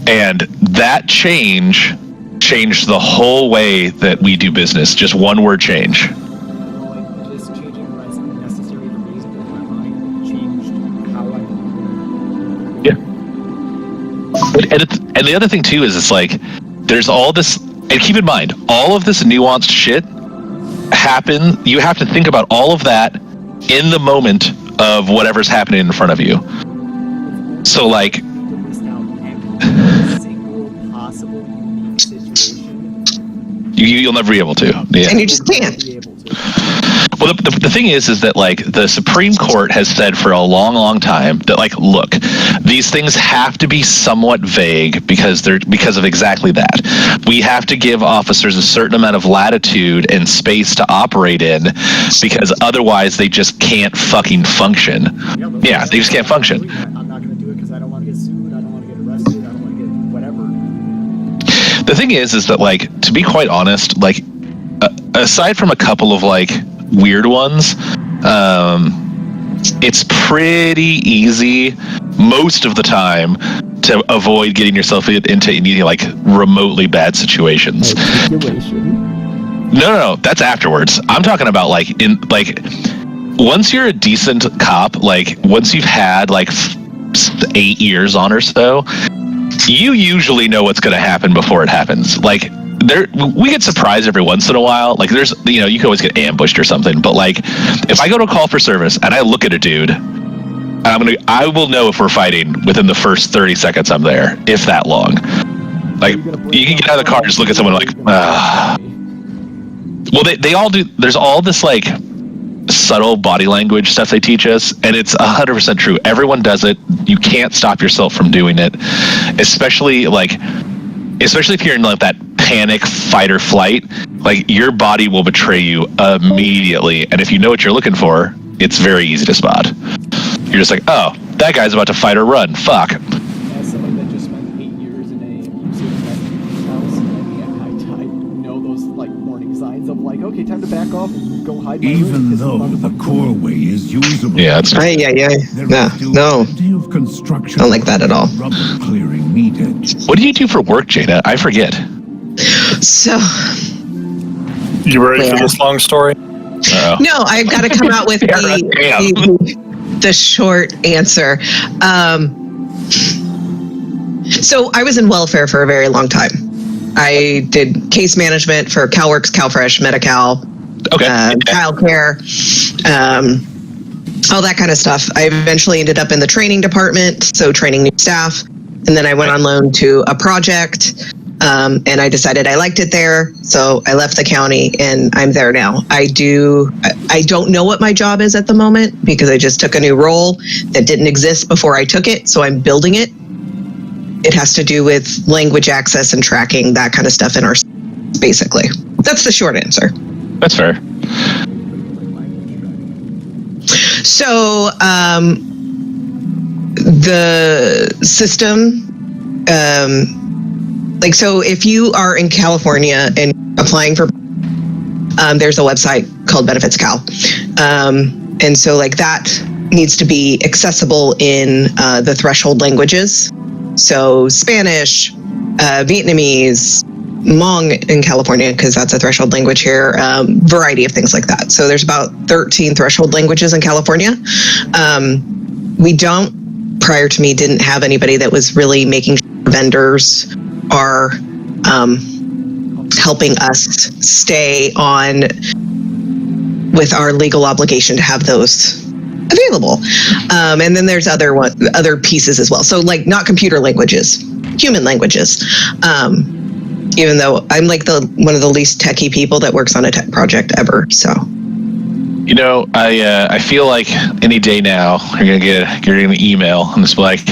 and that changed the whole way that we do business. Just one word change. And the other thing too is it's like there's all this, and keep in mind, all of this nuanced shit happen. You have to think about all of that in the moment of whatever's happening in front of you. So like, you'll never be able to. Yeah. And you just can't. Well, the thing is that like the Supreme Court has said for a long, long time that like, look, these things have to be somewhat vague because of exactly that. We have to give officers a certain amount of latitude and space to operate in because otherwise they just can't fucking function. Yeah, they just can't function. I'm not going to do it because I don't want to get sued. I don't want to get arrested. I don't want to get whatever. The thing is that like, to be quite honest, like aside from a couple of like weird ones, it's pretty easy most of the time to avoid getting yourself into any like remotely bad situations. No, that's afterwards. I'm talking about like once you're a decent cop, like once you've had like 8 years on or so, you usually know what's going to happen before it happens. Like we get surprised every once in a while. Like there's, you know, you can always get ambushed or something. But like, if I go to a call for service and I look at a dude, I will know if we're fighting within the first 30 seconds I'm there, if that long. Like you can get out of the car, just look at someone like, Well, they all do. There's all this like subtle body language stuff they teach us, and it's 100% true. Everyone does it. You can't stop yourself from doing it, especially if you're in like that panic, fight or flight. Like your body will betray you immediately, and if you know what you're looking for, it's very easy to spot. You're just like, oh, that guy's about to fight or run. Fuck. As someone that just spent 8 years in a museum house, I know those like warning signs of like, okay, time to back off and go hide. Even though the core way is usable. Yeah, it's No, don't like that at all. Clearing meatheads. What do you do for work, Jada? I forget. So, You ready for this long story? no, I've got to come out with the short answer. So I was in welfare for a very long time. I did case management for CalWorks, CalFresh, Medi-Cal, childcare, all that kind of stuff. I eventually ended up in the training department, so training new staff. And then I went on loan to a project, and I decided I liked it there. So I left the county and I'm there now. I don't know what my job is at the moment because I just took a new role that didn't exist before I took it. So I'm building it. It has to do with language access and tracking, that kind of stuff in our, basically. That's the short answer. That's fair. So the system, so if you are in California and applying for, there's a website called Benefits Cal. And so like that needs to be accessible in the threshold languages. So Spanish, Vietnamese, Hmong in California, because that's a threshold language here, variety of things like that. So there's about 13 threshold languages in California. We prior to me, didn't have anybody that was really making sure vendors are helping us stay on with our legal obligation to have those available. And then there's other pieces as well. So like not computer languages, human languages. Even though I'm like one of the least techie people that works on a tech project ever. So, you know, I feel like any day now you're gonna email and it's like,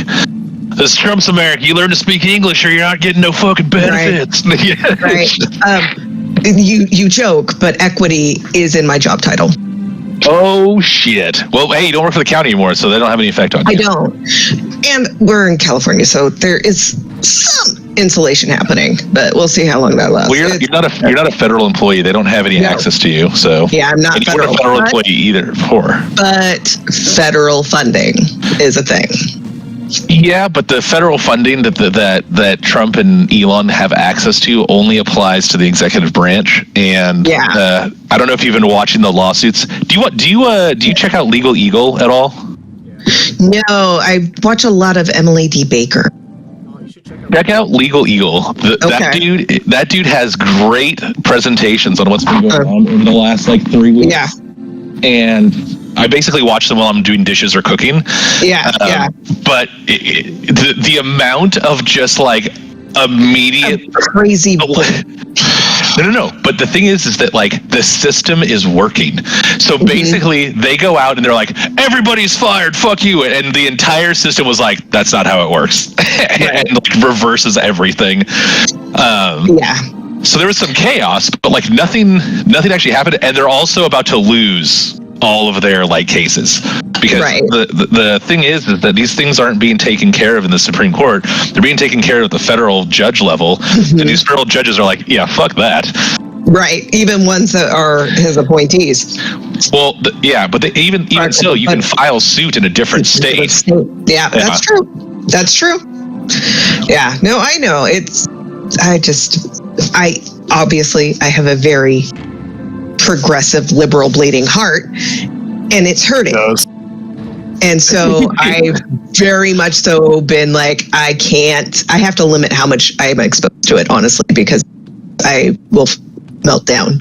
this is Trump's America. You learn to speak English or you're not getting no fucking benefits. Right. You joke, but equity is in my job title. Oh shit. Well, hey, you don't work for the county anymore, so they don't have any effect on you. I don't. And we're in California, so there is some insulation happening, but we'll see how long that lasts. Well, you're not a federal employee. They don't have any access to you, so yeah, I'm not. And you weren't a federal employee either before. But federal funding is a thing. Yeah, but the federal funding that Trump and Elon have access to only applies to the executive branch, and I don't know if you've been watching the lawsuits. Do you check out Legal Eagle at all? No, I watch a lot of Emily D. Baker. Check out Legal Eagle. That dude has great presentations on what's been going on over the last like 3 weeks. Yeah, and I basically watch them while I'm doing dishes or cooking. Yeah. But the amount of just like immediate crazy. No. But the thing is that like the system is working. So basically, they go out and they're like, "Everybody's fired. Fuck you!" And the entire system was like, "That's not how it works," and like reverses everything. So there was some chaos, but like nothing actually happened, and they're also about to lose all of their like cases because the thing is that these things aren't being taken care of in the Supreme Court. They're being taken care of at the federal judge level, and these federal judges are like, yeah, fuck that. Right, even ones that are his appointees. Well, but even so, you can file suit in a different state. Yeah, that's true. That's true. Yeah, no, I know. I have a very progressive liberal bleeding heart, and it's hurting. And so I've very much so been like, I have to limit how much I'm exposed to it, honestly, because I will melt down.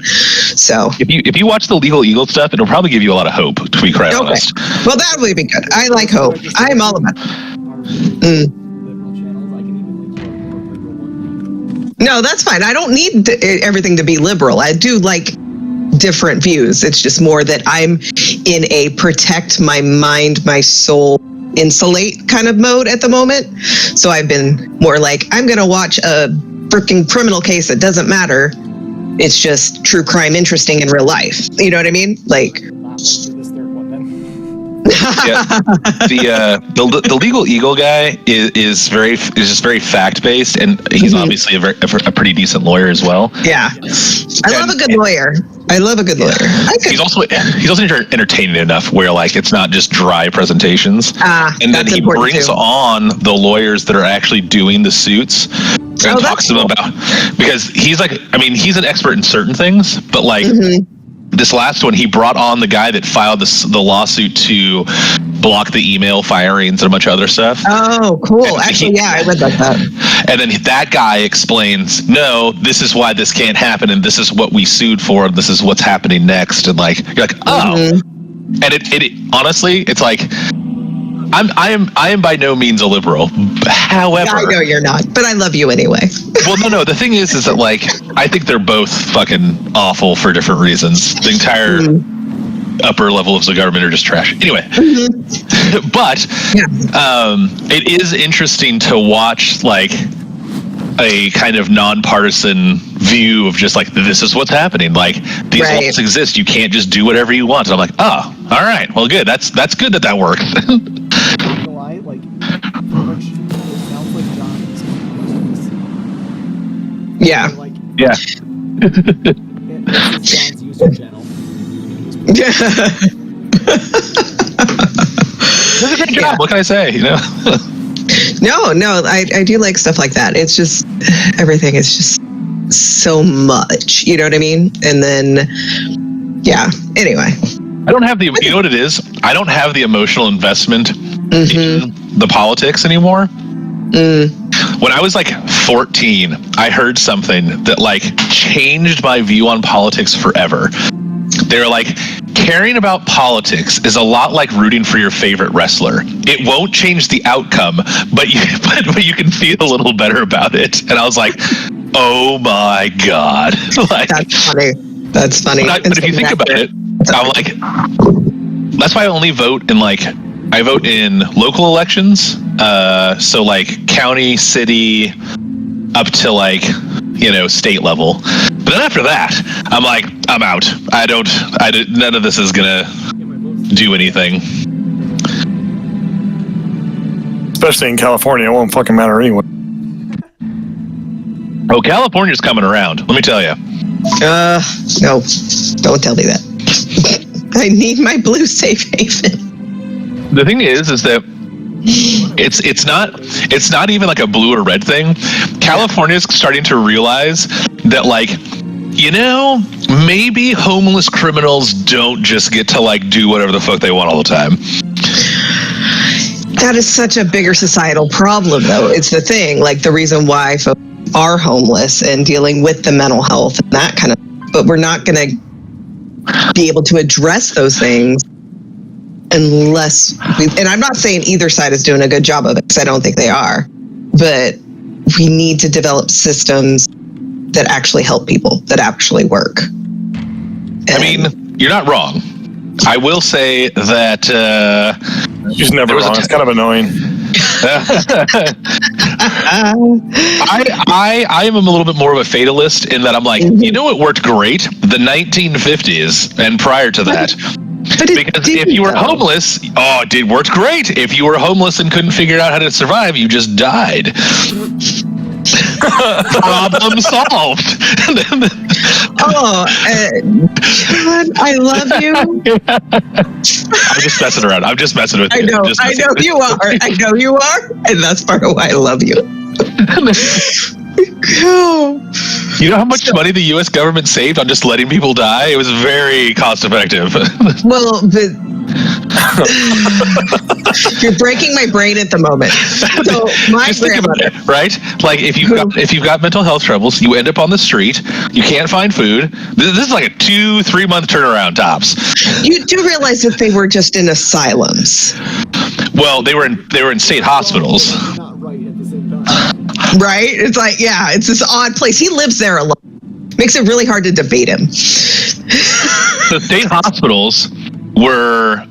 So if you watch the Legal Eagle stuff, it'll probably give you a lot of hope, to be quite honest. Well, that would be good. I like hope. I am all about it. No, that's fine. I don't need everything to be liberal. I do like different views. It's just more that I'm in a protect my mind, my soul, insulate kind of mode at the moment. So I've been more like, I'm going to watch a freaking criminal case that doesn't matter. It's just true crime interesting in real life. You know what I mean? Like, the Legal Eagle guy is just very fact based, and he's obviously a pretty decent lawyer as well. Yeah, I love a good lawyer. I love a good lawyer. He's also entertaining enough where like it's not just dry presentations. And then he brings on the lawyers that are actually doing the suits and talks to them about, because he's like, I mean, he's an expert in certain things, but like. This last one, he brought on the guy that filed the lawsuit to block the email firings and a bunch of other stuff. Oh, cool. Actually, I read that. And then that guy explains, no, this is why this can't happen, and this is what we sued for, and this is what's happening next. And like, you're like, oh. And it honestly, it's like, I am by no means a liberal. However, I know you're not, but I love you anyway. Well, no. The thing is that like I think they're both fucking awful for different reasons. The entire upper level of the government are just trash. Anyway, but it is interesting to watch like a kind of nonpartisan view of just like, this is what's happening. Like these laws exist. You can't just do whatever you want. And I'm like, oh, all right, well, good. That's good that works. Yeah. Yeah. Does a great job. What can I say? You know. No, I do like stuff like that. It's just everything is just so much. You know what I mean? And then, yeah. Anyway. I don't have you know what it is? I don't have the emotional investment in the politics anymore. When I was like 14, I heard something that like changed my view on politics forever. They're like, caring about politics is a lot like rooting for your favorite wrestler. It won't change the outcome, but you can feel a little better about it. And I was like, oh my God. Like, That's funny. But if you think about it, I'm like, that's why I only vote in like, I vote in local elections. So like county, city, up to like, you know, state level. But then after that, I'm like, I'm out. None of this is gonna do anything. Especially in California, it won't fucking matter anyway. Oh, California's coming around. Let me tell you. No, don't tell me that. I need my blue safe haven. The thing is that it's not even like a blue or red thing. California's starting to realize that, like, you know, maybe homeless criminals don't just get to like do whatever the fuck they want all the time. That is such a bigger societal problem, though. It's the thing, like the reason why folks are homeless and dealing with the mental health and that kind of, but we're not going to be able to address those things unless and I'm not saying either side is doing a good job of it, because I don't think they are, but we need to develop systems that actually help people, that actually work. I mean, you're not wrong. I will say that she's never wrong. It's kind of annoying. I am a little bit more of a fatalist in that I'm like, you know, it worked great the 1950s and prior to that. Because if you were homeless, it worked great. If you were homeless and couldn't figure out how to survive, you just died. Problem solved. John, I love you. I'm just messing around. I'm just messing with you. I know you are. I know you are, and that's part of why I love you. You know how much money the U.S. government saved on just letting people die? It was very cost effective. Well, but You're breaking my brain at the moment. So my Just think about grandmother, it, right? Like if you've got mental health troubles, you end up on the street, you can't find food. This is like a 2-3 month turnaround tops. you do realize that they were just in asylums, Well, they were in state hospitals. Not right at the same time. right? It's like, yeah, it's this odd place. He lives there alone. Makes it really hard to debate him. So state hospitals are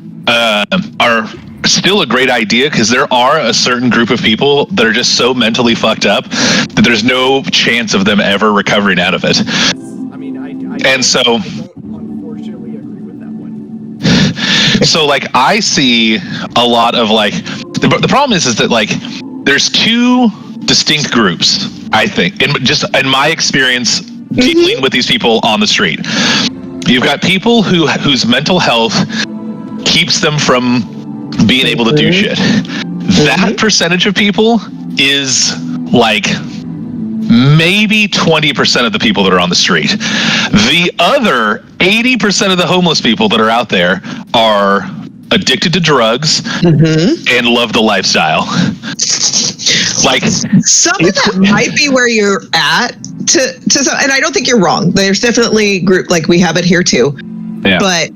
still a great idea because there are a certain group of people that are just so mentally fucked up that there's no chance of them ever recovering out of it. I mean, I And so, don't unfortunately agree with that one. so like I see a lot of like the problem is that like there's two distinct groups, I think, in my experience dealing with these people on the street. You've got people whose mental health keeps them from being able to do shit. That percentage of people is like maybe 20% of the people that are on the street. The other 80% of the homeless people that are out there are addicted to drugs and love the lifestyle. Like some of that might be where you're at and I don't think you're wrong. There's definitely group like we have it here too. Yeah. But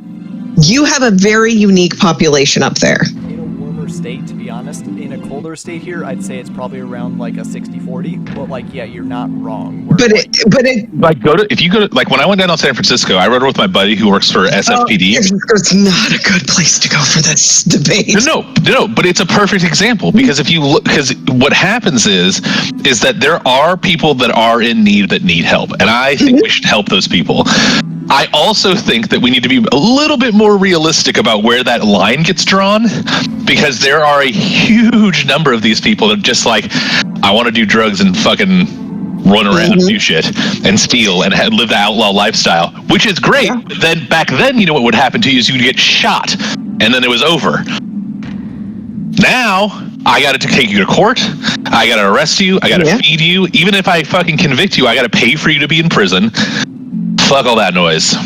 you have a very unique population up there. In a warmer state, to be honest, in a colder state here, I'd say it's probably around like a 60-40. But like, yeah, you're not wrong. But it like if you go to like when I went down to San Francisco, I rode with my buddy who works for SFPD. It's not a good place to go for this debate. No, but it's a perfect example because if you look, because what happens is that there are people that are in need that need help, and I think we should help those people. I also think that we need to be a little bit more realistic about where that line gets drawn, because there are a huge number of these people that just like, I want to do drugs and fucking run around and do shit and steal and live the outlaw lifestyle, which is great. Yeah. Then back then, you know what would happen to you is you'd get shot and then it was over. Now, I got to take you to court. I got to arrest you. I got to feed you. Even if I fucking convict you, I got to pay for you to be in prison. Fuck all that noise. So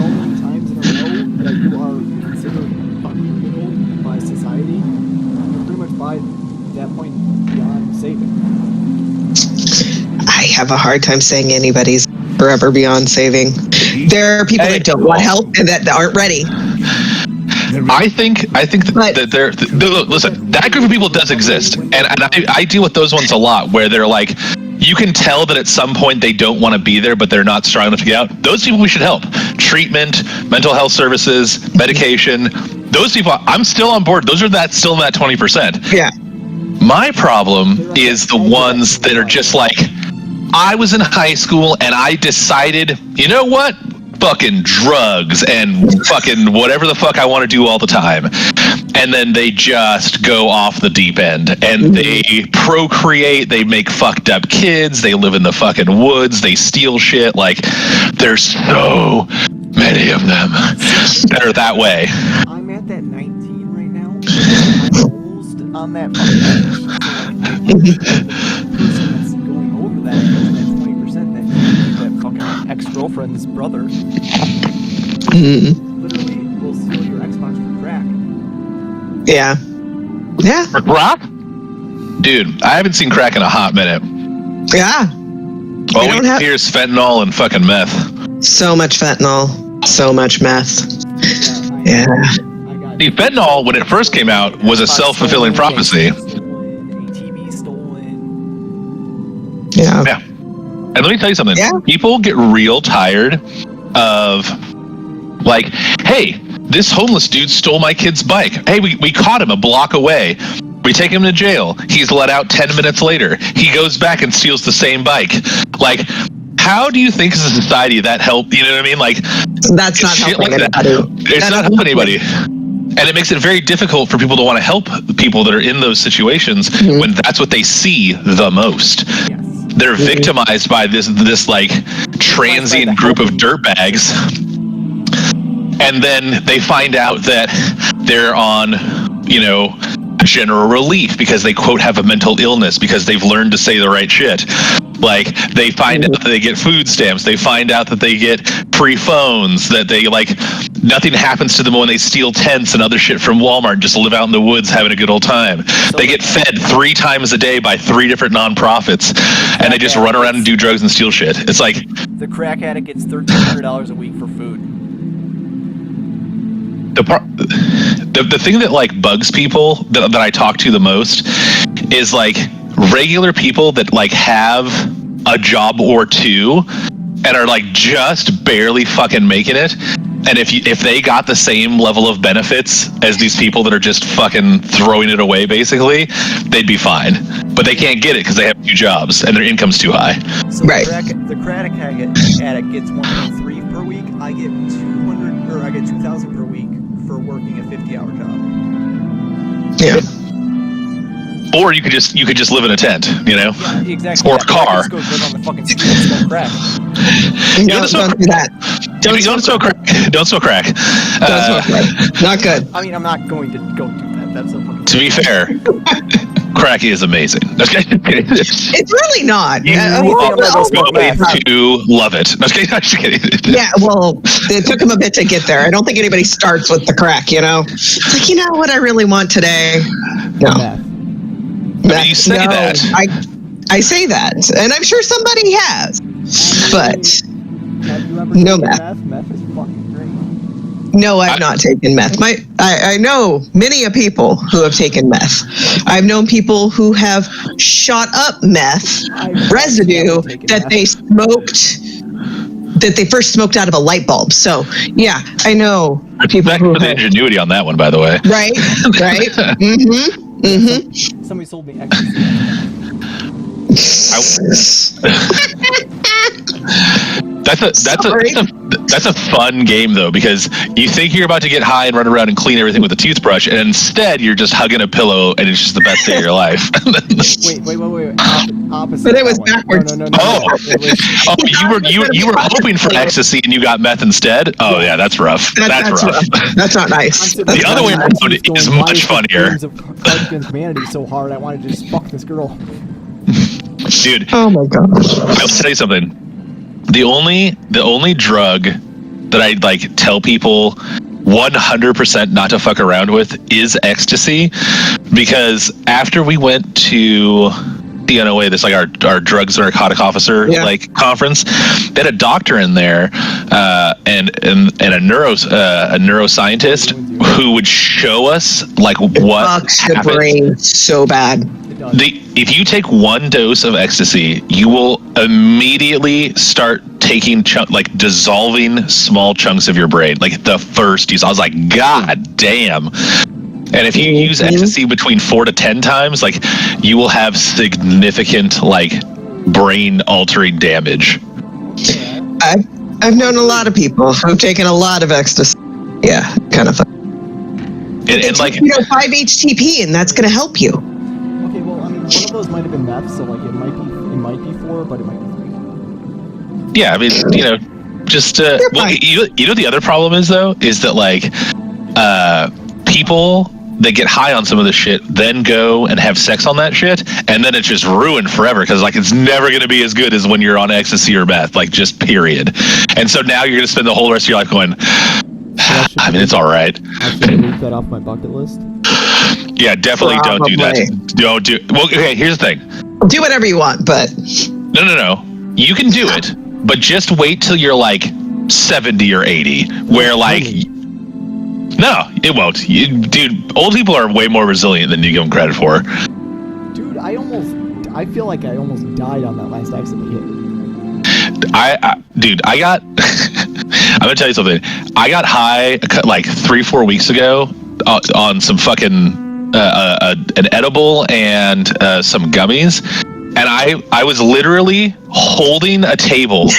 many times in a row that you are considered uncriminal by society, you're pretty much by that point beyond saving. I have a hard time saying anybody's forever beyond saving. There are people that don't want help and that aren't ready. I think that listen, that group of people does exist, and I deal with those ones a lot, where they're like, you can tell that at some point they don't want to be there, but they're not strong enough to get out. Those people we should help. Treatment, mental health services, medication. Those people, I'm still on board. Those are still in that 20%. Yeah. My problem is the ones that are just like, I was in high school and I decided, you know what? Fucking drugs and fucking whatever the fuck I want to do all the time. And then they just go off the deep end and they procreate, they make fucked up kids, they live in the fucking woods, they steal shit. Like, there's so many of them that are that way. I'm at that 19 right now. I'm almost on that person that's going over that 20% that fucking ex-girlfriend's brother literally will steal your Xbox for crack. Yeah. Yeah. For crack? Dude, I haven't seen crack in a hot minute. Yeah. All we hear is fentanyl and fucking meth. So much fentanyl. So much meth. Yeah. See, fentanyl, when it first came out, was a self-fulfilling prophecy. Yeah. Yeah. And let me tell you something. Yeah. People get real tired of, like, hey, this homeless dude stole my kid's bike. Hey, we caught him a block away. We take him to jail. He's let out 10 minutes later. He goes back and steals the same bike. Like, how do you think as a society that help? You know what I mean? Like, that's not helping anybody. It's not helping anybody. And it makes it very difficult for people to want to help people that are in those situations when that's what they see the most. They're victimized by this like transient group of dirtbags, and then they find out that they're on, you know, general relief because they quote have a mental illness because they've learned to say the right shit. Like, they find out that they get food stamps. They find out that they get free phones. That they nothing happens to them when they steal tents and other shit from Walmart. Just live out in the woods having a good old time. They get fed 3 times a day by 3 different nonprofits, and they just run around and do drugs and steal shit. It's like the crack addict gets $1,300 a week for food. The thing that like bugs people that I talk to the most is like regular people that like have a job or 2 and are like just barely fucking making it. And if they got the same level of benefits as these people that are just fucking throwing it away, basically, they'd be fine. But they can't get it because they have 2 jobs and their income's too high. So right. The crack addict gets 1.3 per week. I get 2,000 per week for working a 50-hour job. Yeah. Or you could just live in a tent, you know? Yeah, exactly. Or a car. Just go live on the fucking street and smoke crack. Don't do that. Don't smoke crack. Don't smoke crack. Don't smoke crack. Not good. I mean, I'm not going to go do that. That's a fucking... To be fair, crack is amazing. It's really not. You are going to love it. Yeah, well, it took him a bit to get there. I don't think anybody starts with the crack, you know? It's like, you know what I really want today? No. I mean, you say that. I say that, and I'm sure somebody has, but no meth. Meth is fucking great. No, I've not taken meth. I know many of people who have taken meth. I've known people who have shot up meth residue that they smoked, that they first smoked out of a light bulb. So, yeah, I know people who have... the ingenuity on that one, by the way. Right, right. Mm-hmm. Mm-hmm. Somebody sold me ecstasy. That's a fun game though, because you think you're about to get high and run around and clean everything with a toothbrush, and instead you're just hugging a pillow, and it's just the best day of your life. Wait. Opposite. But it was backwards. No. You were hoping for ecstasy and you got meth instead. Oh yeah, that's rough. That's rough. That's not nice. The other way around is much funnier. Cards Against Humanity so hard, I wanted to just fuck this girl. Dude. Oh my gosh. I'll tell you something. The only drug that I like tell people 100% not to fuck around with is ecstasy, because after we went to DNOA, this like our drugs narcotic officer like conference, they had a doctor in there and a neuroscientist who would show us like what fucks the brain so bad. If you take 1 dose of ecstasy, you will immediately start taking dissolving small chunks of your brain. Like the first use, I was like, God damn. And if you use ecstasy between 4 to 10 times, like you will have significant like brain altering damage. I've known a lot of people who've taken a lot of ecstasy. Yeah, kind of fun. And like 5-HTP, and that's going to help you. Okay, well, I mean, one of those might have been meth, so like it might be 4, but it might be 3. Yeah, I mean, just well, you know the other problem is though is that like people that get high on some of this shit then go and have sex on that shit, and then it's just ruined forever, because like it's never going to be as good as when you're on ecstasy or meth, like just period. And so now you're going to spend the whole rest of your life going, I mean, it's all right. I should leave that off my bucket list. Yeah, definitely don't do that. Don't do. Well, okay, here's the thing. Do whatever you want, but No. You can do it, but just wait till you're like 70 or 80, where like. No, it won't. Dude, old people are way more resilient than you give them credit for. Dude, I feel like I almost died on that last accident hit. I got. I'm gonna tell you something. I got high like 3-4 weeks ago on some fucking an edible and some gummies, and I was literally holding a table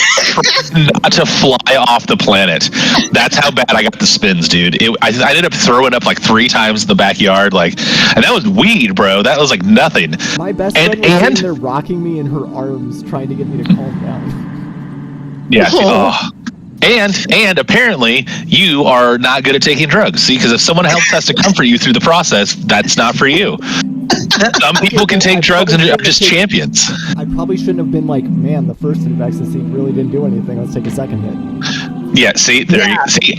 not to fly off the planet. That's how bad I got the spins, dude. I ended up throwing up like 3 times in the backyard, like, and that was weed, bro. That was like nothing. My best friend was sitting there rocking me in her arms, trying to get me to calm down. Yeah. And apparently you are not good at taking drugs. See, because if someone else has to comfort you through the process, that's not for you. Some people can take drugs and are just champions. I probably shouldn't have been like, man, the first hit of ecstasy really didn't do anything. Let's take a second hit. Yeah, see,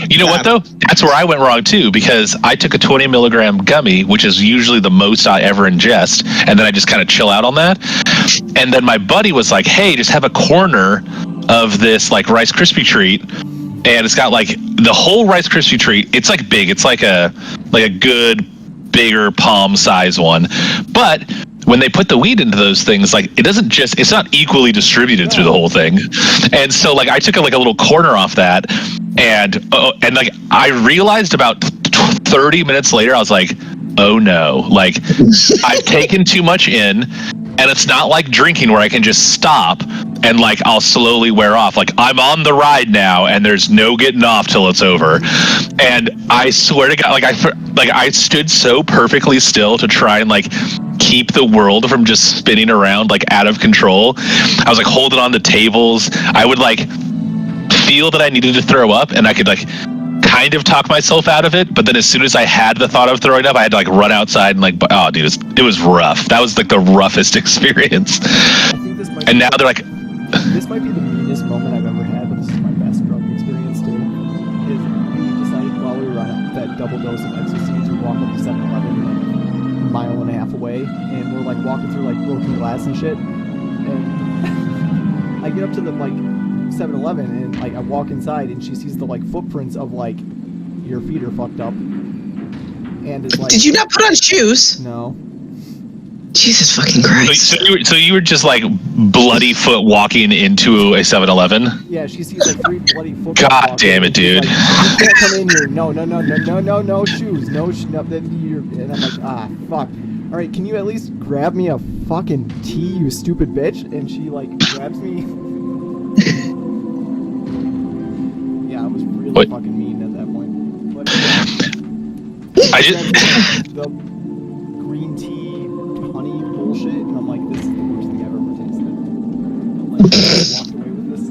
you know what though? That's where I went wrong too, because I took a 20 milligram gummy, which is usually the most I ever ingest, and then I just kind of chill out on that. And then my buddy was like, "Hey, just have a corner of this like Rice Krispie treat, and it's got like the whole Rice Krispie treat. It's like big. It's like a good bigger palm size one, but." When they put the weed into those things, like it's not equally distributed through the whole thing. And so like I took like a little corner off that, and like I realized about 30 minutes later, I was like, oh no, like I've taken too much in, and it's not like drinking where I can just stop and like I'll slowly wear off. Like I'm on the ride now, and there's no getting off till it's over. And I swear to God, like I stood so perfectly still to try and like keep the world from just spinning around like out of control. I was like holding on to tables. I would like feel that I needed to throw up, and I could like kind of talk myself out of it, but then as soon as I had the thought of throwing up, I had to like run outside and like, oh dude, it was rough. That was like the roughest experience. And now they're like, this might be the meanest moment I've ever had, but this is my best drug experience too. Is we decided while we were on that double dose of ecstasy to walk up to 7-Eleven like a mile and a half away, and we're like walking through like broken glass and shit, and I get up to the like 7-Eleven and like I walk inside, and she sees the like footprints of like your feet are fucked up, and it's like, did you not put on shoes? No. Jesus fucking Christ. So you were just like bloody foot walking into a 7-Eleven? Yeah, she sees like 3 bloody footprints. God damn it, dude. Like, you can't come in here. No shoes. And I'm like, ah, fuck. All right, can you at least grab me a fucking tea, you stupid bitch? And she like grabs me. Yeah, I was really fucking mean at that point. But, I just the green tea honey bullshit, and I'm like, this is the worst thing I've ever tasted. I'm like, I walked away with this.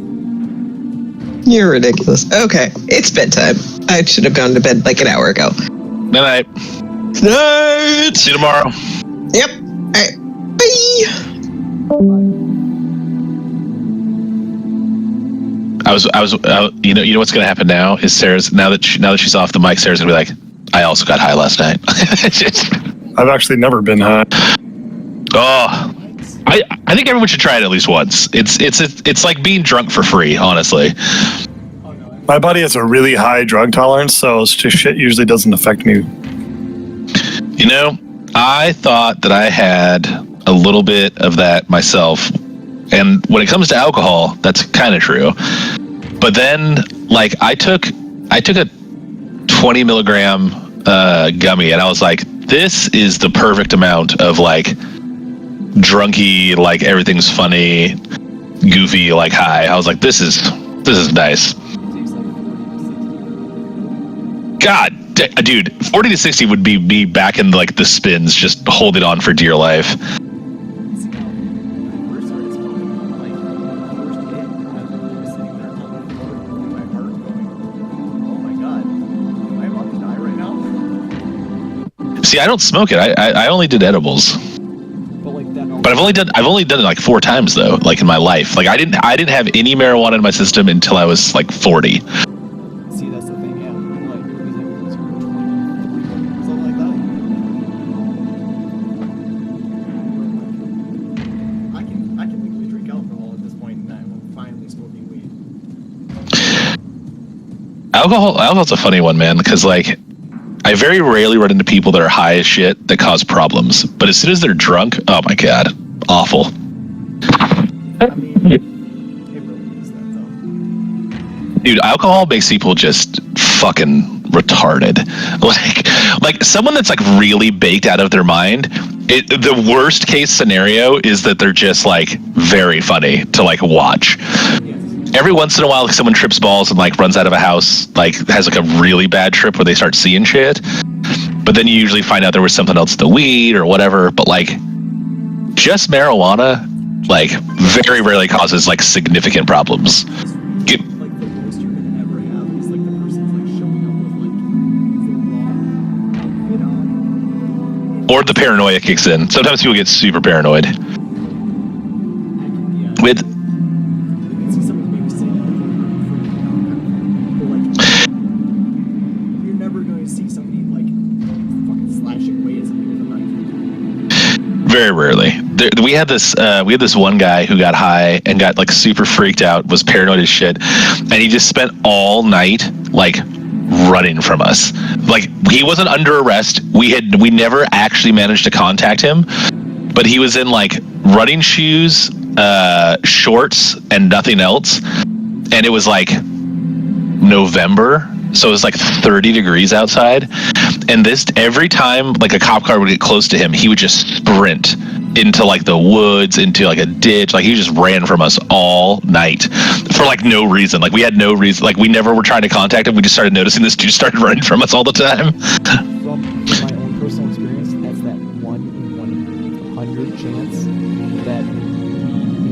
You're ridiculous. Okay, it's bedtime. I should have gone to bed like an hour ago. Night. Night. See you tomorrow. Yep. All right. Bye. I was you know what's gonna happen now is Sarah's now that she's off the mic, Sarah's gonna be like, I also got high last night. I've actually never been high. Oh, I think everyone should try it at least once. It's like being drunk for free, honestly. My body has a really high drug tolerance, so shit usually doesn't affect me. You know, I thought that I had a little bit of that myself, and when it comes to alcohol, that's kind of true. But then, like, I took a 20 milligram gummy, and I was like, this is the perfect amount of like drunky, like everything's funny, goofy, like high. I was like, this is nice. God, dude, 40 to 60 would be me back in like the spins, just holding on for dear life. See, I don't smoke it. I only did edibles. But I've only done it like 4 times though, like in my life. Like I didn't have any marijuana in my system until I was like 40. See, that's the thing, yeah. Like, it was 23, something like that. I can legally drink alcohol at this point in time. I'm finally smoking weed. Alcohol's a funny one, man, because like I very rarely run into people that are high as shit that cause problems. But as soon as they're drunk, oh my God, awful. Dude, alcohol makes people just fucking retarded. Like someone that's like really baked out of their mind, the worst case scenario is that they're just like very funny to like watch. Every once in a while, like, someone trips balls and like runs out of a house, like has like a really bad trip where they start seeing shit. But then you usually find out there was something else, the weed or whatever. But like, just marijuana, like very rarely causes like significant problems. Or the paranoia kicks in. Sometimes people get super paranoid. With you're never going to see somebody like fucking slashing away at something with a knife. very rarely. We had this one guy who got high and got like super freaked out, was paranoid as shit, and he just spent all night like running from us. Like he wasn't under arrest. We never actually managed to contact him, but he was in like running shoes, shorts, and nothing else. And it was like November, so it was like 30 degrees outside. And every time like a cop car would get close to him, he would just sprint into like the woods, into like a ditch. Like he just ran from us all night for like no reason. Like we had no reason. Like we never were trying to contact him. We just started noticing this dude started running from us all the time. From my own personal experience, that's that 1 in 100 chance that he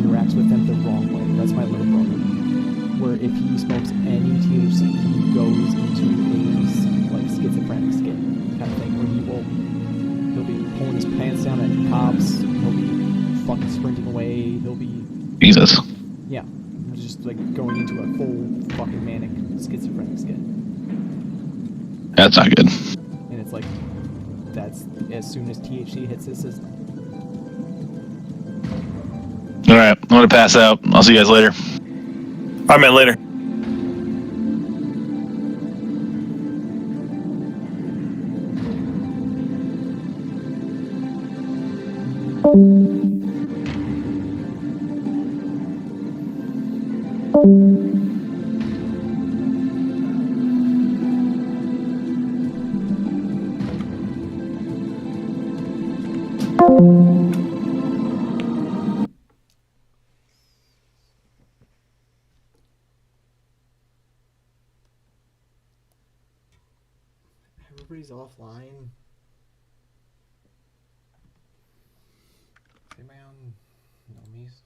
interacts with them the wrong way. That's my little brother. Where if he smokes any THC, he goes into a like schizophrenic state kind of thing, where he'll be pulling his pants down at cops. He'll be fucking sprinting away. He'll be Jesus. Yeah, just like going into a full fucking manic schizophrenic state. That's not good. And it's like that's as soon as THC hits his system. All right, I'm gonna pass out. I'll see you guys later. All right, man. Later. Everybody's offline. Is anybody on Nomi's?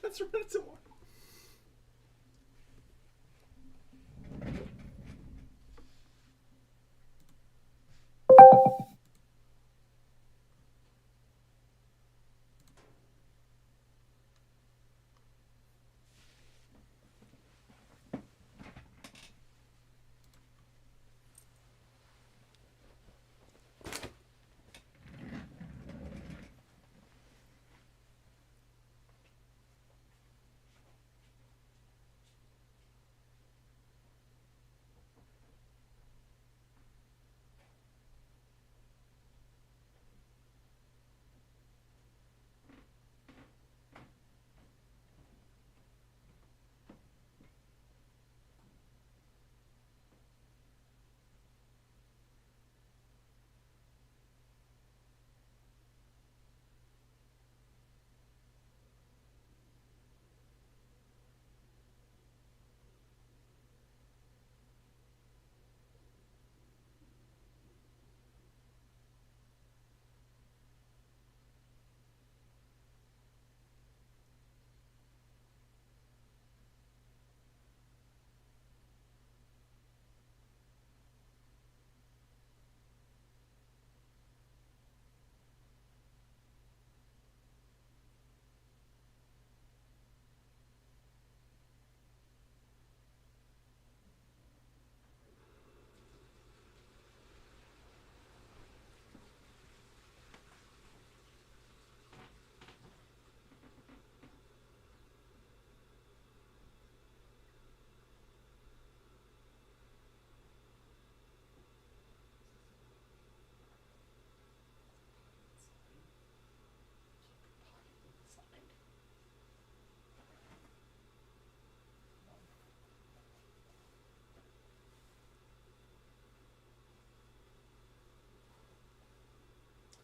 Let's run it some more.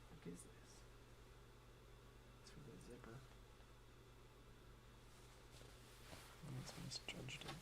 What is this? It's for the zipper. I misjudged it.